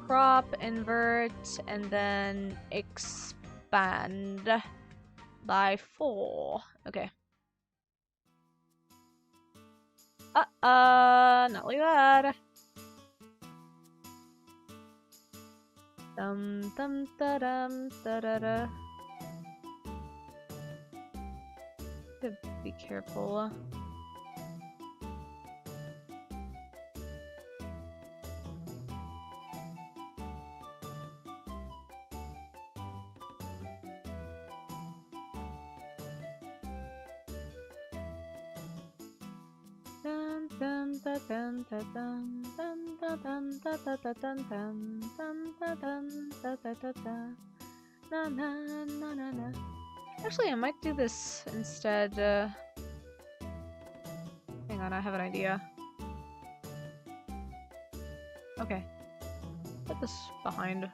S1: Crop, invert, and then expand by 4. Okay. Not like that. Dum dum da dum da da da. Be careful. Dun dun da dun da dun dun da dun da da da dun dun dun da dun da da da da. Na na na na na. Actually, I might do this instead. Hang on, I have an idea. Okay. Put this behind.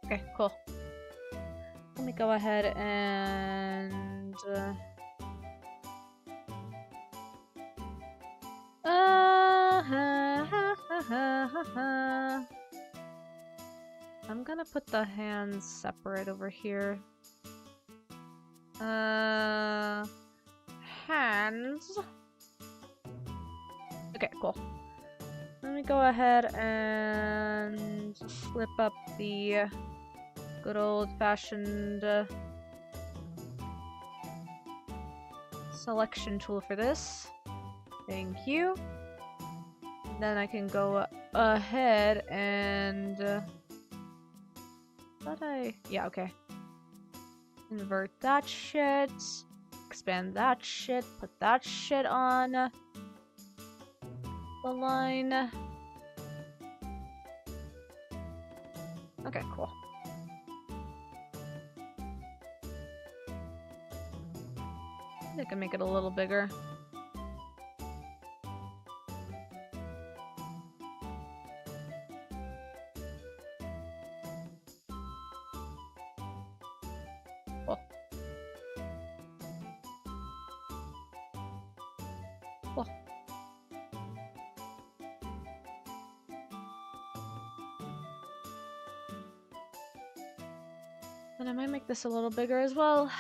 S1: Okay, cool. Let me go ahead and... I'm gonna put the hands separate over here. Hands. Okay, cool. Let me go ahead and flip up the good old-fashioned selection tool for this. Thank you. Then I can go ahead and... yeah, okay. Invert that shit. Expand that shit. Put that shit on the line. Okay, cool. I can make it a little bigger. Cool. Cool. And I might make this a little bigger as well.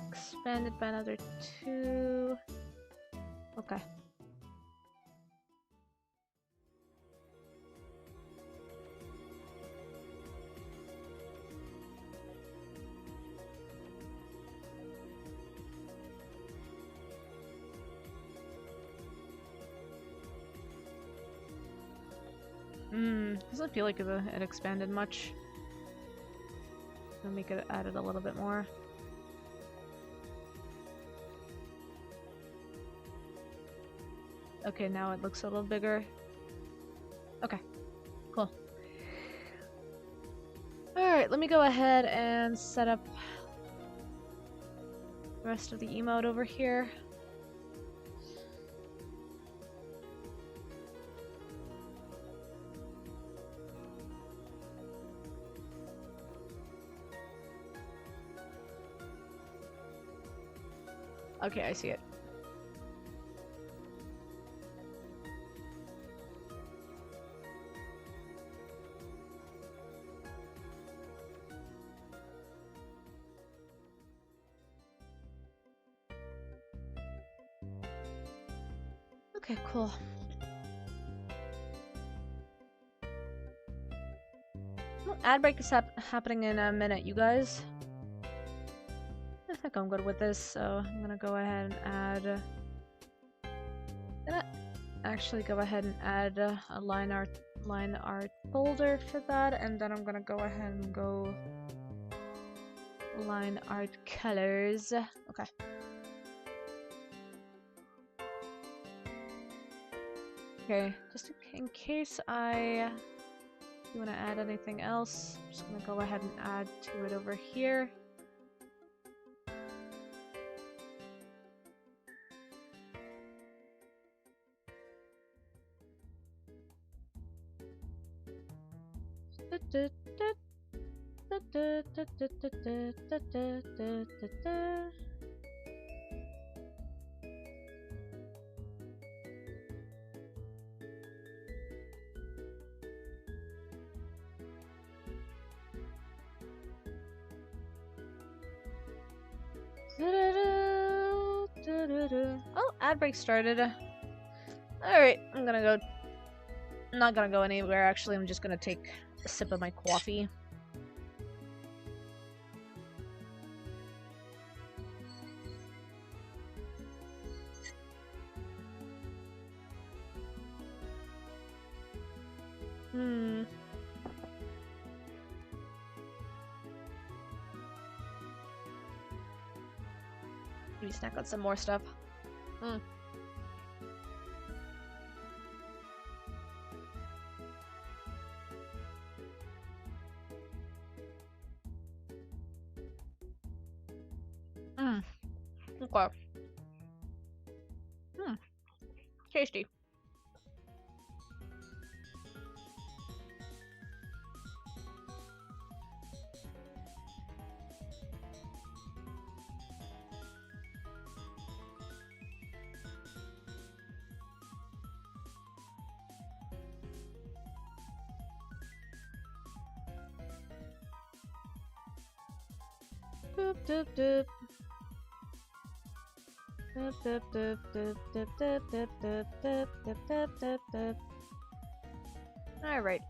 S1: Expand it by another 2. Okay. Doesn't feel like it expanded much. I'll make it added a little bit more. Okay, now it looks a little bigger. Okay, cool. Alright, let me go ahead and set up the rest of the emote over here. Okay, I see it. Okay, cool. Well, ad break is happening in a minute, you guys. I think I'm good with this, so I'm gonna go ahead and add... actually go ahead and add a line art folder for that, and then I'm gonna go ahead and go line art colors. Okay. Okay, just in case I do want to add anything else, I'm just gonna go ahead and add to it over here. Oh, ad break started. Alright, I'm gonna go. I'm not gonna go anywhere, actually. I'm just gonna take a sip of my coffee. Maybe snack on some more stuff. Okay. Tasty. Doop doop doop. Doop doop doop doop doop doop doop doop doop doop doop doop doop. Alright.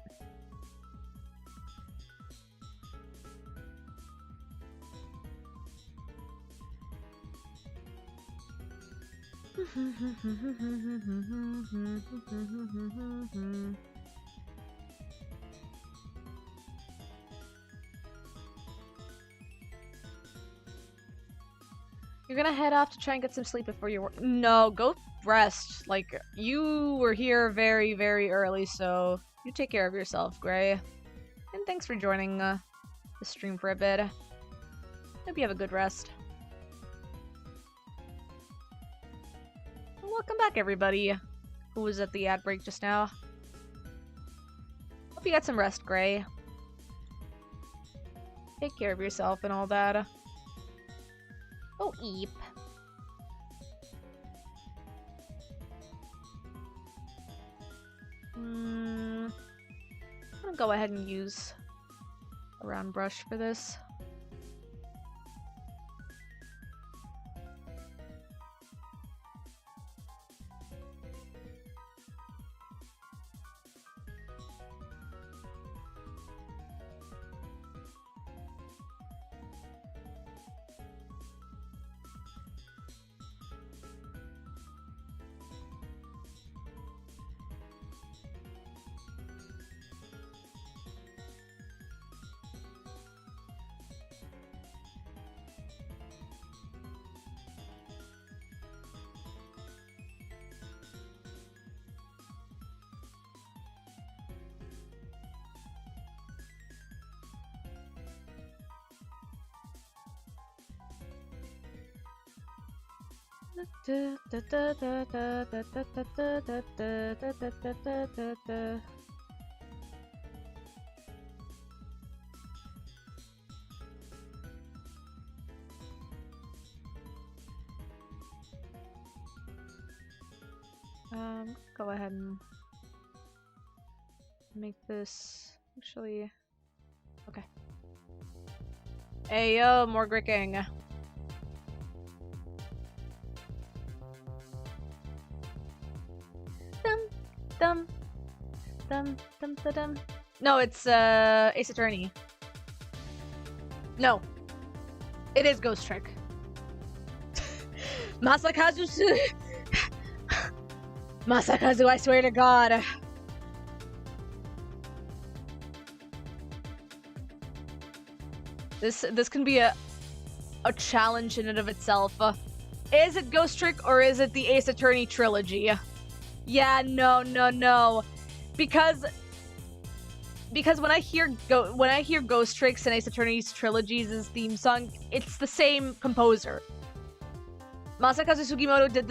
S1: You're gonna head off to try and get some sleep before your work. No, go rest. Like, you were here very, very early, so you take care of yourself, Gray. And thanks for joining the stream for a bit. Hope you have a good rest. And welcome back, everybody who was at the ad break just now. Hope you got some rest, Gray. Take care of yourself and all that. Oh, eep. I'm gonna go ahead and use a round brush for this. Go ahead and make this actually okay. Hey yo, more gricking. Dum dum dum dum dum. No, it's Ace Attorney. No, it is Ghost Trick. Masakazu. Masakazu, I swear to God. This can be a challenge in and of itself. Is it Ghost Trick or is it the Ace Attorney trilogy? Yeah, no. Because when I hear Ghost Tricks and Ace Attorney's trilogy's theme song, it's the same composer. Masakazu Sugimoto did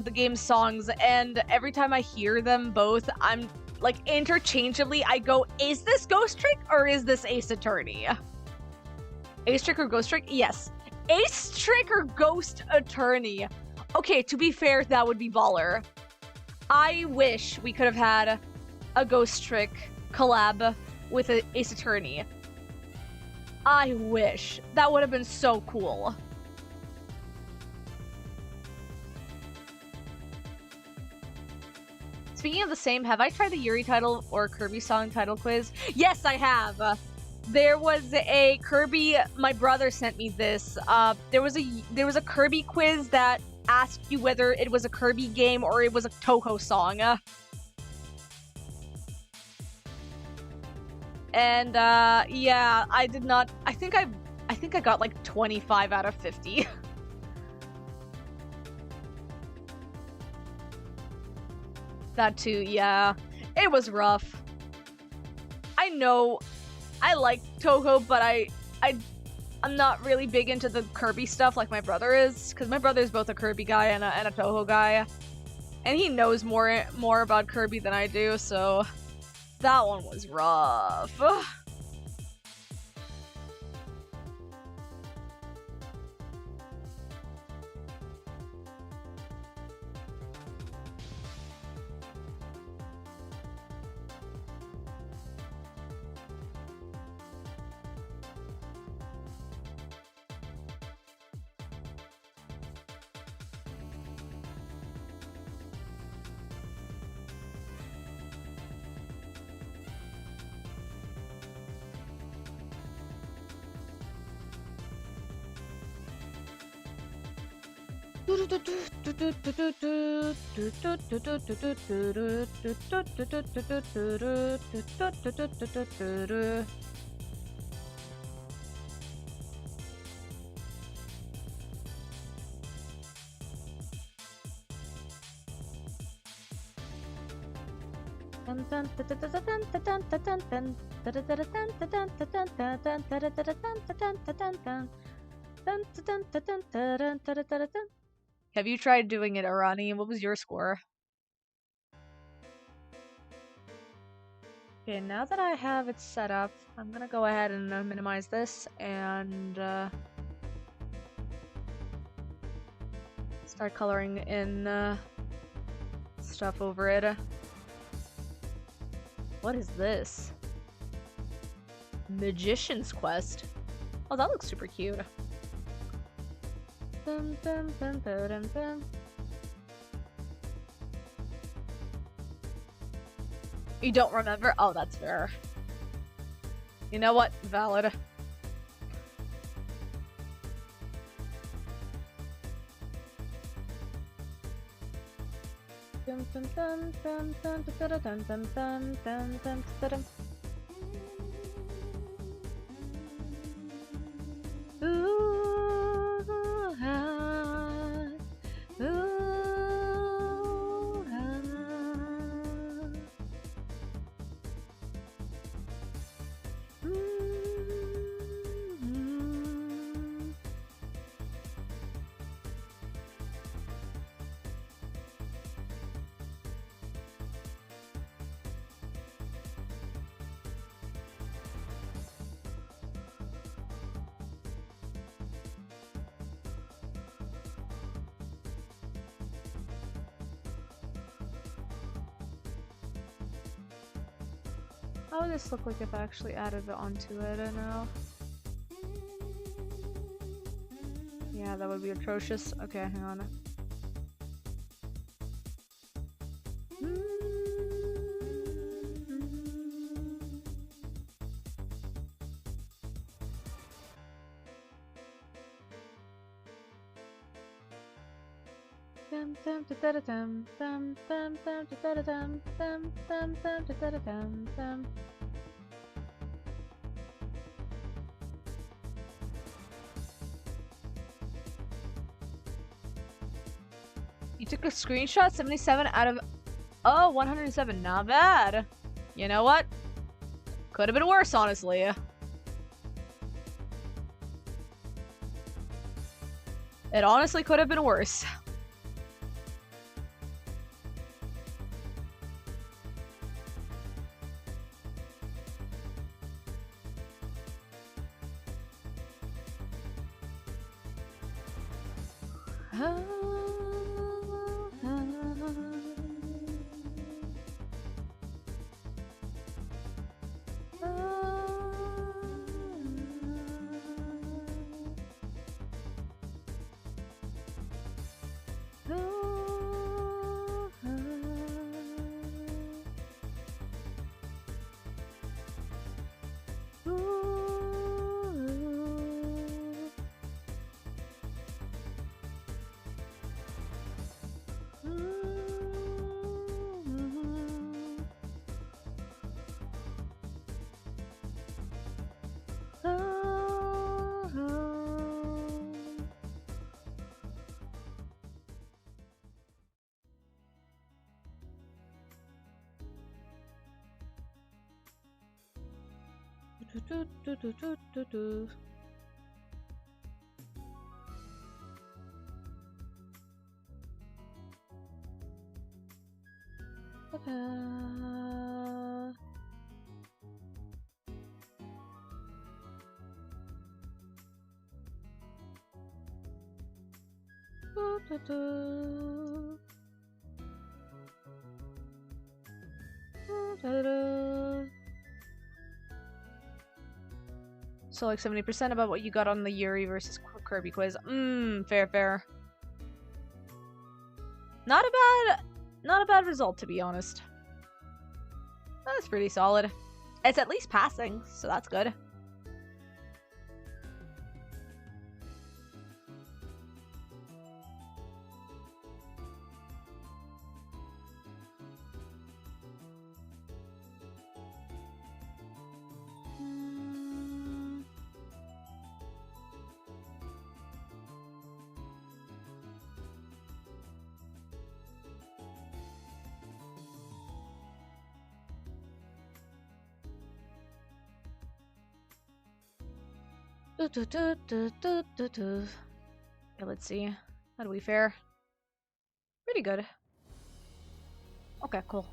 S1: the game's songs, and every time I hear them both, I'm like, interchangeably, I go, is this Ghost Trick or is this Ace Attorney? Ace Trick or Ghost Trick? Yes. Ace Trick or Ghost Attorney? Okay, to be fair, that would be baller. I wish we could have had a Ghost Trick collab with an Ace Attorney. I wish. That would have been so cool. Speaking of the same, have I tried the Yuri title or Kirby song title quiz? Yes, I have. There was a Kirby. My brother sent me this. There was a Kirby quiz that asked you whether it was a Kirby game or it was a Toho song. And yeah, I did not. I think I got like 25 out of 50. That too, yeah. It was rough. I know I like Toho, but I'm not really big into the Kirby stuff like my brother is, because my brother is both a Kirby guy and a Toho guy. And he knows more about Kirby than I do, so that one was rough. Have you tried doing it, Arani? What was your score? Okay, now that I have it set up, I'm gonna go ahead and minimize this and start coloring in stuff over it. What is this? Magician's Quest. Oh, that looks super cute. You don't remember? Oh, that's fair. You know what? Valid. How would this look like if I actually added it onto it now? Yeah, that would be atrocious. Okay, hang on. You took a screenshot? 77 out of... Oh, 107. Not bad. You know what? Could have been worse, honestly. It honestly could have been worse. So like 70% about what you got on the Yuri versus Kirby quiz. Fair, fair. Not a bad result, to be honest. That's pretty solid. It's at least passing, so that's good. Okay, let's see. How do we fare? Pretty good. Okay, cool.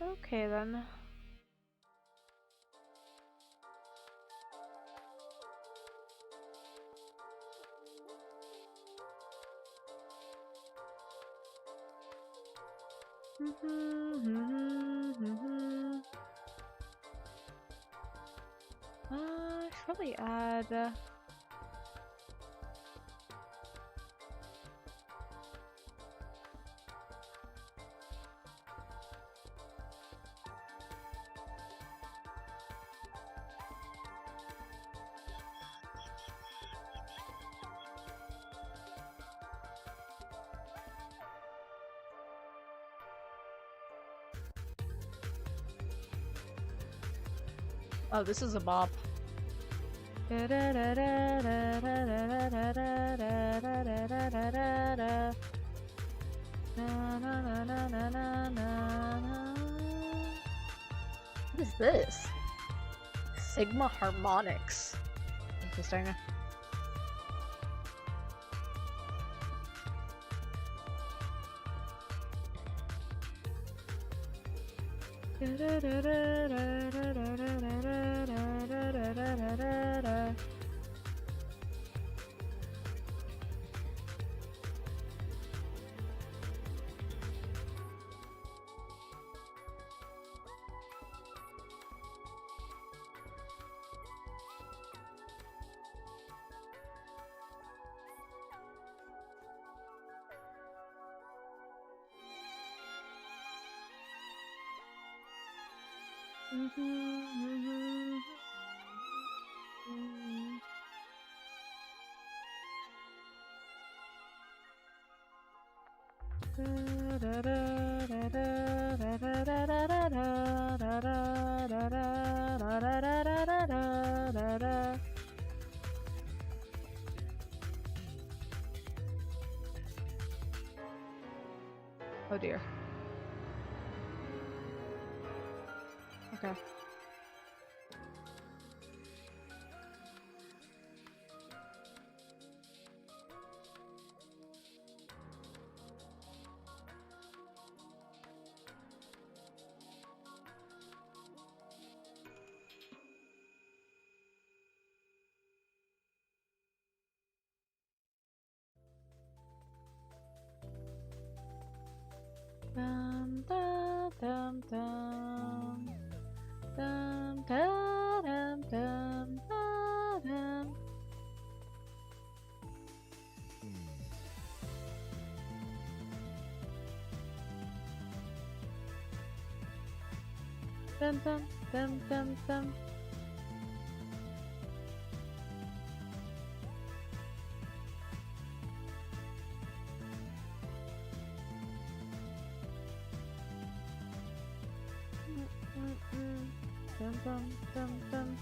S1: Okay then. I should probably add. Oh, this is a bop. What is this? Sigma harmonics. Interesting. Oh dear. Okay. Dum dum dum dum dum dum dum dum. Dum dum dum dum dum. Dum dum dum dum.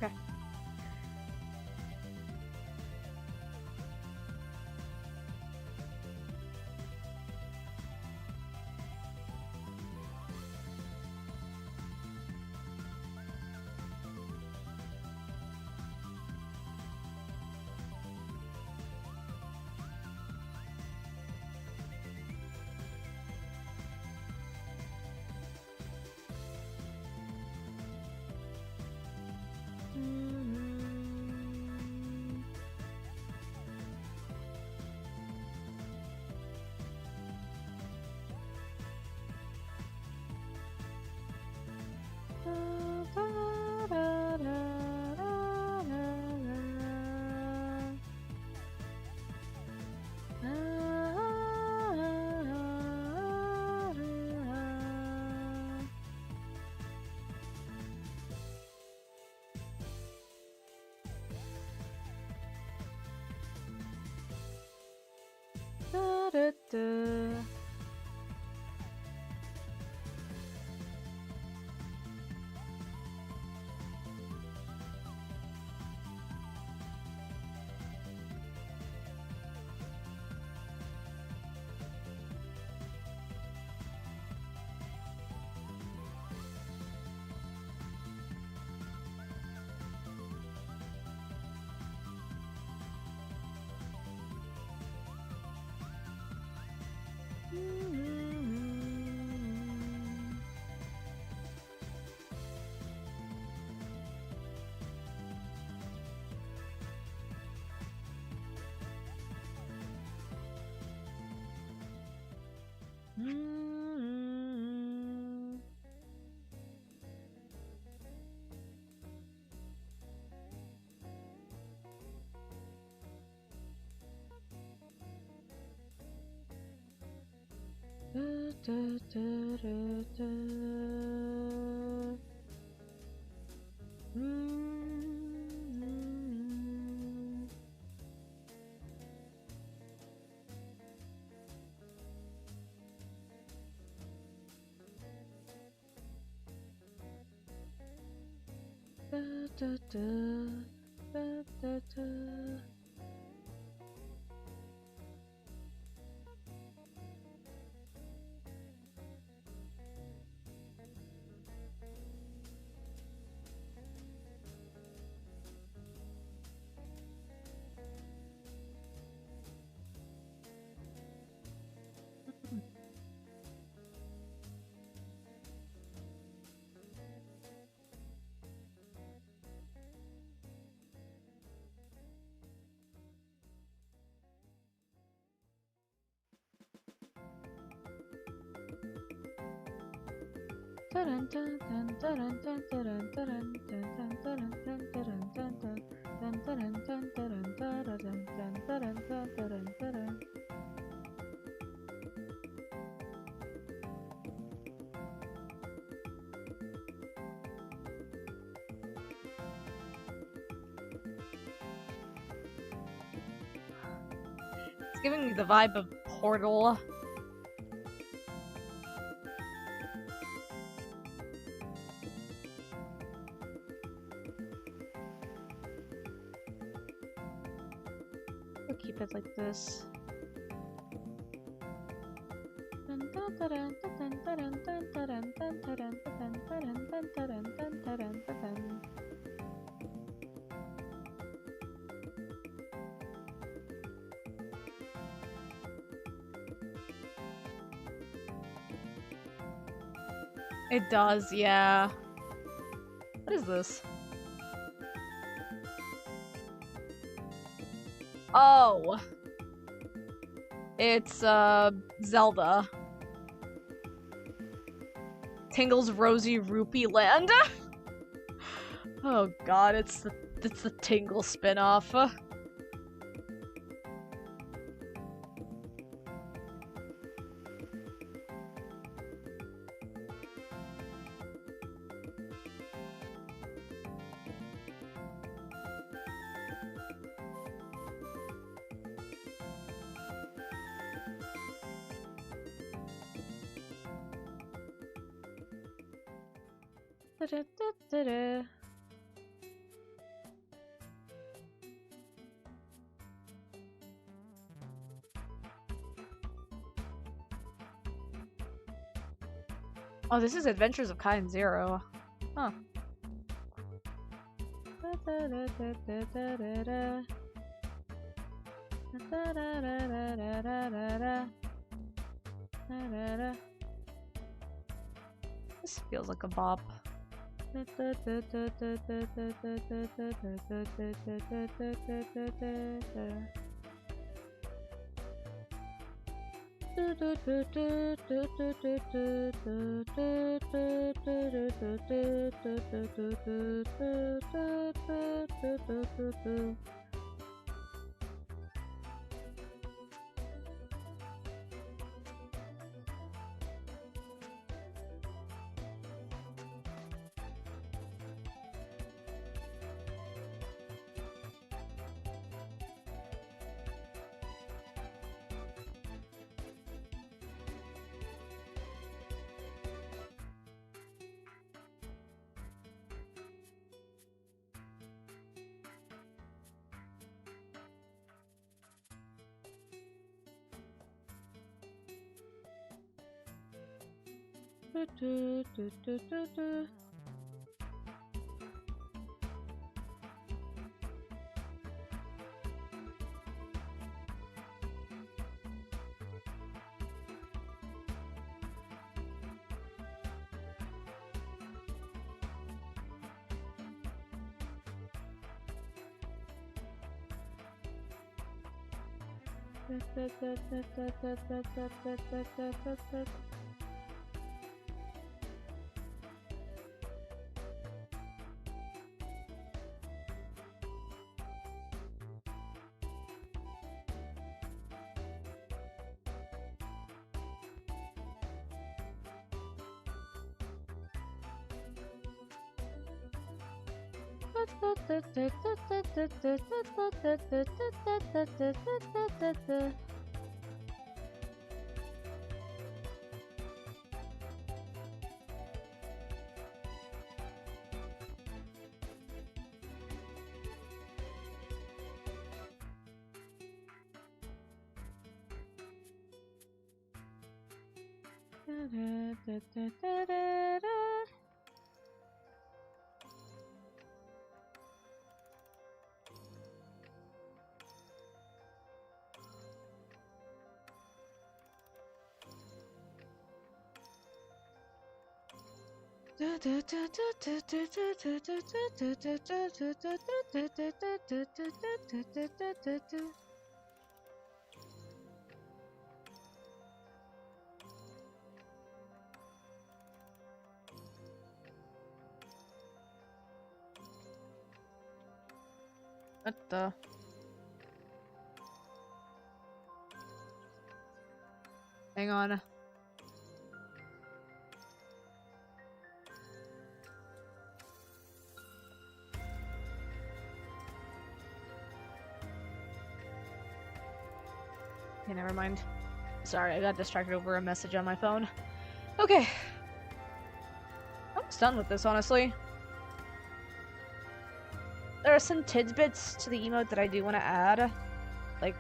S1: Okay. It's giving me the vibe of Portal. We'll keep it like this. It does, yeah. What is this? Oh! It's, Zelda. Tingle's Rosy Rupee Land? Oh god, it's the Tingle spin-off. Oh, this is Adventures of Kai and Zero. Huh. This feels like a bop. What the? Hang on. Okay, never mind. Sorry, I got distracted over a message on my phone. Okay. I'm almost done with this, honestly. There are some tidbits to the emote that I do want to add. Like,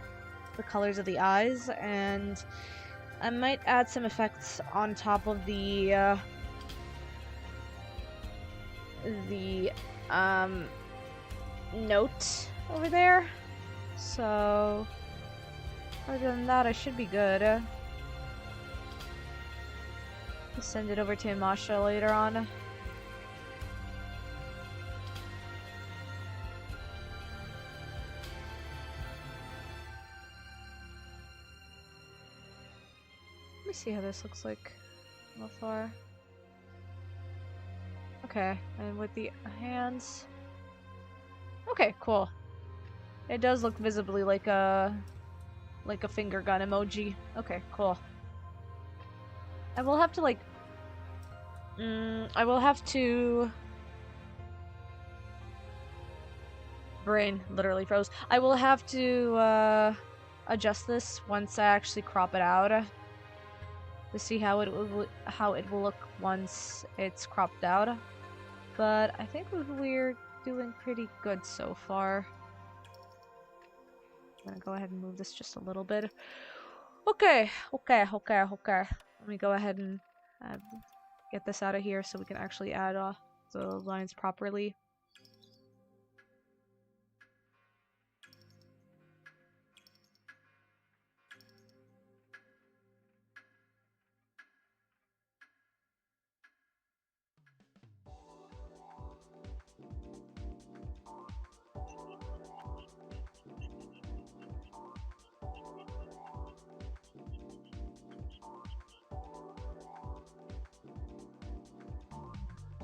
S1: the colors of the eyes, and I might add some effects on top of the note over there. So, other than that, I should be good. I'll send it over to Imasha later on. Let me see how this looks like so far. Okay, and with the hands. Okay, cool. It does look visibly like a finger gun emoji. Okay, cool. I will have to like I will have to brain literally froze. I will have to adjust this once I actually crop it out to see how it will look once it's cropped out. But I think we're doing pretty good so far. I'm gonna go ahead and move this just a little bit. Okay. Let me go ahead and get this out of here so we can actually add the lines properly.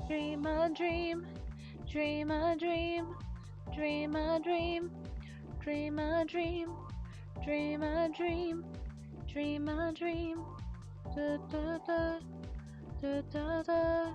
S1: Dream a dream, dream a dream, dream a dream, dream a dream, dream a dream, dream a dream. Da da da, da da da.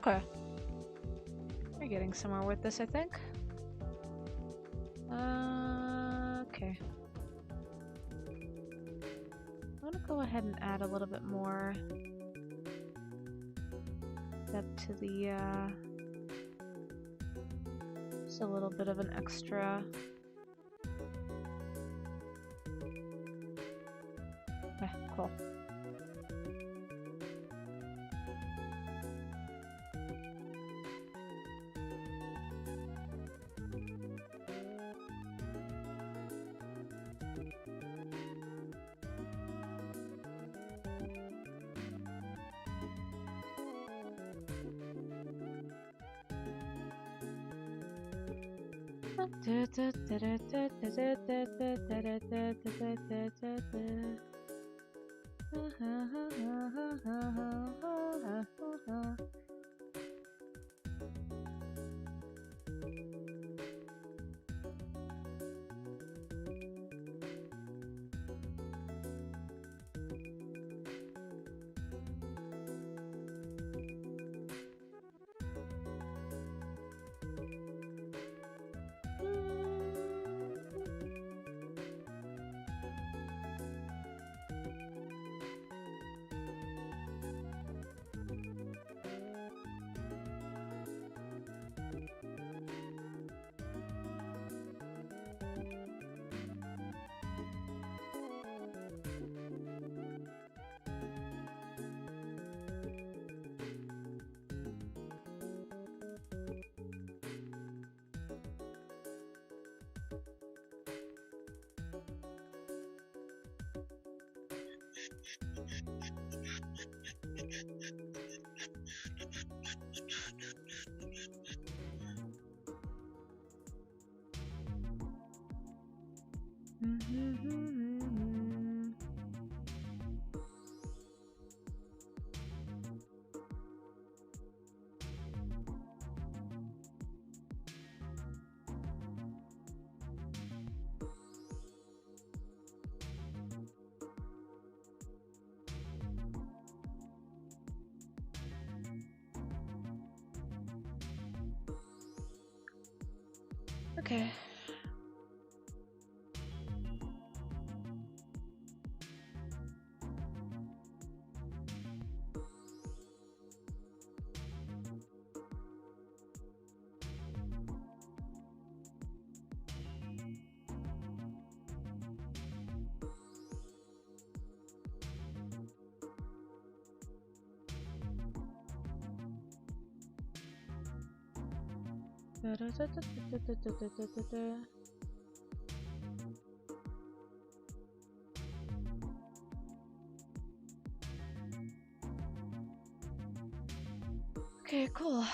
S1: Okay. We're getting somewhere with this, I think. Okay. I'm gonna go ahead and add a little bit more depth to the, just a little bit of an extra. Okay, cool. Okay. Okay, cool.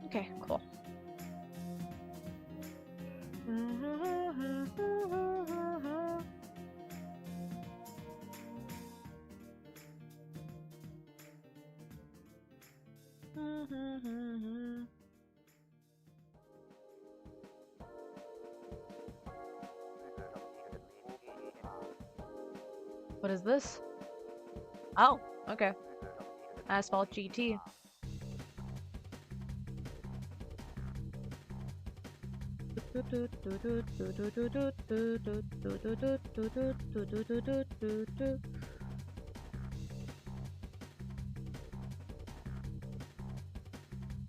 S1: Okay, cool. What is this? Oh, okay. Asphalt GT. I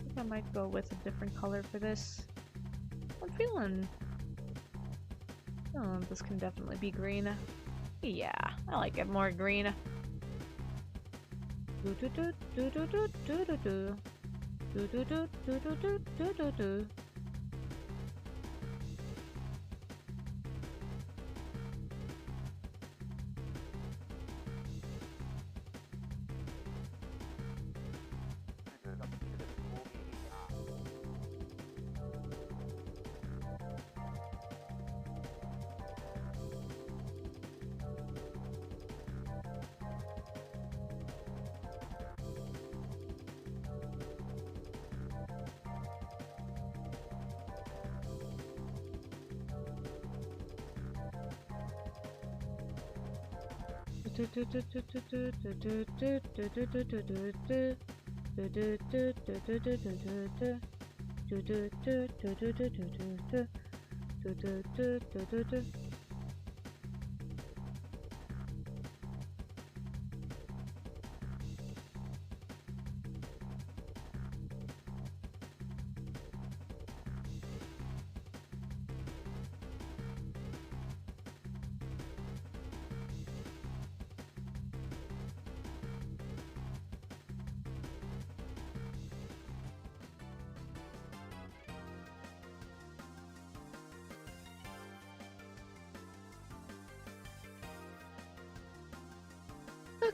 S1: think I might go with a different color for this. I'm feeling... Oh, this can definitely be green. Yeah, I like it more green.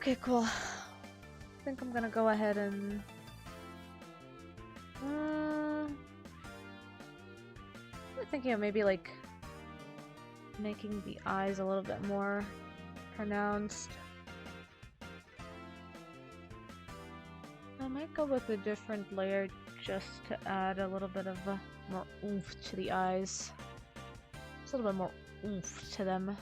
S1: Okay, cool. I think I'm gonna go ahead and... I'm thinking of maybe, like, making the eyes a little bit more pronounced. might go with a different layer just to add a little bit of more oomph to the eyes. Just a little bit more oomph to them.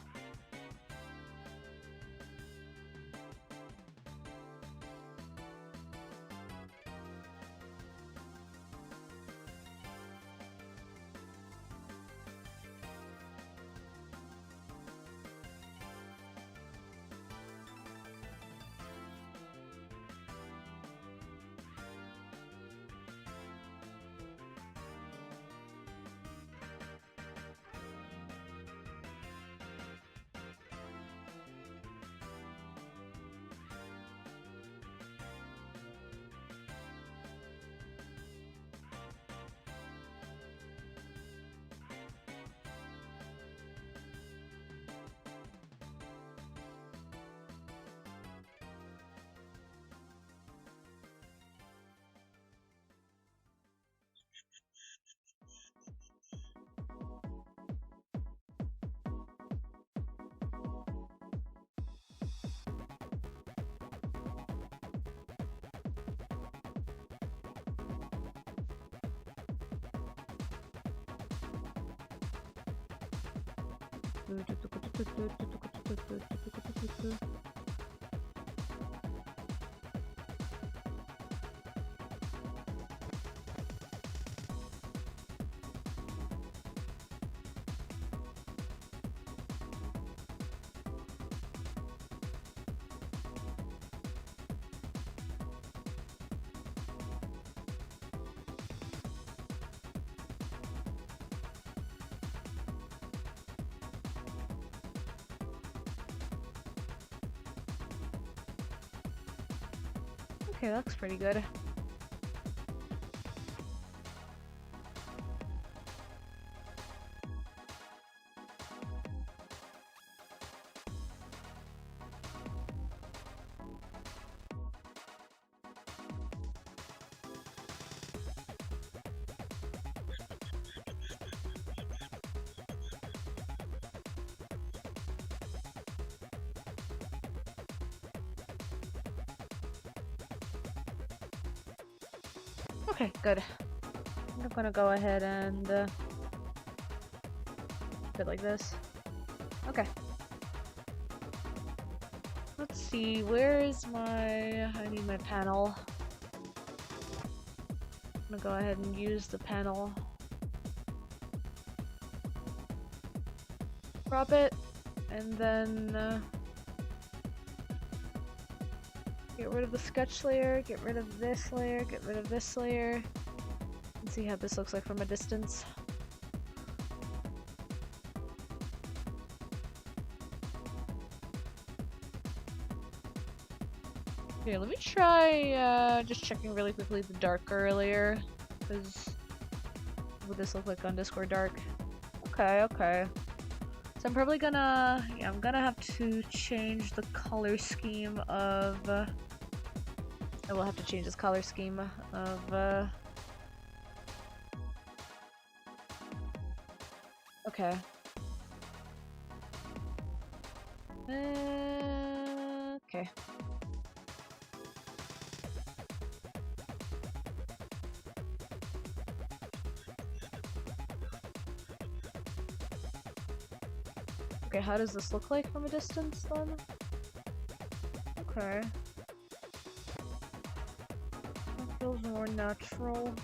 S1: Okay, that looks pretty good. Okay, good. I'm gonna go ahead and do it like this. Okay. Let's see, where is my... I need my panel. I'm gonna go ahead and use the panel. Crop it, and then get rid of the sketch layer, get rid of this layer, get rid of this layer, and see how this looks like from a distance. Here, let me try just checking really quickly the darker layer, because would this look like on Discord dark? Okay, okay. So I'm probably gonna, yeah, I'm gonna have to change the color scheme of, I will have to change this color scheme of, okay. Okay. Okay, how does this look like from a distance then? Okay. That feels more natural.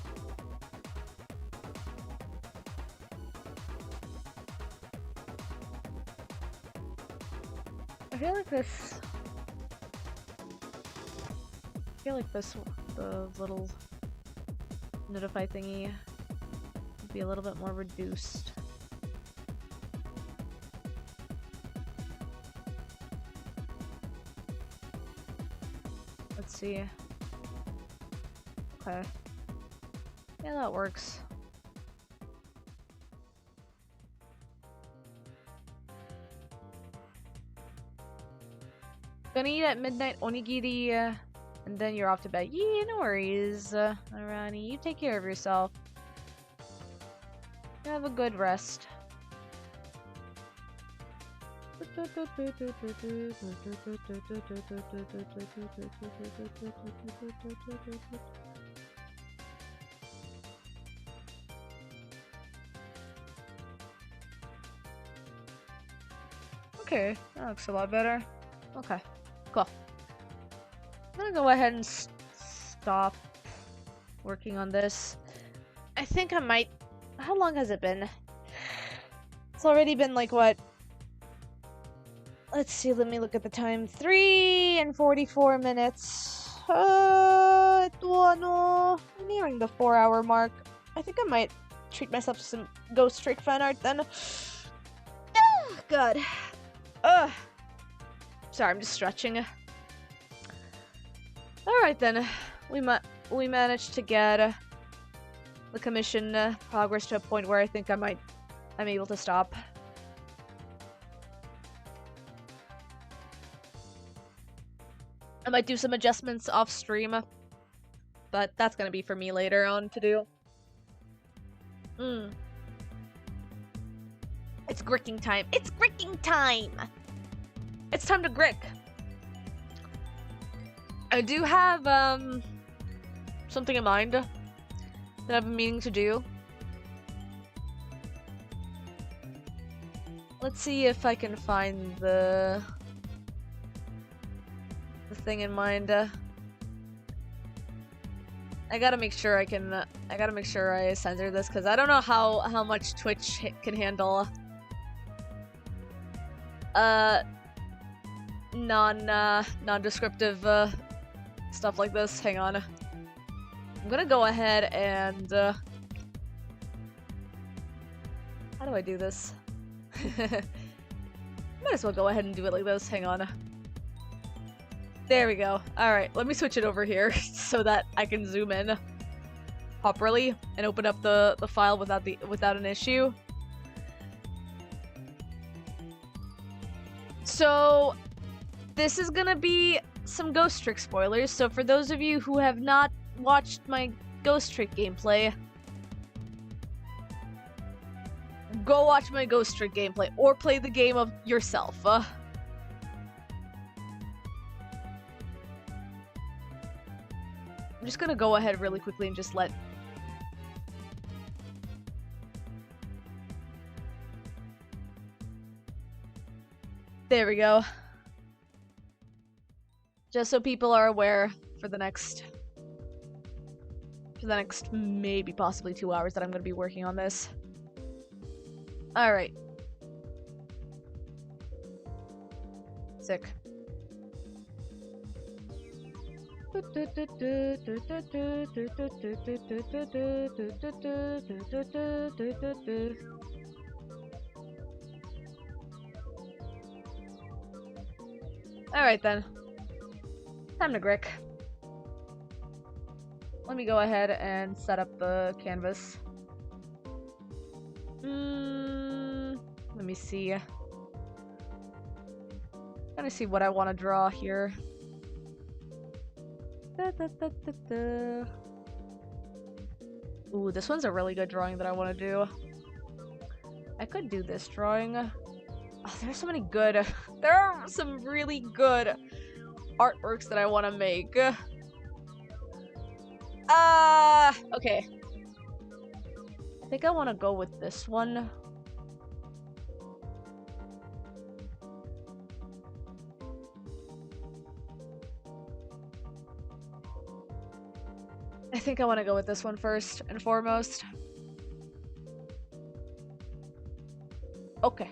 S1: I feel like this, the little notify thingy would be a little bit more reduced. Let's see. Okay. Yeah, that works. Gonna eat at midnight onigiri, and then you're off to bed. Yeah, no worries, Arani. You take care of yourself. Have a good rest. Okay, that looks a lot better. Okay, cool. I'm gonna go ahead and stop working on this. I think I might... How long has it been? It's already been like, what? Let's see, let me look at the time. 3 and 44 minutes. No, nearing the 4-hour mark. I think I might treat myself to some Ghost Trick fan art then. God. Sorry, I'm just stretching. Alright then. We managed to get the commission progress to a point where I think I'm able to stop. I might do some adjustments off stream, but that's gonna be for me later on to do. It's gricking time. It's gricking time! It's time to grick. I do have, something in mind that I've been meaning to do. Let's see if I can find the thing in mind. I gotta make sure I censor this, because I don't know how much Twitch can handle non-descriptive stuff like this. Hang on. I'm gonna go ahead and how do I do this? Might as well go ahead and do it like this. Hang on. There we go. Alright, let me switch it over here so that I can zoom in properly and open up the file without an issue. So this is gonna be some Ghost Trick spoilers, so for those of you who have not watched my Ghost Trick gameplay, go watch my Ghost Trick gameplay, or play the game of yourself. I'm just gonna go ahead really quickly and just let... There we go. Just so people are aware for the next maybe possibly 2 hours that I'm gonna be working on this. Alright. Sick. Alright then. Time to grick. Let me go ahead and set up the canvas. Let me see. Trying to see what I want to draw here. Ooh, this one's a really good drawing that I want to do. I could do this drawing. Oh, there's so many good... There are some really good artworks that I want to make. Okay. I think I want to go with this one. I think I want to go with this one first and foremost. Okay.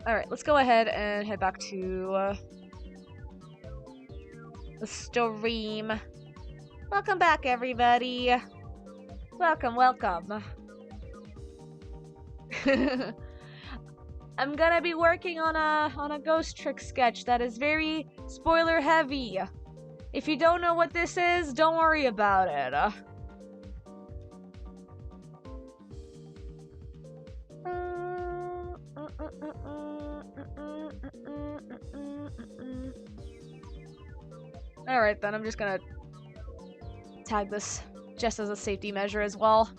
S1: Alright, let's go ahead and head back to the stream. Welcome back, everybody. Welcome. I'm gonna be working on a Ghost Trick sketch that is very spoiler heavy. If you don't know what this is, don't worry about it. Alright then, I'm just gonna tag this just as a safety measure as well.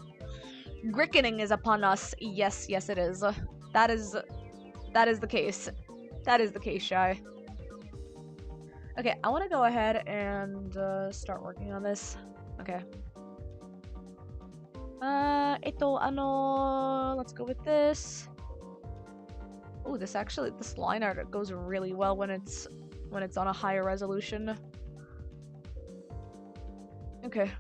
S1: Grickening is upon us. Yes, yes it is. That is the case. That is the case, Shy. Okay, I want to go ahead and start working on this. Okay. Let's go with this. Oh, this line art goes really well when it's on a higher resolution. Okay.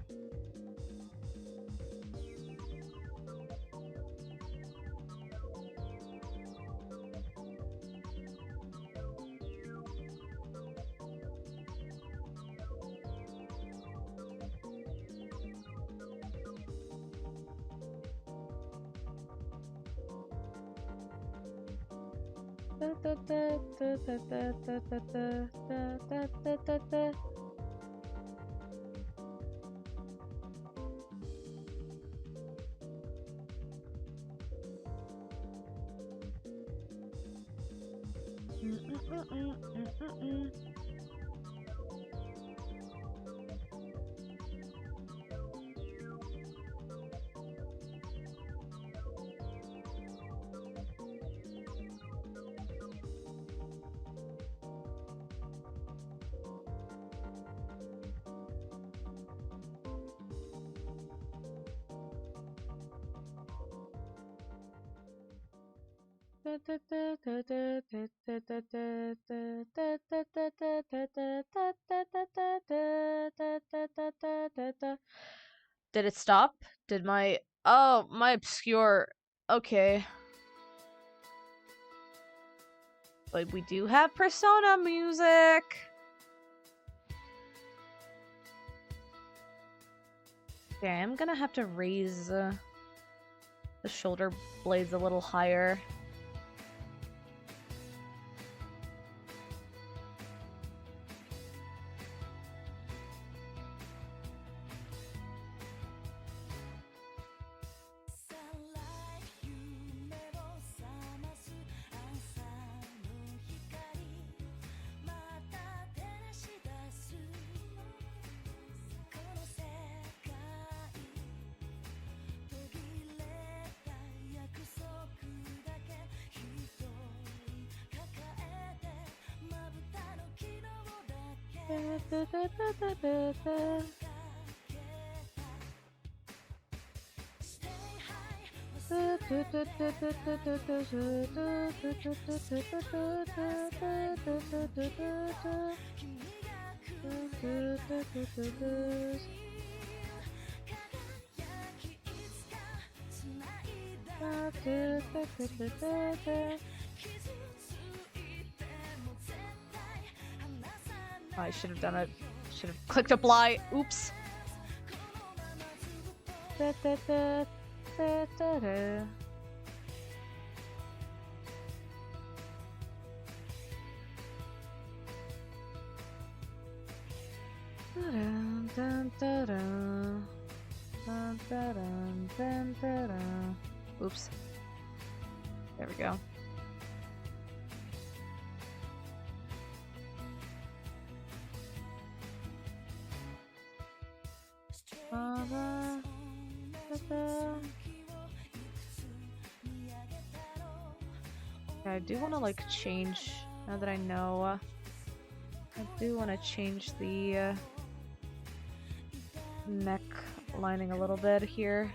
S1: Did it stop? Did my... Oh, my obscure... Okay. But we do have Persona music! Okay, I'm gonna have to raise the shoulder blades a little higher. I should have done it. Should have clicked apply. Oops. Oops. There we go. I do want to like change, now that I know, I do want to change the neck lining a little bit here.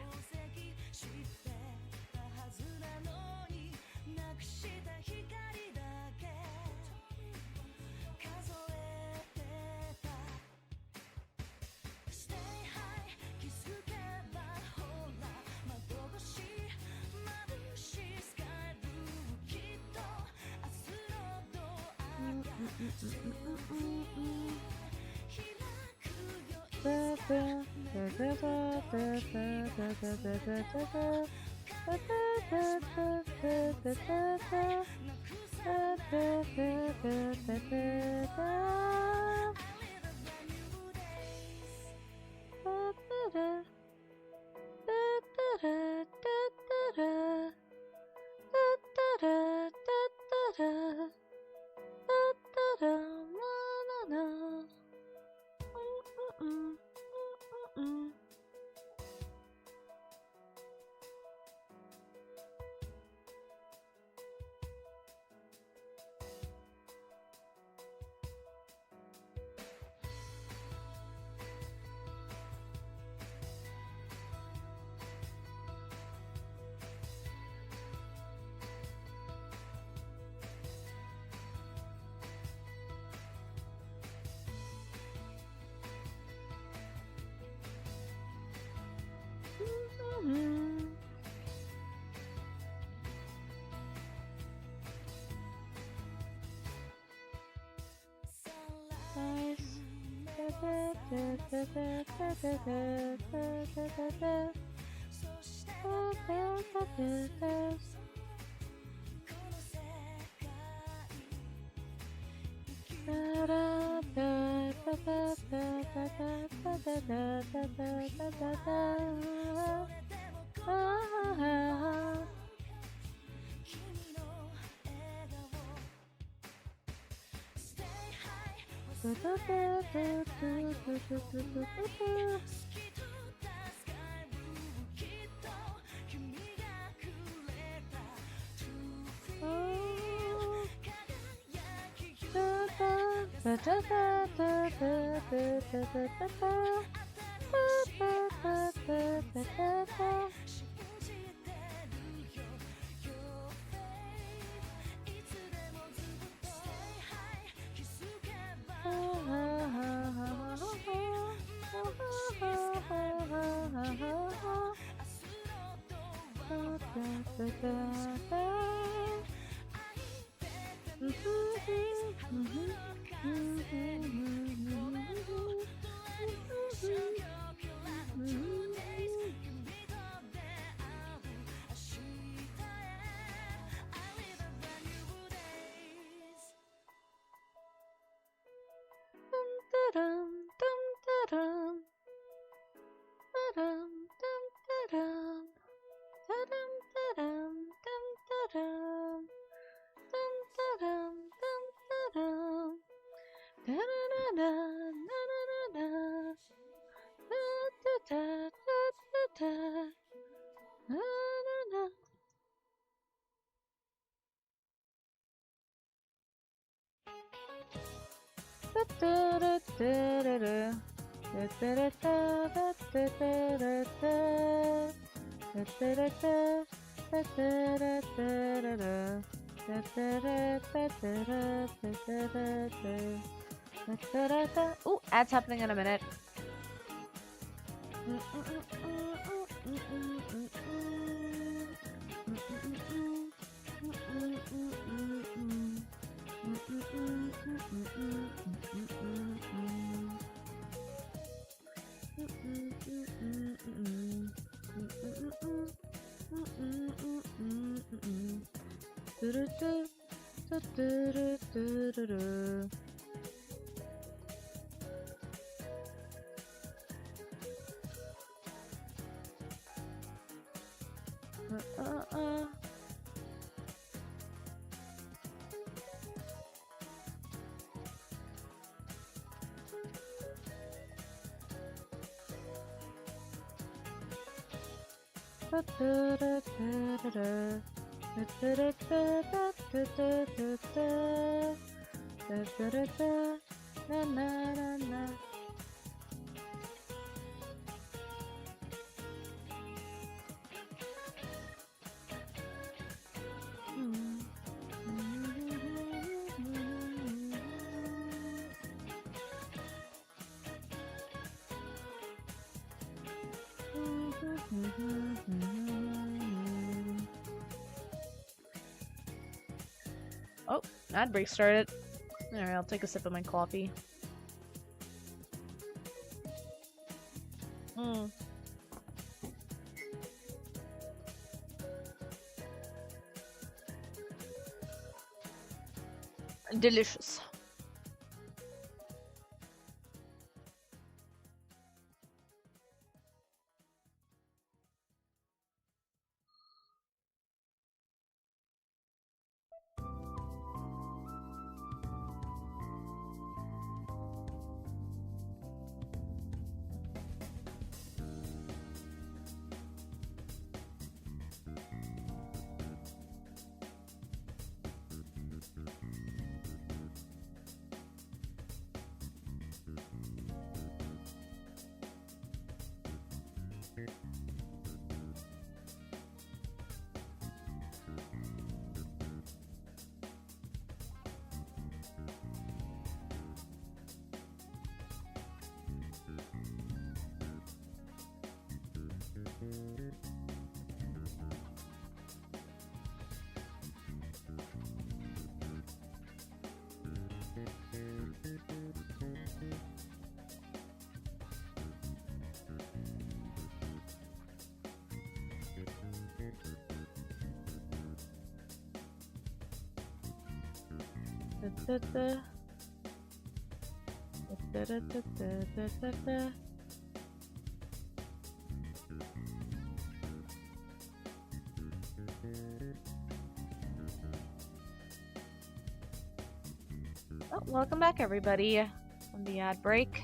S1: Ooh, ads happening in a minute. Oh, ad break started. Alright, I'll take a sip of my coffee. Delicious. Oh, welcome back, everybody, from the ad break.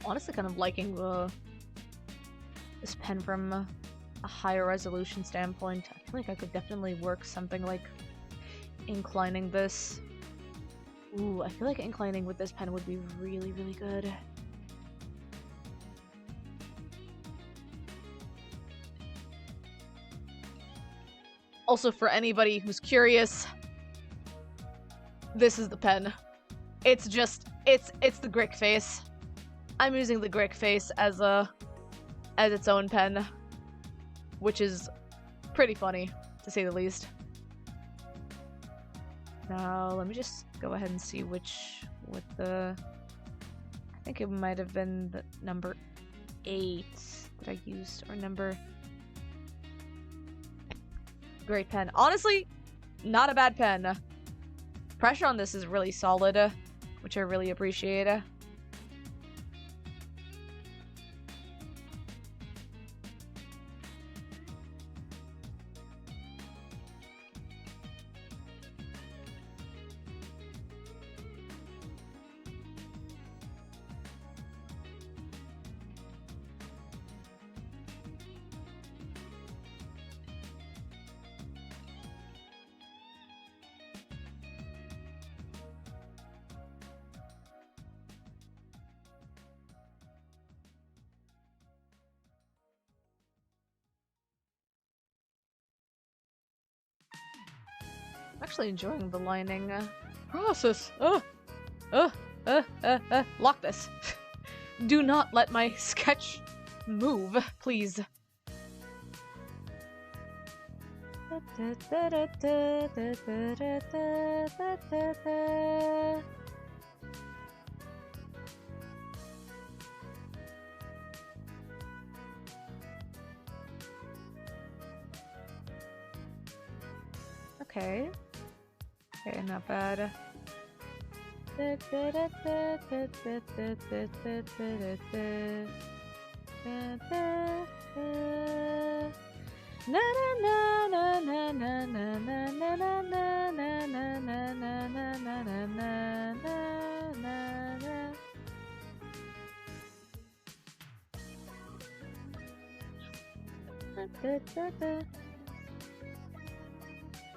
S1: Honestly, kind of liking this pen from a higher resolution standpoint. I feel like I could definitely work something like inclining this. Ooh, I feel like inclining with this pen would be really, really good. Also, for anybody who's curious, this is the pen. It's just, it's the Grick face. I'm using the Grick face as its own pen, which is pretty funny, to say the least. Now, let me just go ahead and see with the... I think it might have been the number 8 that I used, or number... Great pen. Honestly, not a bad pen. Pressure on this is really solid, which I really appreciate. I'm actually enjoying the lining process. Lock this. Do not let my sketch move, please. Okay. Okay, not bad.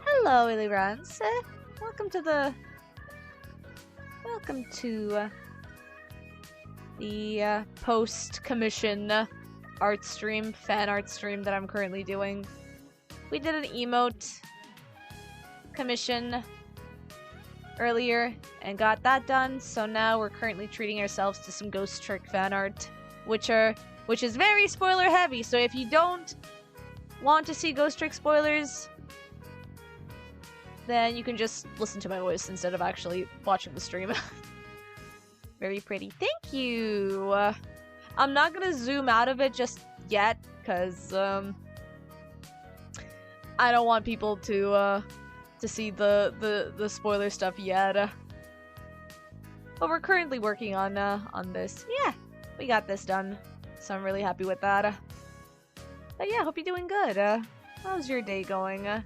S1: Hello, Illybrans. Welcome to the post-commission art stream, fan art stream that I'm currently doing. We did an emote commission earlier and got that done, so now we're currently treating ourselves to some Ghost Trick fan art, which is very spoiler heavy, so if you don't want to see Ghost Trick spoilers, then you can just listen to my voice instead of actually watching the stream. Very pretty. Thank you! I'm not gonna zoom out of it just yet, because, I don't want people to see the spoiler stuff yet. But we're currently working on this. Yeah, we got this done, so I'm really happy with that. But yeah, hope you're doing good. How's your day going? Hope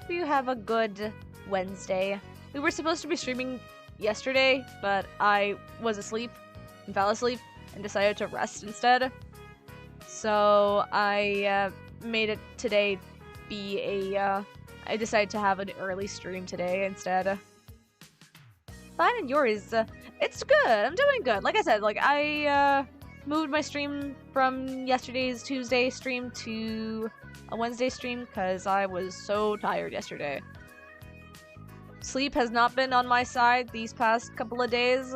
S1: you have a good Wednesday. We were supposed to be streaming yesterday, but I was asleep and fell asleep and decided to rest instead. So I made it today be a I decided to have an early stream today instead. Fine, and yours? It's good. I'm doing good. Like I said, like I moved my stream from yesterday's Tuesday stream to a Wednesday stream because I was so tired yesterday. Sleep has not been on my side these past couple of days.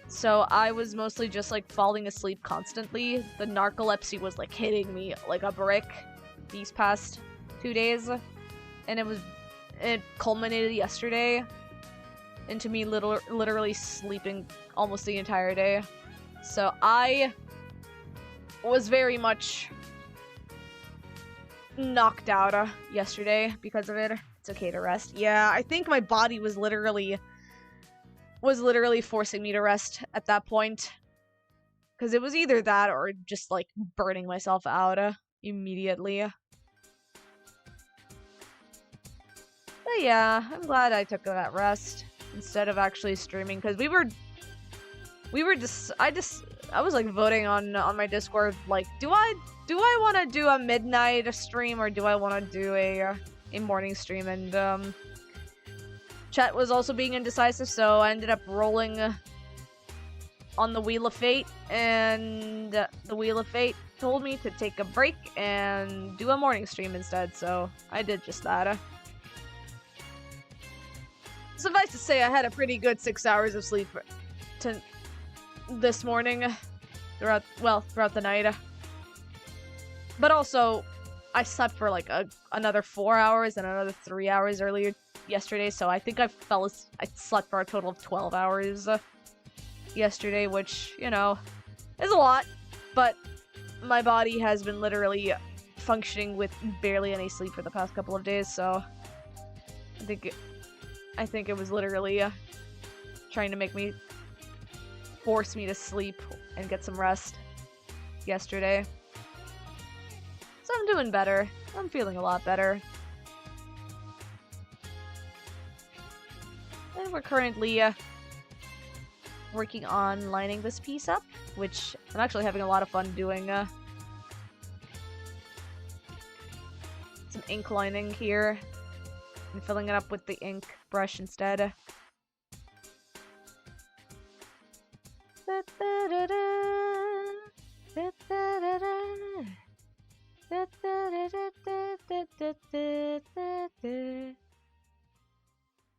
S1: So I was mostly just like falling asleep constantly. The narcolepsy was like hitting me like a brick these past 2 days. And it culminated yesterday into me literally sleeping almost the entire day. So I was very much knocked out yesterday because of it. It's okay to rest. Yeah, I think my body was literally forcing me to rest at that point. Because it was either that or just, like, burning myself out immediately. But yeah, I'm glad I took that rest instead of actually streaming. Because I was, like, voting on my Discord, like, do I want to do a midnight stream or do I want to do a morning stream? And, chat was also being indecisive, so I ended up rolling on the Wheel of Fate, and the Wheel of Fate told me to take a break and do a morning stream instead, so I did just that. Suffice to say, I had a pretty good 6 hours of sleep this morning, throughout the night. But also, I slept for like another 4 hours and another 3 hours earlier yesterday, so I think I slept for a total of 12 hours yesterday, which, you know, is a lot, but my body has been literally functioning with barely any sleep for the past couple of days, so I think it was literally trying to force me to sleep and get some rest yesterday. So I'm doing better. I'm feeling a lot better. And we're currently working on lining this piece up, which I'm actually having a lot of fun doing. Some ink lining here. I'm filling it up with the ink brush instead.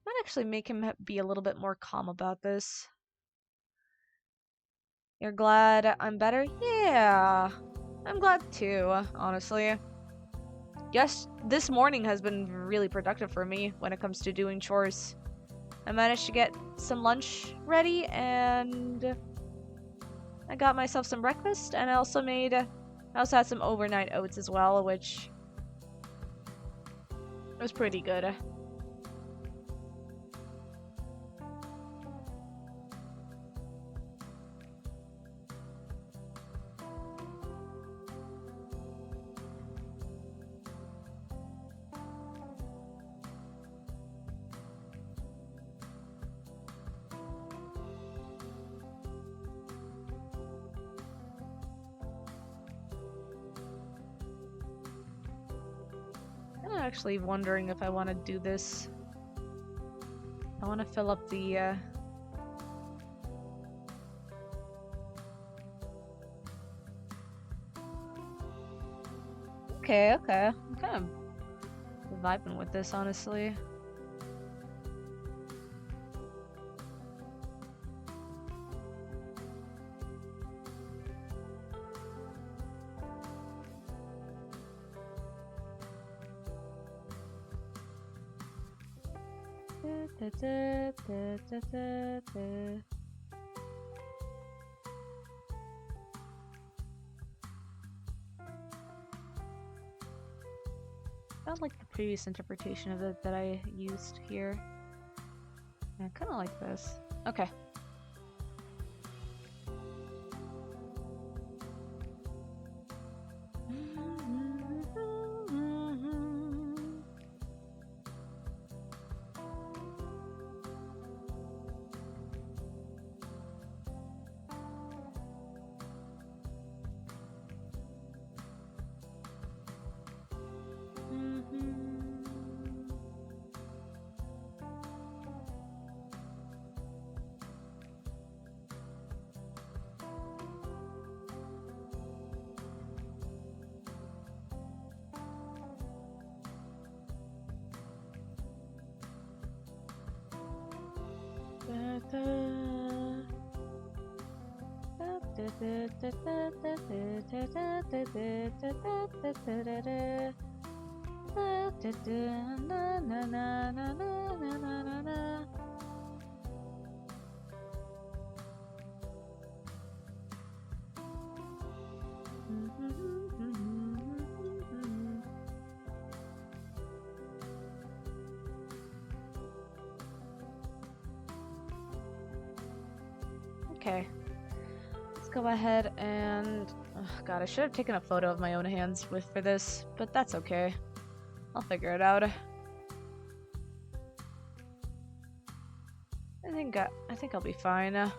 S1: Might actually make him be a little bit more calm about this. You're glad I'm better? Yeah, I'm glad too, honestly. Yes, this morning has been really productive for me when it comes to doing chores. I managed to get some lunch ready, and I got myself some breakfast, and I also had some overnight oats as well, which was pretty good. I'm actually wondering if I want to do this. I want to fill up the, Okay. I'm kind of vibing with this, honestly. Not like the previous interpretation of it that I used here. I kind of like this. Okay. Okay, let's go ahead and... Oh god, I should have taken a photo of my own hands for this, but that's okay. I'll figure it out. I think I'll be fine. Let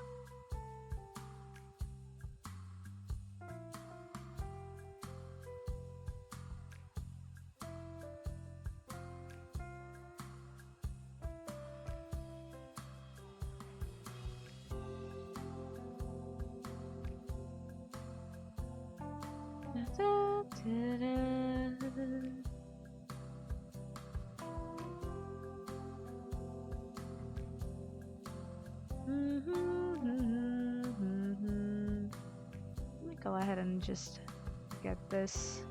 S1: me go ahead and just get this.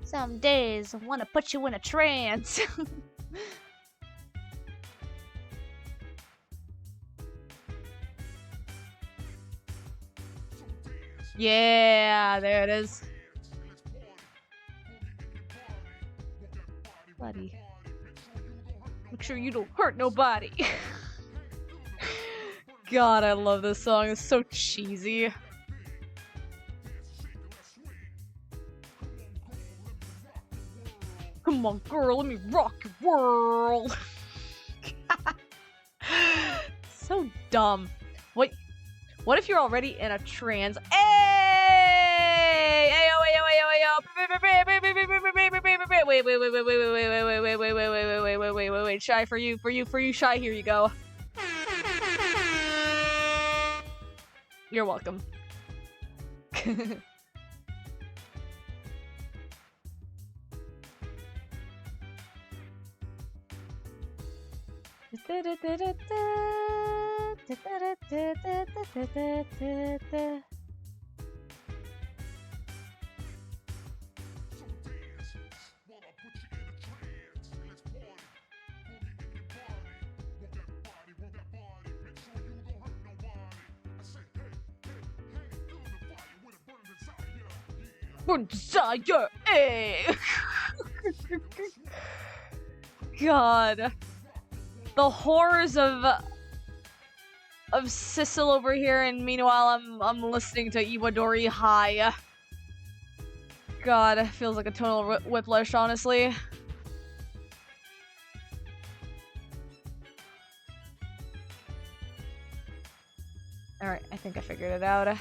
S1: Some days I want to put you in a trance. Yeah, there it is. Buddy. Make sure you don't hurt nobody. God, I love this song. It's so cheesy. Come on, girl, let me rock your world. So dumb. What if you're already in a trance? Hey! Ayo, ayo, ayo, ayo! Wait. Shy for you, Shy. Here you go. You're welcome. Desire, eh? God, the horrors of Sissel over here, and meanwhile I'm listening to Iwadori High. God, it feels like a total whiplash, honestly. Alright, I think I figured it out.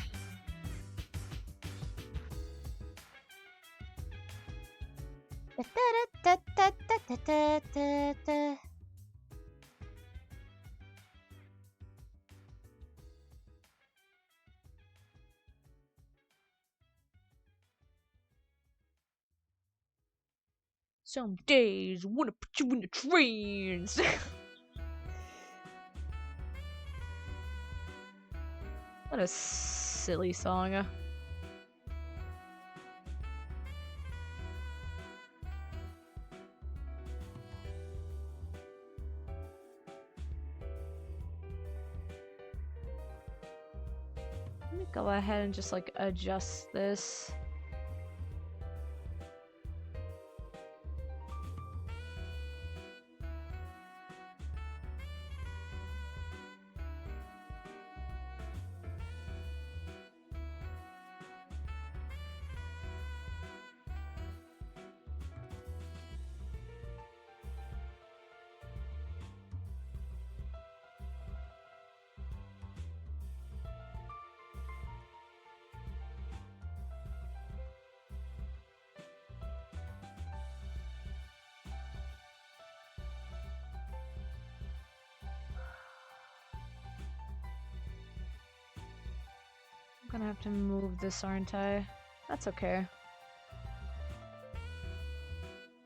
S1: Some days wanna put you in the trains. What a silly song. Let me go ahead and just like adjust this. I'm gonna have to move this, aren't I? That's okay.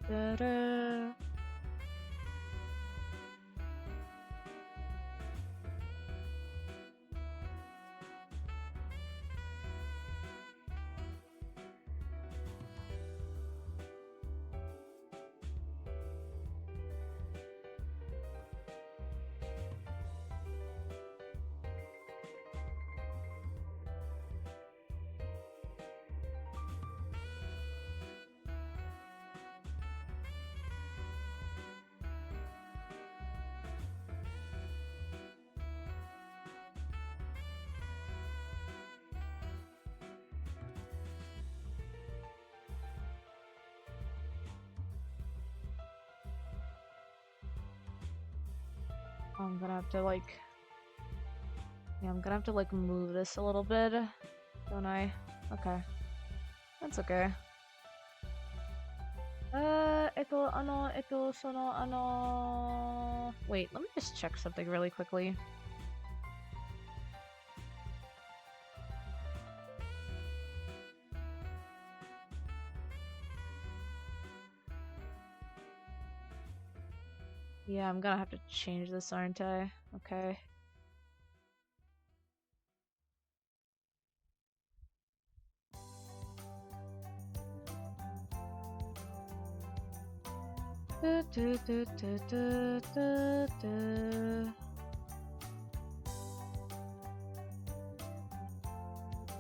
S1: Da-da. I'm gonna have to like... Yeah, I'm gonna have to like move this a little bit, don't I? Okay. That's okay. Wait, let me just check something really quickly. Yeah, I'm gonna have to change this, aren't I? Okay.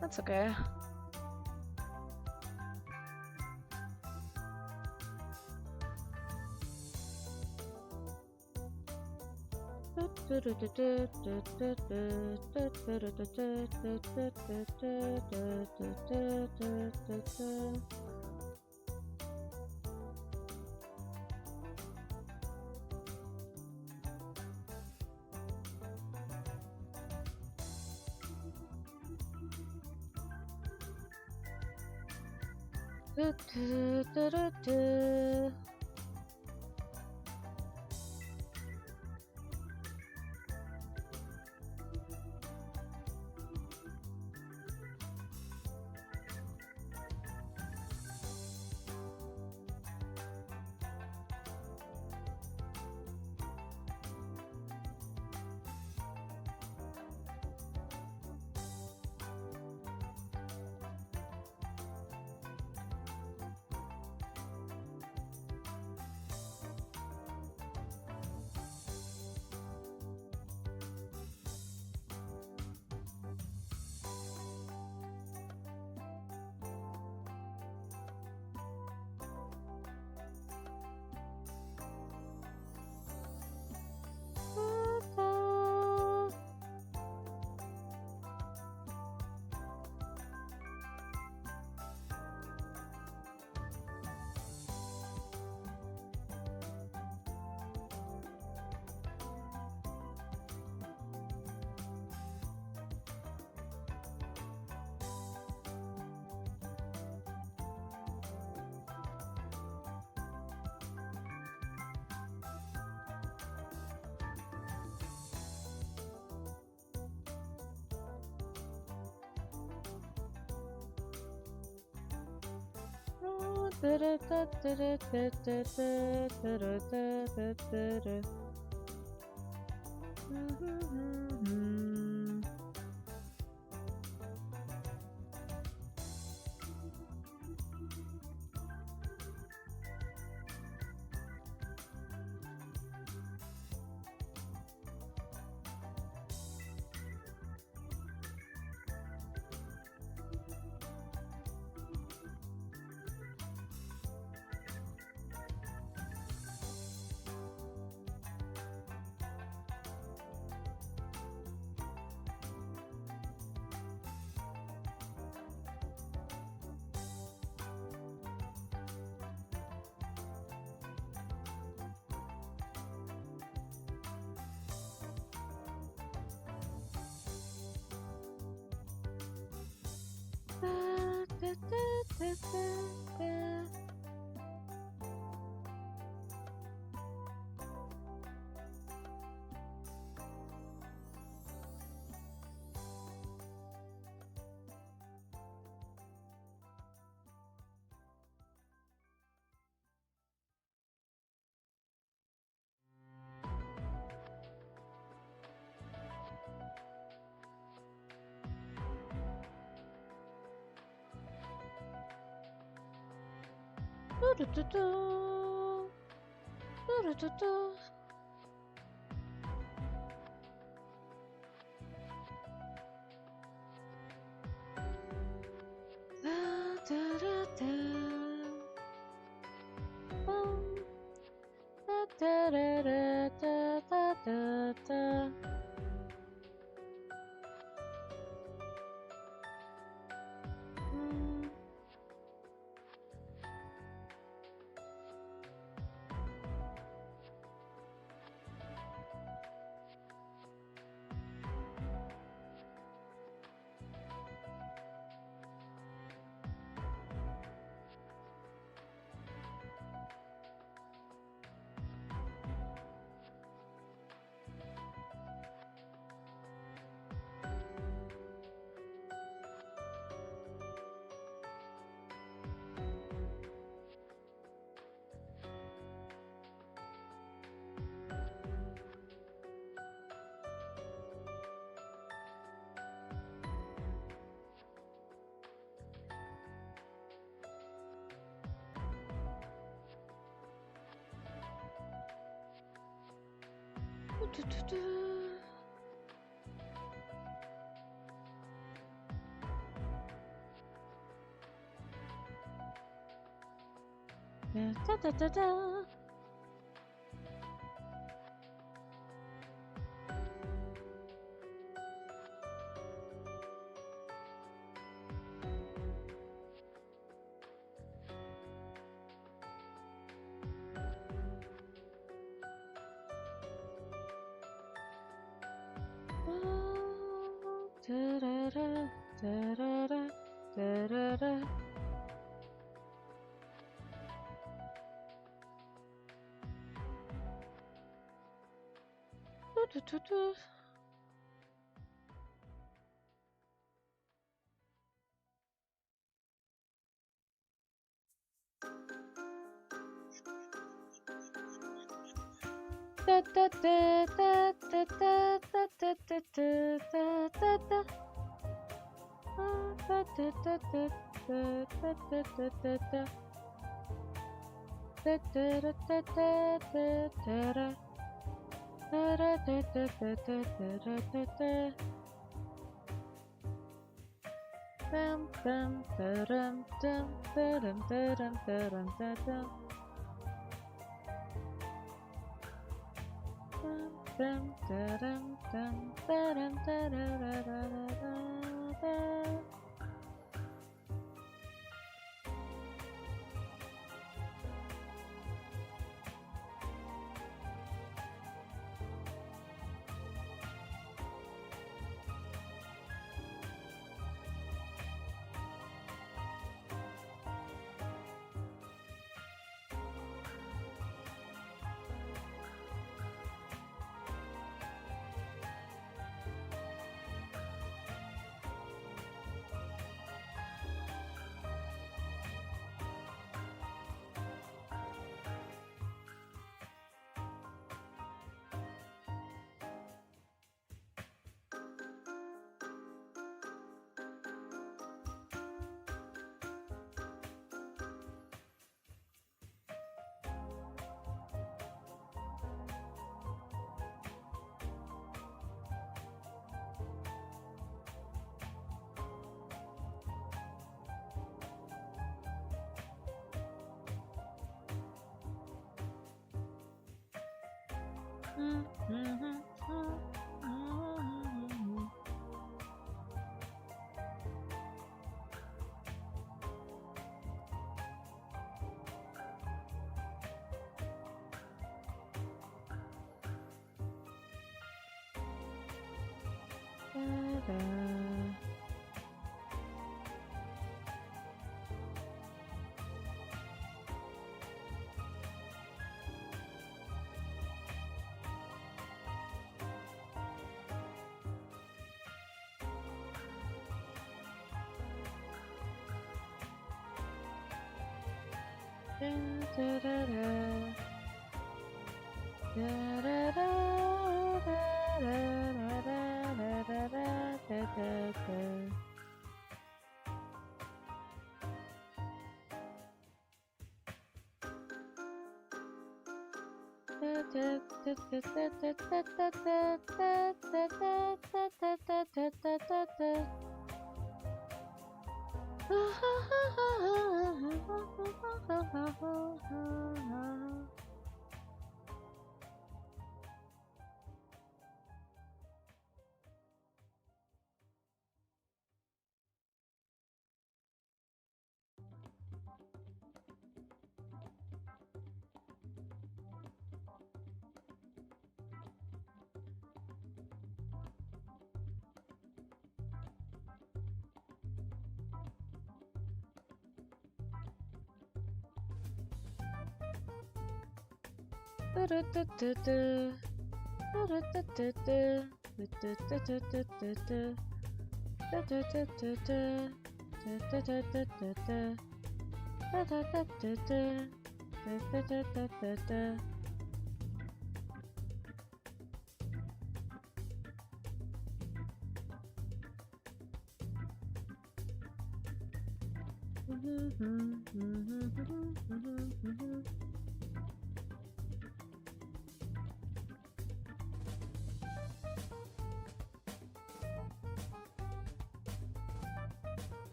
S1: That's okay.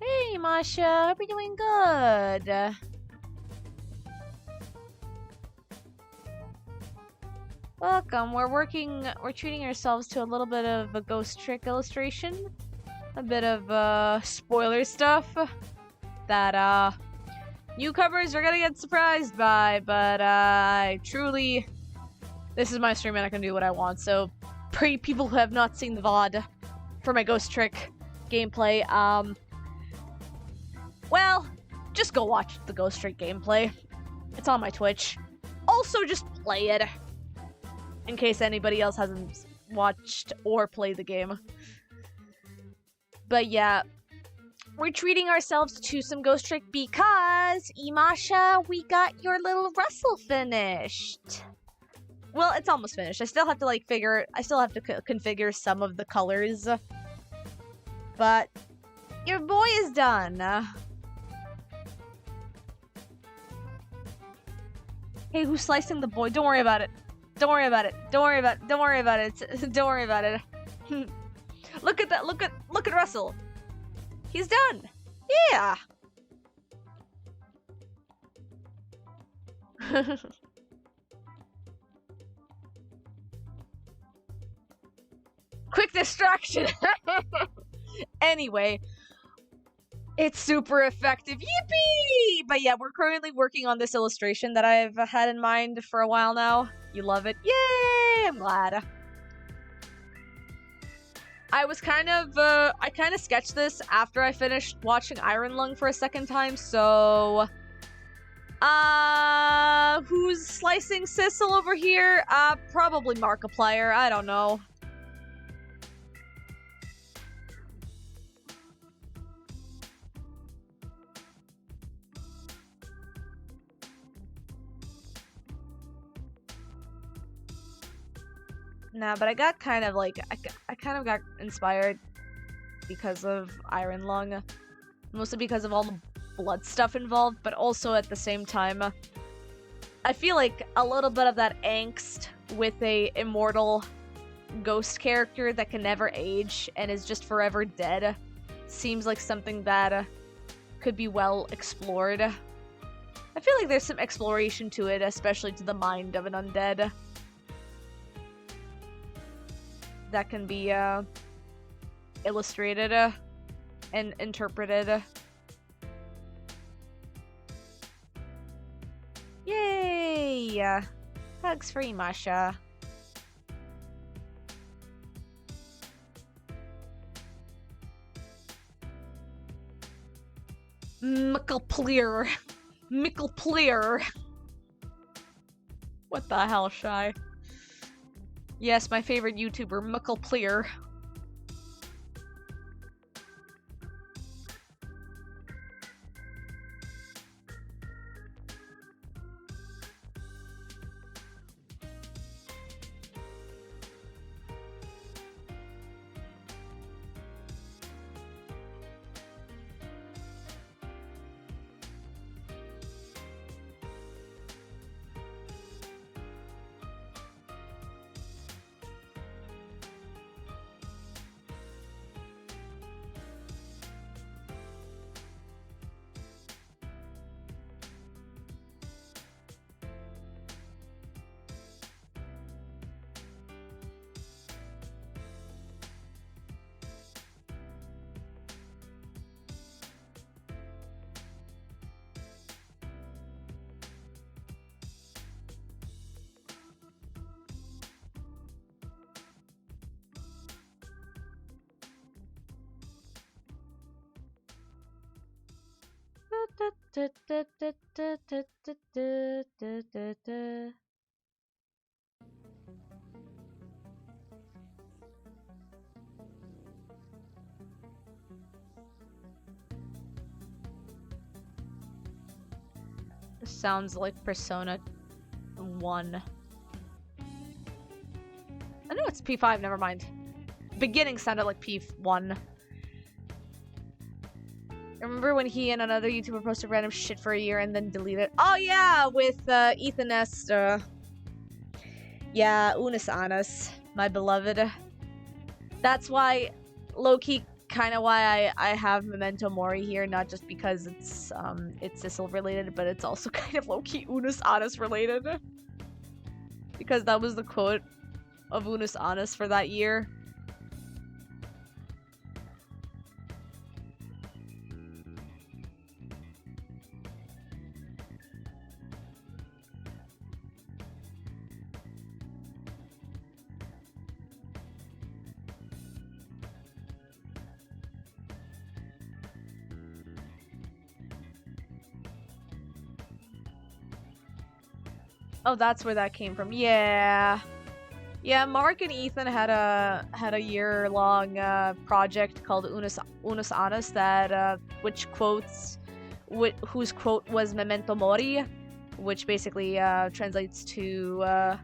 S1: Hey, Imasha, hope you're doing good. Welcome. We're treating ourselves to a little bit of a ghost trick illustration. A bit of, spoiler stuff that, newcomers are gonna get surprised by, but, this is my stream and I can do what I want, so pray people who have not seen the VOD for my ghost trick gameplay, well, just go watch the ghost trick gameplay. It's on my Twitch. Also, just play it, in case anybody else hasn't watched or played the game. But yeah, we're treating ourselves to some Ghost Trick because, Imasha, we got your little Russell finished. Well, it's almost finished. I still have to, like, configure some of the colors. But your boy is done. Hey, who's slicing the boy? Don't worry about it. Don't worry about it. Don't worry about it. Don't worry about it. Don't worry about it. Look at that. Look at Russell. He's done. Yeah. Quick distraction. Anyway, it's super effective. Yippee! But yeah, we're currently working on this illustration that I've had in mind for a while now. You love it. Yay! I'm glad. I kind of sketched this after I finished watching Iron Lung for a second time, so... who's slicing Sissel over here? Probably Markiplier, I don't know. Nah, but I got kind of like, I kind of got inspired because of Iron Lung. Mostly because of all the blood stuff involved, but also at the same time, I feel like a little bit of that angst with a immortal ghost character that can never age and is just forever dead seems like something that could be well explored. I feel like there's some exploration to it, especially to the mind of an undead. That can be illustrated and interpreted. Yay! Hugs for Imasha. Micklepleer. Micklepleer. What the hell, Shy? Yes, my favorite YouTuber, Micklepleer. This sounds like Persona 1. I know it's P5, never mind. Beginning sounded like P1. Remember when he and another YouTuber posted random shit for a year and then deleted it? Oh yeah, with Ethan Esther. Yeah, Unus Annus, my beloved. That's why, low-key, kind of why I have Memento Mori here, not just because it's Sissel related, but it's also kind of low-key Unus Annus related. Because that was the quote of Unus Annus for that year. Oh, that's where that came from. Yeah. Yeah, Mark and Ethan had a year-long project called Unus Annus that whose quote was Memento Mori, which basically translates to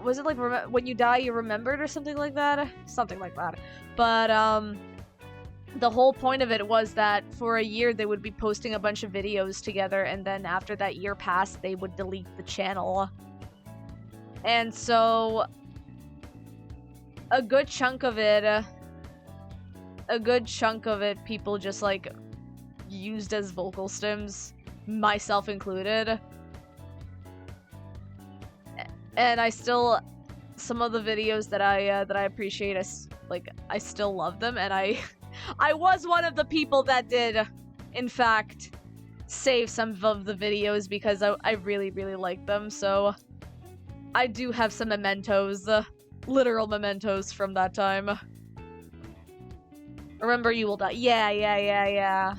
S1: was it like when you die you remembered or something like that? Something like that. But the whole point of it was that for a year they would be posting a bunch of videos together, and then after that year passed, they would delete the channel. And so a good chunk of it, people just like used as vocal stems, myself included. And I still, some of the videos that I appreciate, I still love them, and I was one of the people that did, in fact, save some of the videos because I really, really like them, so I do have some mementos, literal mementos from that time. Remember you will die. Yeah.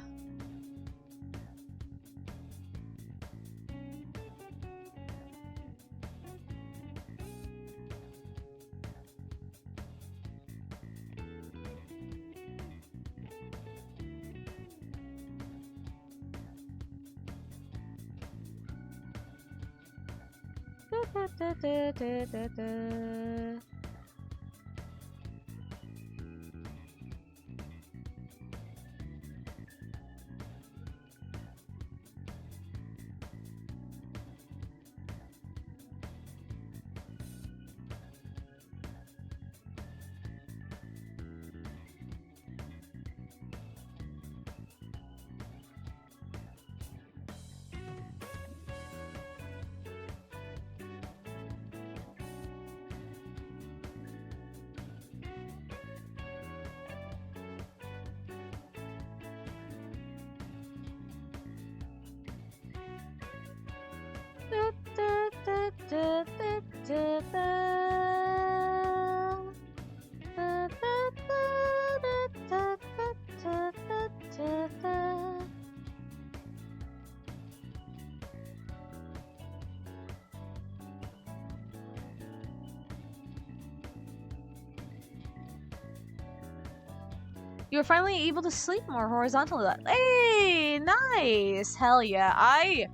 S1: You were finally able to sleep more horizontally. Hey, nice! Hell yeah. I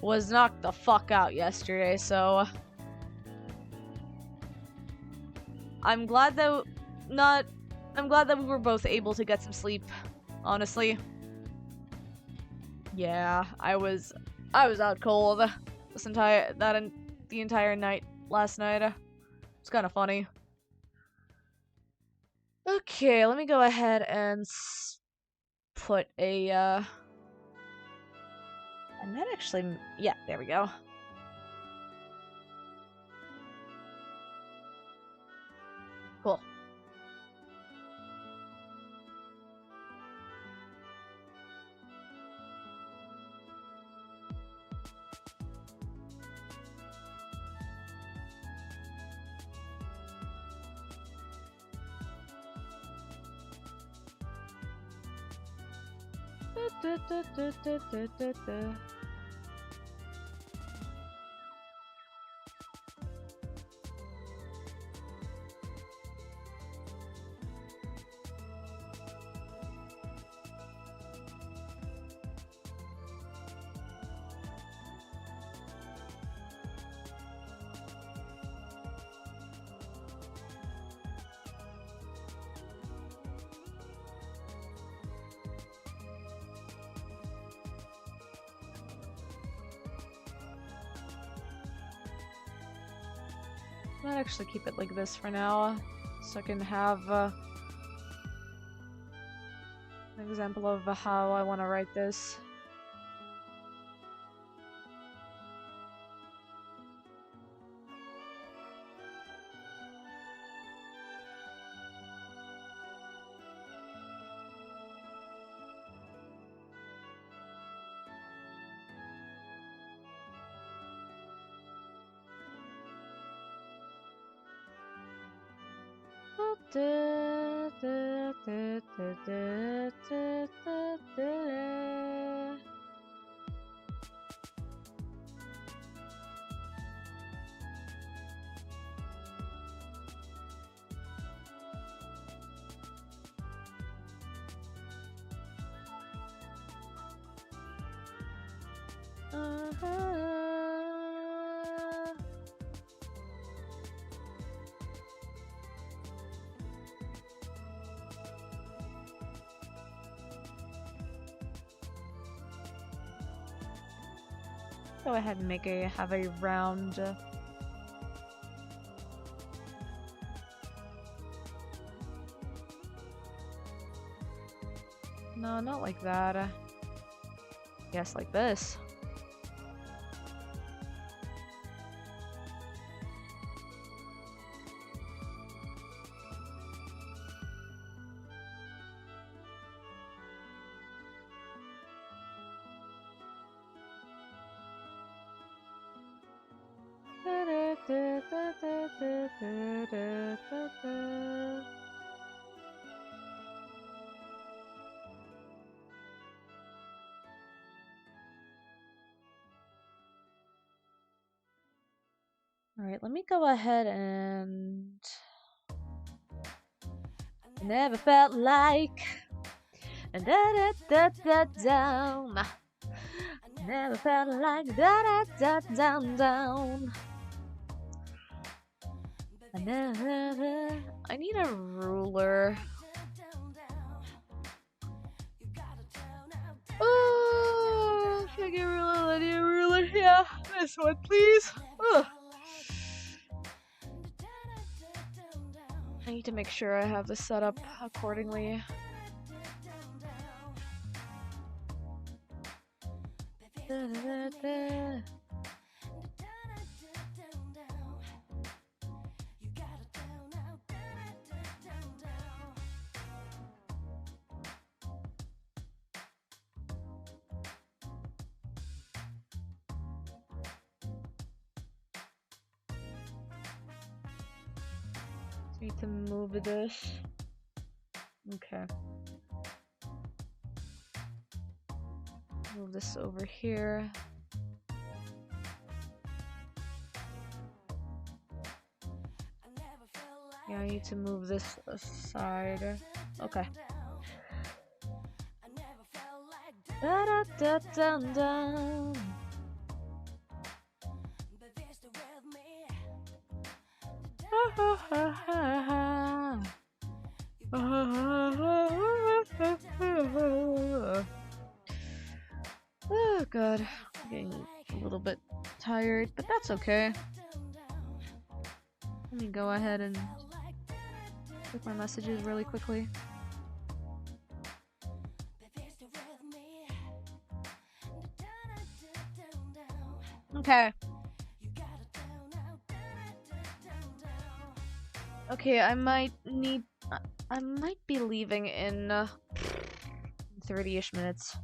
S1: was knocked the fuck out yesterday, so I'm glad that we were both able to get some sleep, honestly. Yeah, I was out cold the entire night last night. It's kind of funny. Okay, let me go ahead and put a and that actually, yeah, there we go. Cool. Might actually keep it like this for now, so I can have an example of how I want to write this. Go ahead and have a round. No, not like that. Yes, like this. Alright, let me go ahead and... I never felt like... And down. Never felt like down. I need a ruler. Oh, if I get a ruler, I need a ruler. Yeah, this one, please. Ugh. I need to make sure I have this set up accordingly. Need to move this. Okay. Move this over here. Yeah, I need to move this aside. Okay. Da-da-da-dun-dun. Oh god, I'm getting a little bit tired, but that's okay. Let me go ahead and check my messages really quickly. Okay. Okay, I might be leaving in 30-ish minutes.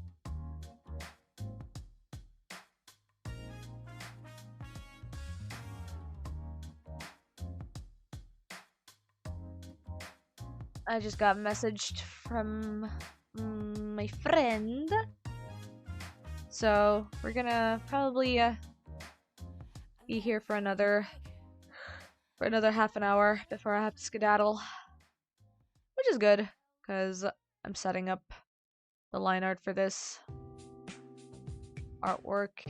S1: I just got messaged from my friend. So, we're gonna probably be here for another half an hour before I have to skedaddle. Which is good, because I'm setting up the line art for this artwork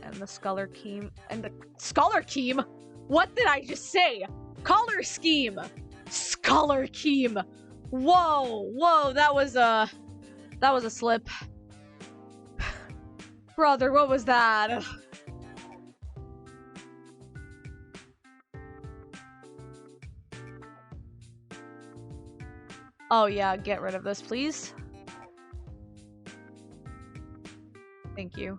S1: and the scholar scheme. And the scholar scheme? What did I just say? Color scheme! Scholar scheme! Whoa, that was a slip. Brother, what was that? Oh yeah, get rid of this, please. Thank you.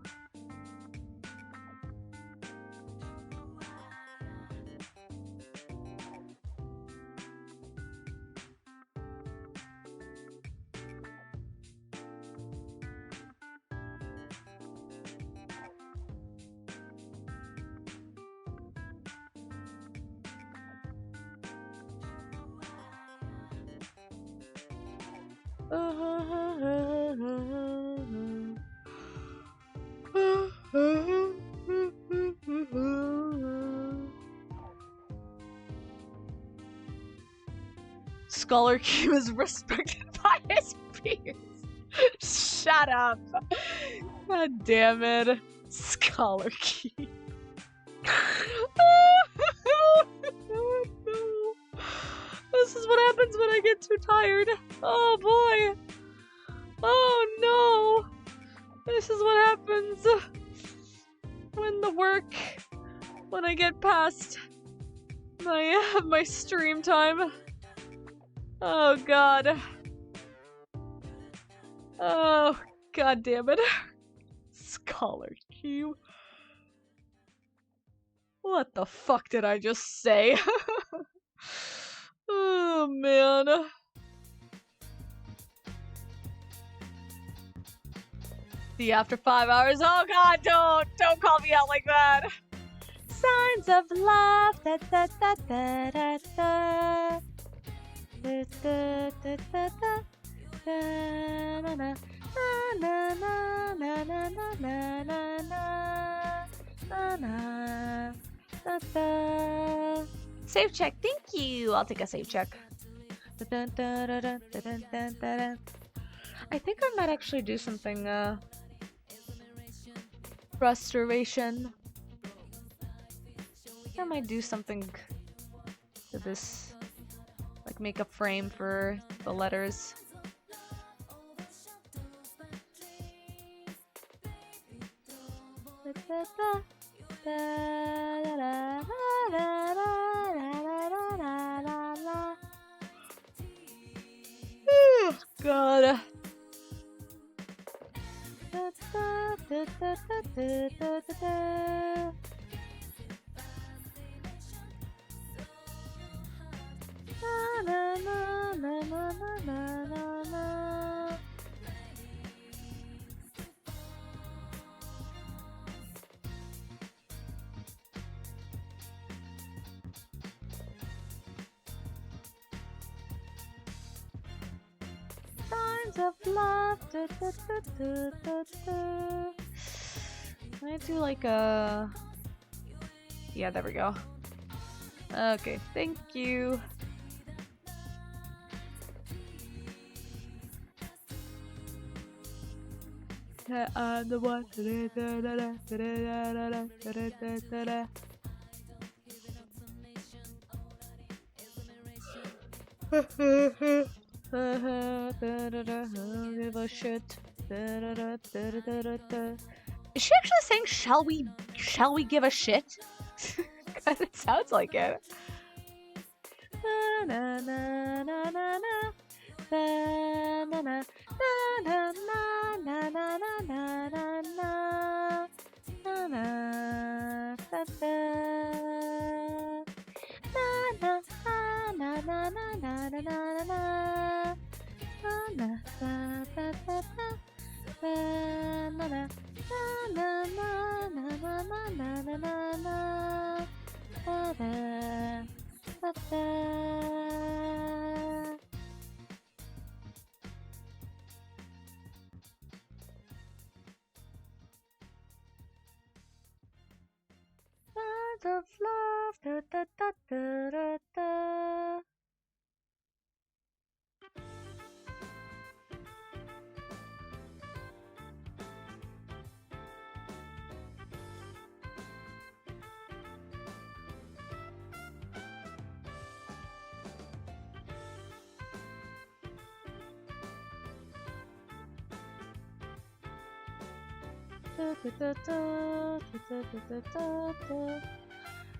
S1: Scholar Q is respected by his peers. Shut up. God damn it. Collar key. Oh, no. This is what happens when I get too tired. Oh boy. Oh no. This is what happens when I get past my stream time. Oh god. Oh god damn it. Scholar Q. What the fuck did I just say? Oh man. See you after 5 hours. Oh god, don't call me out like that. Signs of love. Da, da, da, da, da, da. Da, da, da, da, da. Da, na, na. Na, na, na, na, na, na, na, na. Na, na. Da, da. Save check, thank you. I'll take a save check. Da, da, da, da, da, da, da, da, da. I think I might actually do something restoration. I think I might do something to this, like make a frame for the letters. Oh, God. Signs of love. Can I do like a... Yeah, there we go. Okay, thank you. I'm the one. Give a shit. Is she actually saying shall we give a shit? Cause it sounds like it. Na na na na na na na na na na na na na na na na na of love. Da, da, da, da, da, da.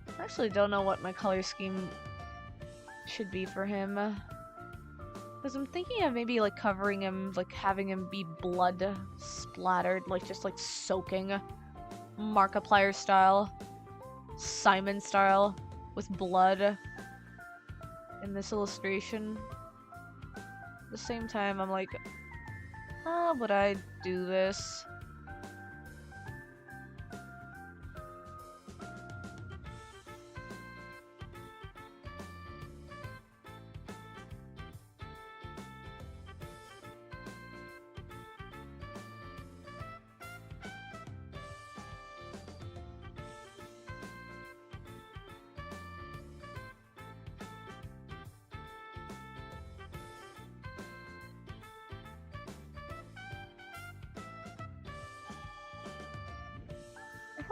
S1: I actually don't know what my color scheme should be for him. Because I'm thinking of maybe like covering him, like having him be blood splattered, like just like soaking Markiplier style, Simon style, with blood in this illustration. At the same time, I'm like, how would I do this?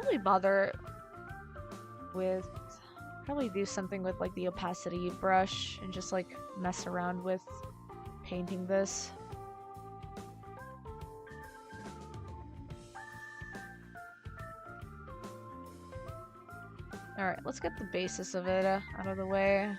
S1: probably bother with, probably do something with like the opacity brush and just like mess around with painting this. Alright, let's get the basis of it out of the way.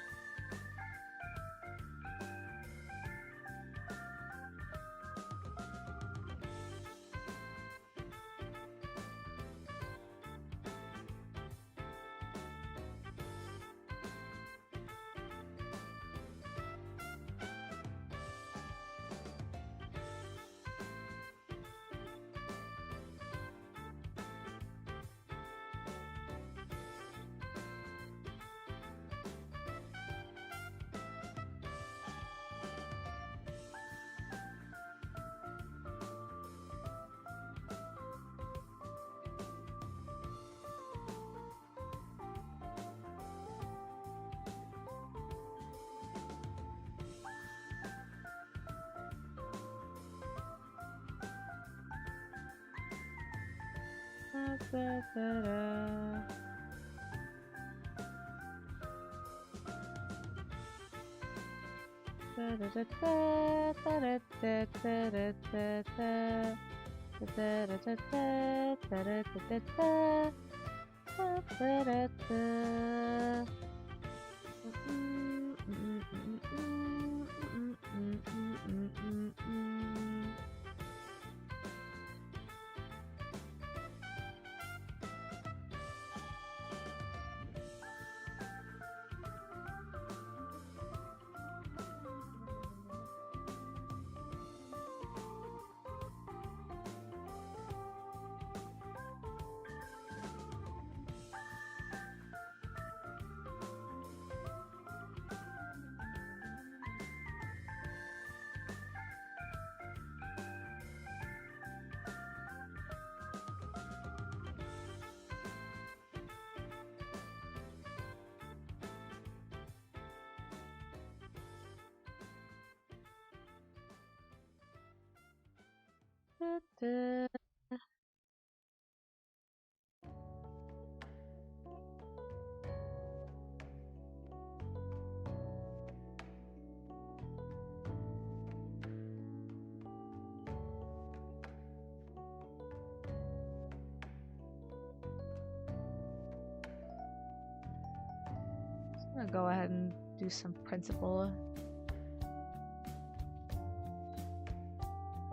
S1: I'm gonna go ahead and do some principal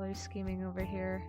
S1: color scheming over here.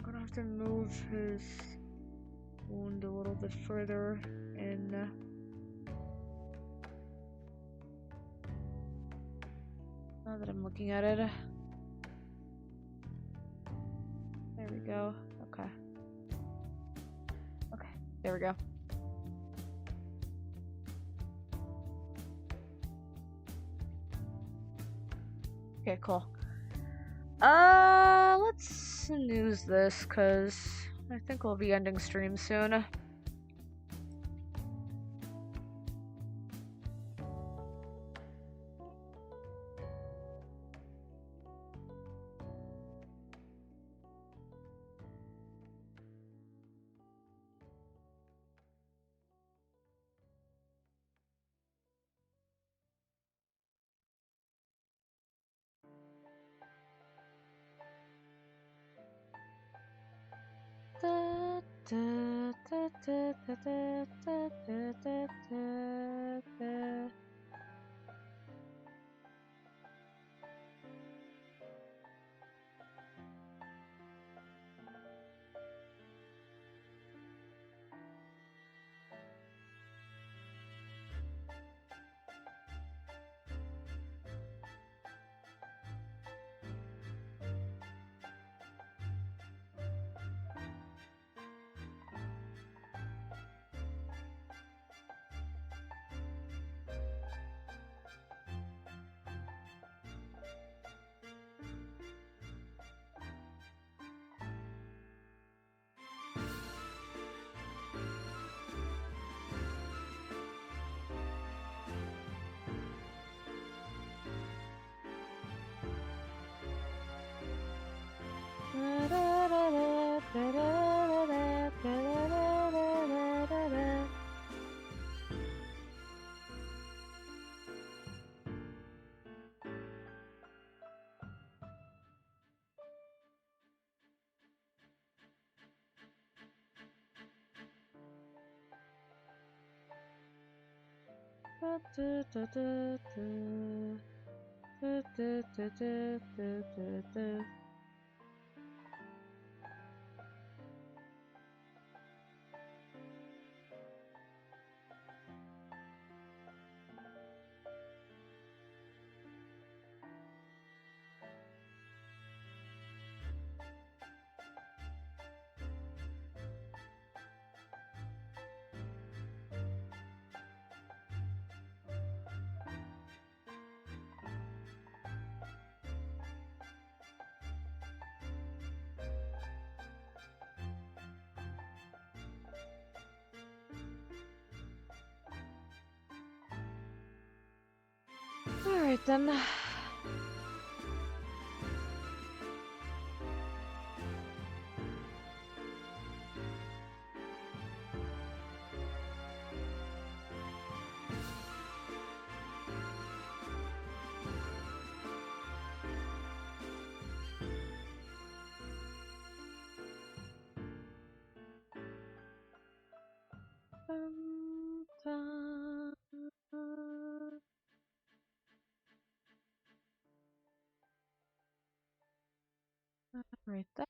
S1: I'm gonna have to move his wound a little bit further in. Now that I'm looking at it. There we go. Okay. Okay, there we go. Okay, cool. Let's snooze this, cause I think we'll be ending stream soon. Alright then. Right then.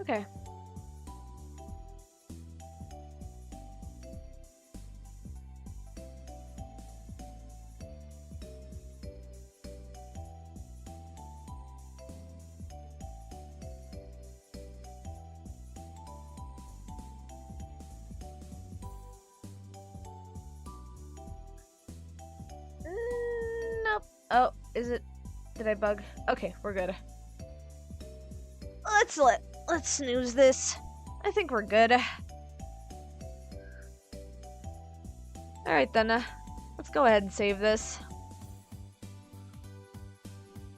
S1: Okay. Oh, is it? Did I bug? Okay, we're good. Let's snooze this. I think we're good. Alright then, let's go ahead and save this.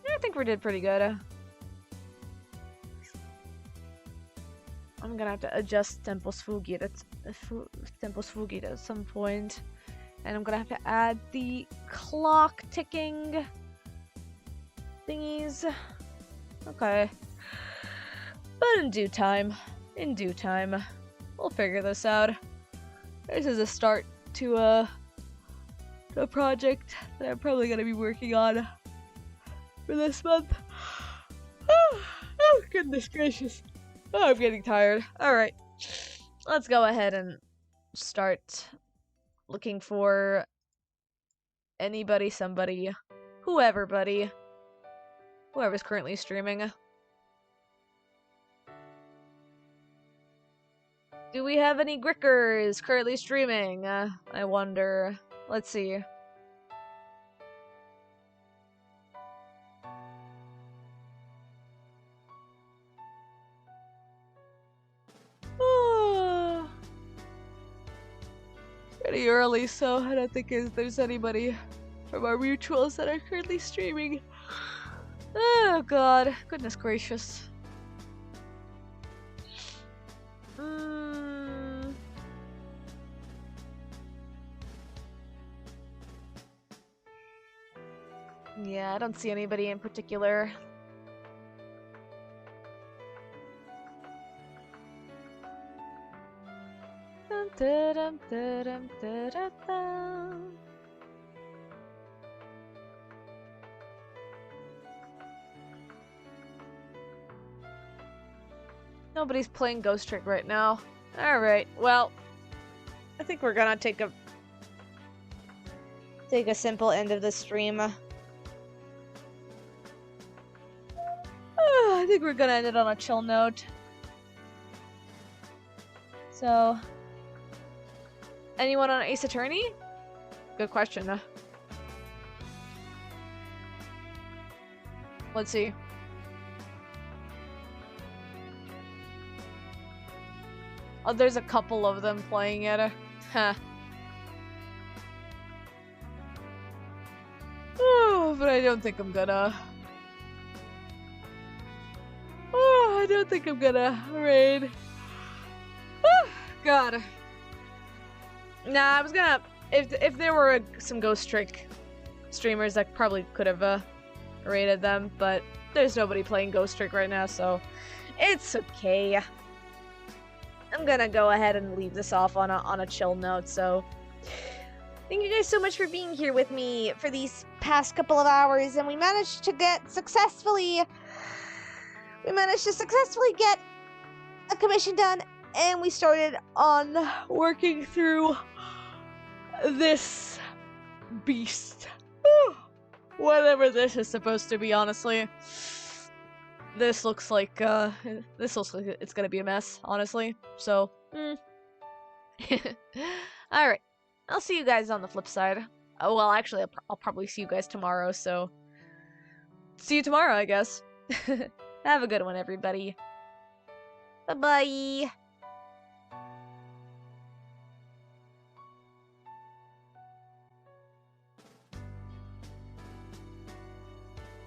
S1: I think we did pretty good. I'm gonna have to adjust tempo sfugi at some point. And I'm gonna have to add the clock ticking thingies. Okay. But in due time, we'll figure this out. This is a start to a project that I'm probably gonna be working on for this month. Oh, goodness gracious. Oh, I'm getting tired. Alright. Let's go ahead and start looking for anybody, somebody, whoever's currently streaming. Do we have any Grickers currently streaming? I wonder. Let's see. Pretty early, so I don't think there's anybody from our mutuals that are currently streaming. Oh god, goodness gracious. Yeah, I don't see anybody in particular. Nobody's playing Ghost Trick right now. Alright, well, I think we're gonna take a simple end of the stream. I think we're gonna end it on a chill note. So, anyone on Ace Attorney? Good question. Let's see. Oh, there's a couple of them playing it. Huh. Oh, but I don't think I'm gonna. Oh, I don't think I'm gonna raid. Oh, God. Nah, I was gonna. If there were some Ghost Trick streamers, I probably could have raided them, but there's nobody playing Ghost Trick right now, so it's okay. I'm gonna go ahead and leave this off on a chill note, so thank you guys so much for being here with me for these past couple of hours, and we managed to successfully get a commission done, and we started on working through this beast. Whatever this is supposed to be, honestly. This looks like it's gonna be a mess, honestly. So, alright. I'll see you guys on the flip side. Oh, well, actually, I'll probably see you guys tomorrow, so see you tomorrow, I guess. Have a good one, everybody. Bye-bye.